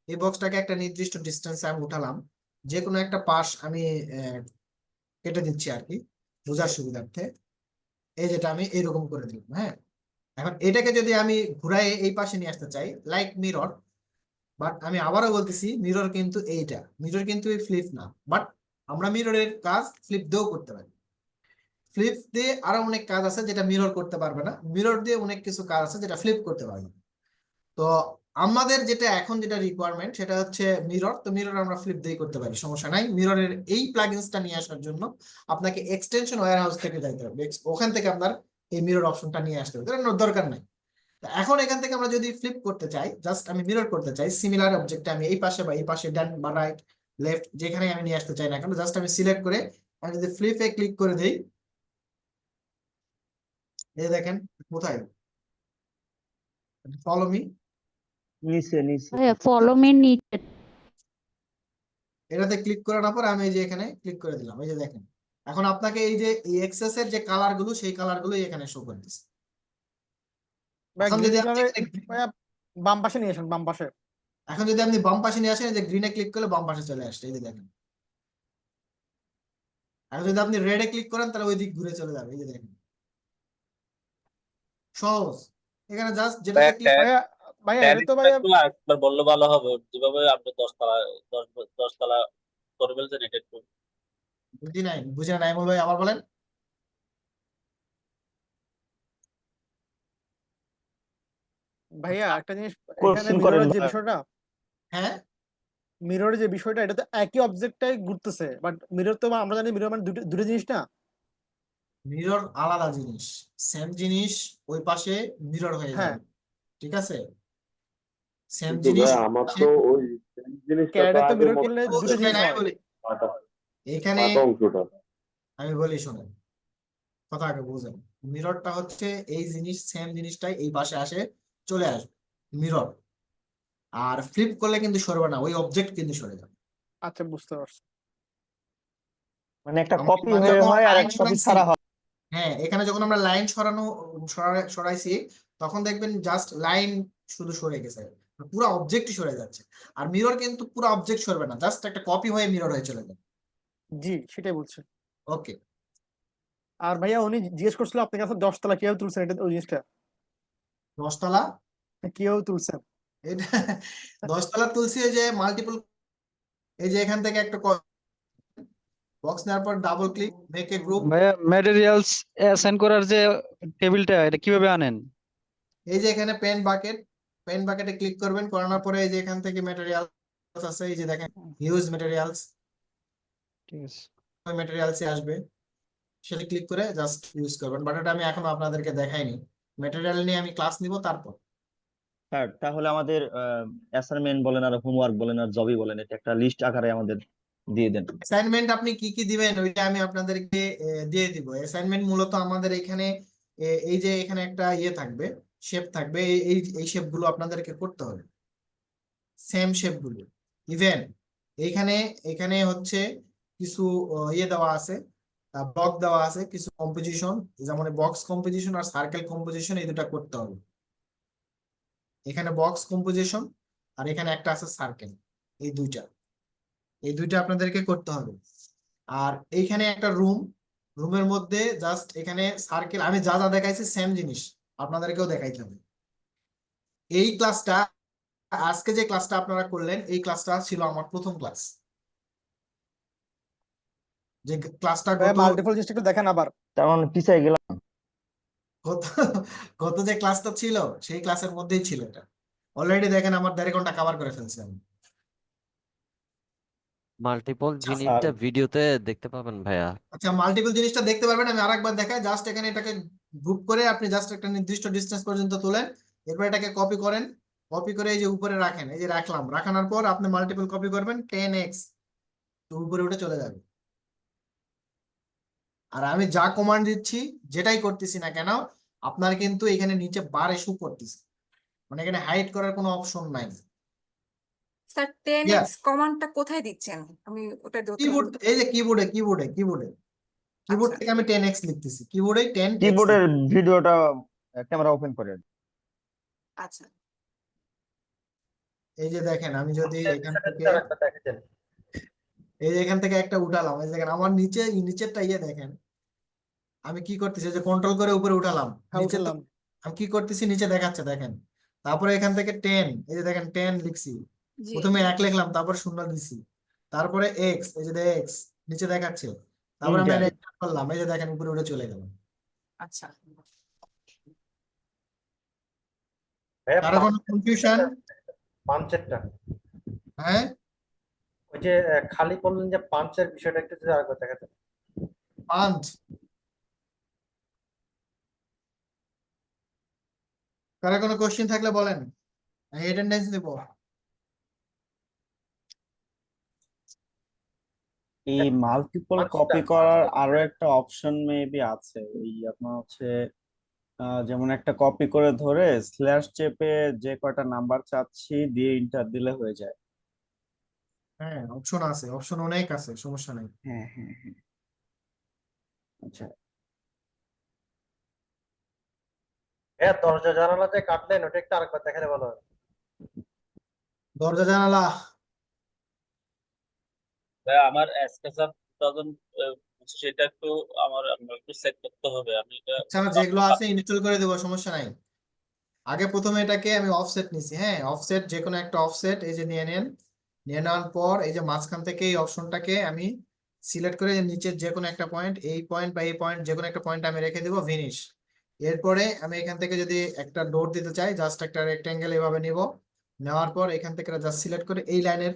এই বক্সটাকে একটা নির্দিষ্ট ডিস্টেন্সে আমি উঠালাম, যে কোনো একটা পাশ আমি কেটে দিচ্ছি আর কি বোঝার সুবিধার্থে। এই যেটা আমি এরকম করে দিলাম। হ্যাঁ, এখন এটাকে যদি আমি ঘুরাই এই পাশে নিয়ে আসতে চাই লাইক মিরর, বাট আমি আবারও বলতেছি মিরর কিন্তু এইটা, মিরর কিন্তু এই ফ্লিপ না, বাট আমরা মিররের কাজ ফ্লিপ দিয়েও করতে পারি। ফ্লিপ দিয়ে আরো অনেক কাজ আছে যেটা মিরর করতে পারবে না, মিরর দিয়ে অনেক কিছু কাজ আছে যেটা ফ্লিপ করতে পারবে। তো আমাদের যেটা এখন যেটা রিকোয়ারমেন্ট সেটা হচ্ছে মিরর। তো মিরর আমরা ফ্লিপ দিয়ে করতে পারি, সমস্যা নাই। মিররের এই প্লাগইনসটা নিয়ে আসার জন্য আপনাকে এক্সটেনশন ওয়্যারহাউস থেকে যাইতে হবে, ওখান থেকে আপনার এই মিরর অপশনটা নিয়ে আসতে হবে, দরকার নাই। এখন এখান থেকে আমরা যদি ফ্লিপ করতে চাই, জাস্ট আমি মিরর করতে চাই, সিমিলার অবজেক্টে আমি এই পাশে বা এই পাশে ডান বা রাইট লেফট যেখানে আমি নিয়ে আসতে চাই না কেন, জাস্ট আমি সিলেক্ট করে আমি যদি ফ্লিপে ক্লিক করে দেই, এই দেখেন কোথায়, ফলো মি, নিচে নিচে ফলো মি নিচে। এটাতে ক্লিক করার পর আমি এই যে এখানে ক্লিক করে দিলাম, এই যে দেখেন এখন আপনাকে এই যে এই এক্সেস এর যে কালার গুলো সেই কালার গুলো এখানে শো করতেছে। এখন যদি আপনি বাম পাশে নিয়ে আসেন, বাম পাশে। এখন যদি আপনি বাম পাশে নিয়ে আসেন, এই যে গ্রিনে ক্লিক করলে বাম পাশে চলে আসছে, এই যে দেখেন। এখন যদি আপনি রেডে ক্লিক করেন তাহলে ওই দিক ঘুরে চলে যাবে, এই যে দেখেন, সহজ। এখানে জাস্ট যেটা ভাইয়া এটা তো ভাইয়া একবার বললে ভালো হবে, যেভাবে আপনি 10 তলা করে ফেলছেন এটা একটু বুঝি নাই বল ভাই, আবার বলেন। ভাইয়া একটা জিনিস, এখানে কোশ্চেন করেন মিররের যে ভাই। বিষয়টা, হ্যাঁ মিররের যে বিষয়টা, এটা তো একই অবজেক্টটাই ঘুরতেছে, বাট মিরর তো আমরা জানি মিরর মানে দুটো জিনিস না। মিরর আলাদা জিনিস, সেম জিনিস ওই পাশে মিরর হয়ে হ্যাঁ, যাবে, ঠিক আছে। সেম কিন্তু জিনিস ভাই আমার তো ওই জিনিসটা তো ক্যাডে তো আগের মিরর মতো করলে দুটো জিনিস হয়। এখানে পাতা অংশটা আমি বলি শোনেন, কথা আগে বুঝেন। মিররটা হচ্ছে এই জিনিস, সেম জিনিসটাই এই পাশে আসে চলে আসবে মিরর, আর ফ্লিপ করলে কিন্তু সরবে না, ওই অবজেক্ট কিন্তু সরে যাবে। আচ্ছা, বুঝতে পারছি। মানে একটা আমরা কপি হয়ে যখন হয় আর লাইন একটা কপি সরাইছি, ছাড়া হয়। হ্যাঁ এখানে যখন আমরা লাইন সরাইছি তখন দেখবেন জাস্ট লাইন শুধু সরে গেছে, পুরো অবজেক্টই সরে যাচ্ছে। আর মিরর কিন্তু পুরো অবজেক্ট সরবে না, জাস্ট একটা কপি হয়ে মিরর হয়ে চলে যাবে। জি, সেটাই বলছি। ওকে, আর ভাইয়া উনি জিজ্ঞেস করছিল আপনার কাছে 10 তলা কিভাবে তুলছেন, এটা ওই জিনিসটা 10 তলা কিভাবে তুলছেন। এটা 10 তলা তুলছি, এই যে মাল্টিপল, এই যে এখান থেকে একটা বক্স নেওয়ার পর double click, make a group. ভাইয়া ম্যাটেরিয়ালস অ্যাসাইন করার যে টেবিলটা এটা কিভাবে আনেন? এই যে এখানে পেন বাকেটে ক্লিক করবেন, করানোর পরে এই যে এখান থেকে ম্যাটেরিয়াল আছে, এই যে দেখেন ইউজ ম্যাটেরিয়ালস, ঠিক আছে, ওই ম্যাটেরিয়ালসে আসবে, সেটা ক্লিক করে জাস্ট ইউজ করবেন। বাট এটা আমি এখনো আপনাদেরকে দেখাইনি, ম্যাটেরিয়াল নিয়ে আমি ক্লাস নিব তারপর। স্যার তাহলে আমাদের অ্যাসাইনমেন্ট বলেন আর হোমওয়ার্ক বলেন আর জবই বলেন, এটা একটা লিস্ট আকারে আমাদের দিয়ে দেন। অ্যাসাইনমেন্ট আপনি কি কি দিবেন ওইটা আমি আপনাদেরকে দিয়ে দিব। অ্যাসাইনমেন্ট মূলত আমাদের এখানে এই যে এখানে একটা ইয়ে থাকবে, শেপ থাকবে, এই শেপ গুলো আপনাদেরকে করতে হবে, সেম শেপ গুলো। ইভেন এইখানে এখানে হচ্ছে কিছু ইয়ে দেওয়া আছে, ব্লক দেওয়া আছে, কিছু কম্পোজিশন, যেমন বক্স কম্পোজিশন আর সার্কেল কম্পোজিশন, এই দুটা করতে হবে। এখানে বক্স কম্পোজিশন আর এখানে একটা আছে সার্কেল, এই দুইটা আপনাদেরকে করতে হবে। আর এইখানে একটা রুমের মধ্যে জাস্ট এখানে সার্কেল, আমি যা যা দেখাইছি সেম জিনিস আপনাদেরকেও দেখাইতে হবে। এই ক্লাসটা, আজকে যে ক্লাসটা আপনারা করলেন, এই ক্লাসটা ছিল আমার প্রথম ক্লাস। যে ক্লাসটা মাল্টিপল জিনিসটা একটু দেখেন আবার, তেমন পিছাই গেলাম। গত যে ক্লাসটা ছিল সেই ক্লাসের মধ্যেই ছিল এটা। অলরেডি দেখেন আমার 1.5 ঘন্টা কভার করে ফেলছি আমি। মাল্টিপল আচ্ছা জিনিসটা ভিডিওতে দেখতে পাবেন ভাইয়া। আচ্ছা, মাল্টিপল জিনিসটা দেখতে পারবেন। আমি আরেকবার দেখাই, জাস্ট এখানে এটাকে গ্রুপ করে আপনি জাস্ট একটা নির্দিষ্ট ডিসটেন্স পর্যন্ত তোলেন, এরপর এটাকে কপি করেন, কপি করে এই যে উপরে রাখেন, এই যে রাখলাম, রাখানোর পর আপনি মাল্টিপল কপি করবেন 10x, তো উপরে উঠে চলে যাবে। আর আমি যা কমান্ড দিচ্ছি, যেটাই করতেছি না কেন, আপনার কিন্তু এখানে নিচে বার ইস্যু করতেছে, মানে এখানে হাইড করার কোনো অপশন নাই। Sir Clear? 10x কমান্ডটা কোথায় দিচ্ছেন? আমি ওটা ধরতে কিবোর্ড, এই যে কিবোর্ডে কিবোর্ড আচ্ছা থেকে আমি 10x লিখতেছি, কিবোর্ডে 10x কিবোর্ডের ভিডিওটা ক্যামেরা ওপেন করেন। আচ্ছা এই যে দেখেন, আমি যদি এখান থেকে এই যে এখান থেকে একটা উঠালাম, এই যে দেখেন আমার নিচেরটা দেখেন, আমি কি করতেছি, এই যে কন্ট্রোল করে উপরে উঠালাম, হ্যাঁ নিচে তো উঠালাম। আমি কি করতেছি, নিচে দেখাচ্ছে দেখেন। তারপরে এখান থেকে 10, এই যে দেখেন 10 লিখছি, জি প্রথমে 1 লিখলাম, তারপর 0 দিছি, তারপরে x, এই যে x নিচে দেখাচ্ছে, তারপরে আমি ইন্টার enter করলাম, এই যে দেখেন উপরে উঠে চলে গেল। আচ্ছা কারো কোনো কনফিউশন? পাঞ্চেরটা হ্যাঁ, ওই যে খালি বললেন যে পাঞ্চের বিষয়টা একটু যদি আরেকবার দেখাতেন। পাঁচ, কারো কোনো কোশ্চেন থাকলে বলেন, আমি অ্যাটেন্ডেন্স দেবো। এই মাল্টিপল কপি করার আরো একটা অপশন মেবি আছে, ওই আপনার হচ্ছে যেমন একটা কপি করে ধরে স্ল্যাশ চেপে যে কয়টা নাম্বার চাচ্ছি দিয়ে ইন্টার দিলে হয়ে যায়। হ্যাঁ, অপশন আছে, অপশন অনেক আছে, সমস্যা নেই। হ্যাঁ হ্যাঁ হ্যাঁ। আচ্ছা হ্যাঁ, দরজা জানালা যে কাটলেন ওটা একটু আরেকবার দেখালে ভালো হয়। দরজা জানালা, ভাই আমার এসকেসআর 2000 সেটা একটু আমার একটু সেট করতে হবে। আমি এটা আচ্ছা যেগুলো আছে ইনস্টল করে দেবো, সমস্যা নাই। আগে প্রথমে এটাকে আমি অফসেট নিছি, হ্যাঁ অফসেট, যে কোনো একটা অফসেট এই যে নিয়ে নেন, নিয়ে নেওয়ার পর এই যে মাঝখান থেকে এই অপশনটাকে আমি সিলেক্ট করে নিচের যে কোনো একটা পয়েন্ট, এই পয়েন্ট বা এই পয়েন্ট যে কোনো একটা পয়েন্ট আমি রেখে দিব, ফিনিশ। এরপরে আমি এখান থেকে যদি একটা ডট দিতে চাই, জাস্ট একটা রেক্টেঙ্গেল এভাবে নিব, নেওয়ার পর এখান থেকে জাস্ট সিলেক্ট করে এই লাইনের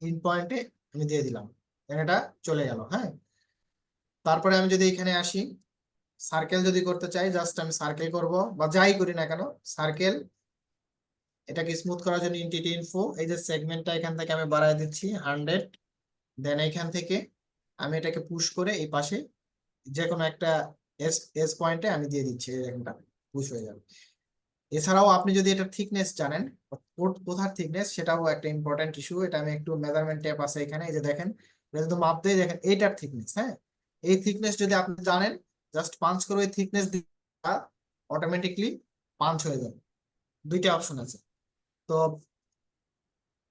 ইন পয়েন্টে আমি দিয়ে দিলাম, এটা চলে গেল। হ্যাঁ, তারপরে আমি যদি এখানে আসি, সার্কেল যদি করতে চাই, জাস্ট আমি সার্কেল করব, বা যাই করি না কেন সার্কেল, এটাকে স্মুথ করার জন্য এন্টিটি ইনফো, এই যে সেগমেন্টটা এখান থেকে আমি বাড়ায় দিচ্ছি 100, দেন এখান থেকে আমি এটাকে পুশ করে এই পাশে যে কোনো একটা এস এস পয়েন্টে আমি দিয়ে দিচ্ছি, এখানটা পুশ হয়ে যাবে। এছাড়াও আপনি যদি এটা থিকনেস জানেন, কোথার থিকনেস, সেটাও একটা ইম্পর্টেন্ট ইস্যু। এটা আমি একটু মেজারমেন্ট ট্যাব আছে এখানে, এই যে দেখেন, এটা যদি মাপ দেই, দেখেন এইটার থিকনেস, হ্যাঁ এই থিকনেস যদি আপনি জানেন, জাস্ট পাঞ্চ করে ওই থিকনেস দিয়ে অটোমেটিকলি পাঞ্চ হয়ে যাবে। দুইটা অপশন আছে, তো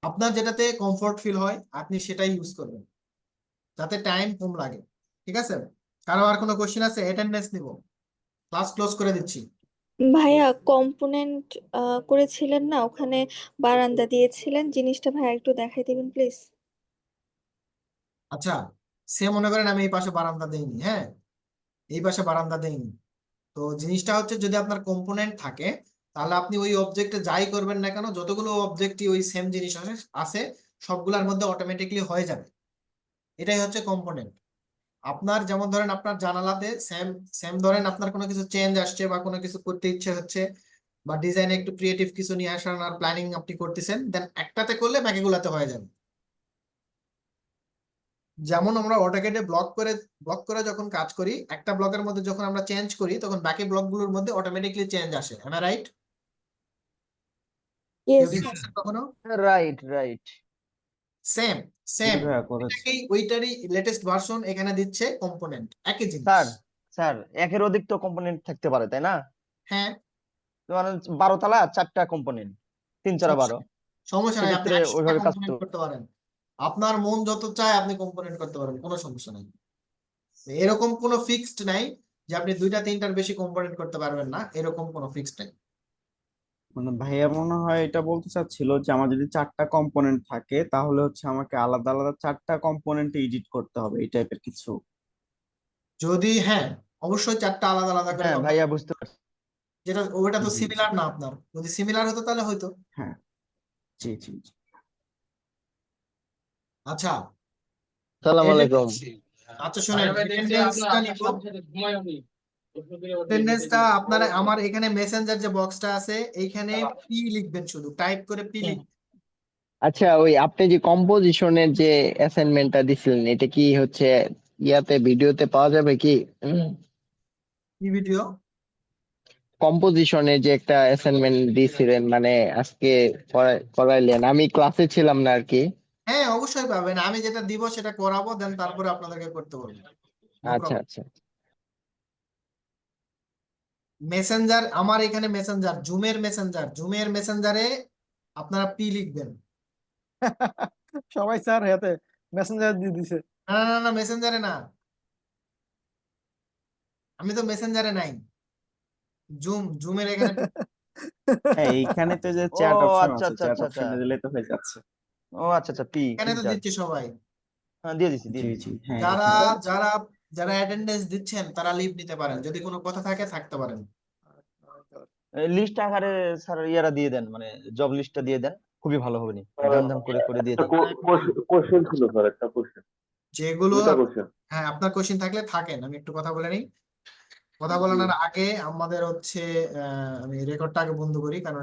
আপনার যেটাতে কমফোর্ট ফিল হয় আপনি সেটাই ইউজ করবেন, যাতে টাইম কম লাগে। ঠিক আছে, কারো আর কোনো কোশ্চেন আছে? অ্যাটেন্ডেন্স নিব, ক্লাস ক্লোজ করে দিচ্ছি। ভাইয়া কম্পোনেন্ট করেছিলেন না, ওখানে বারান্দা দিয়েছিলেন, জিনিসটা ভাইয়া একটু দেখাই দিবেন প্লিজ। আচ্ছা, সে মনে করেন আমি এই পাশে বারান্দা দেইনি, হ্যাঁ এই পাশে বারান্দা দেইনি, তো জিনিসটা হচ্ছে যদি আপনার কম্পোনেন্ট থাকে তাহলে আপনি ওই অবজেক্টে যাই করবেন না কেন, যতগুলো অবজেক্টই ওই সেম জিনিস আছে সবগুলোর মধ্যে অটোমেটিকলি হয়ে যাবে। এটাই হচ্ছে কম্পোনেন্ট। আপনার যেমন ধরেন আপনার জানালাতে সেম সেম ধরেন আপনার কোনো কিছু চেঞ্জ আসছে বা কোনো কিছু করতে ইচ্ছে হচ্ছে, বা ডিজাইনে একটু ক্রিয়েটিভ কিছু নিয়ে আসার আর প্ল্যানিং আপনি করতেছেন, দেন একটাতে করলে বাকিগুলোতে হয়ে যাবে। যেমন আমরা অটোক্যাডে ব্লক করে যখন কাজ করি, একটা ব্লকের মধ্যে যখন আমরা চেঞ্জ করি তখন বাকি ব্লকগুলোর মধ্যে অটোমেটিকলি চেঞ্জ আসে, এম আই রাইট? কেউ ইয়েস কি স্যার। করছেন কখনো? Right right. সেম জি সেম ভাইয়া করেছি। এটাকেই ওইটারই লেটেস্ট ভার্সন এখানে দিচ্ছে কম্পোনেন্ট, একই জিনিস। স্যার স্যার একের অধিক তো কম্পোনেন্ট থাকতে পারে তাই না? হ্যাঁ, মানে 12 তলা 4টা কম্পোনেন্ট, 3 4 12, সমস্যা নাই, আপনি সেক্ষেত্রে 100টা ওইভাবে কাজ কম্পোনেন্ট করতে করতে পারেন, আপনার মন যত চায় আপনি কম্পোনেন্ট করতে পারেন, কোনো সমস্যা নাই। এরকম কোনো ফিক্সড নাই যে আপনি 2টা 3টার বেশি কম্পোনেন্ট করতে পারবেন না, এরকম কোনো ফিক্সড নাই। মানে ভাইয়া মনে হয় এটা বলতে চাচ্ছিল যে আমার যদি 4টা কম্পোনেন্ট থাকে তাহলে হচ্ছে আমাকে আলাদা আলাদা 4টা কম্পোনেন্ট এডিট করতে হবে, এই টাইপের কিছু। যদি হ্যাঁ, অবশ্যই 4টা আলাদা আলাদা করে হ্যাঁ ভাইয়া বুঝতে পারছি। যেটা ওইটা তো জি জি সিমিলার না, আপনার যদি সিমিলার হতো তাহলে হয়তো। হ্যাঁ জি জি জি। আচ্ছা, সালাম আলাইকুম। আচ্ছা শুনেন, অ্যাটেন্ডেন্সটা নিব। অ্যাটেন্ডেন্সটা আপনারা আমার এখানে মেসেঞ্জার যে বক্সটা আছে এইখানে পি লিখবেন, শুধু টাইপ করে পি লিখবেন। আচ্ছা, ওই আপনি যে কম্পোজিশনের যে অ্যাসাইনমেন্টটা দিছিলেন এটা কি হচ্ছে ইয়াতে ভিডিওতে পাওয়া যাবে কি? কি ভিডিও? কম্পোজিশনে যে একটা অ্যাসাইনমেন্ট দিছিলেন, মানে আজকে করাইলেন, আমি ক্লাসে ছিলাম না আর কি। হ্যাঁ অবশ্যই পাবেন, আমি যেটা দিব সেটা করাবো, দেন তারপরে আপনাদেরকে করতে বলবো। আচ্ছা আচ্ছা। মেসেঞ্জার আমার এখানে মেসেঞ্জার, জুমের মেসেঞ্জারে আপনারা পি লিখবেন। সবাই স্যার হাতে মেসেঞ্জার দিয়ে দিছে। না না না, মেসেঞ্জারে না, আমি তো মেসেঞ্জারে নাই, জুমের এখানে হ্যাঁ, এইখানে তো যে ও চ্যাট অপশন আচ্ছা আছে, আচ্ছা চ্যাট আচ্ছা আচ্ছা, অপশনে দিলে তো হয়ে যাচ্ছে। ও আচ্ছা আচ্ছা, পি এখানে তো দিচ্ছি সবাই। দিয়ে দিছি জি জি, হ্যাঁ যারা এখানে যারা যারা অ্যাটেন্ডেন্স দিচ্ছেন তারা লিভ নিতে পারেন, যদি কোনো কথা থাকে থাকতে পারেন। লিস্ট আকারে স্যার ইয়ারা দিয়ে দেন, মানে জব লিস্টটা দিয়ে দেন, খুবই ভালো হবে নি, ধাম করে দিয়ে একটা দেন। কোশ্চেন ছিল স্যার, একটা কোশ্চেন, যেগুলো দুটা কোশ্চেন। হ্যাঁ আপনার কোশ্চেন থাকলে থাকেন, আমি একটু কথা বলে নিই। কথা বলানোর আগে আমাদের হচ্ছে আমি রেকর্ডটা আগে বন্ধ করি, কারণ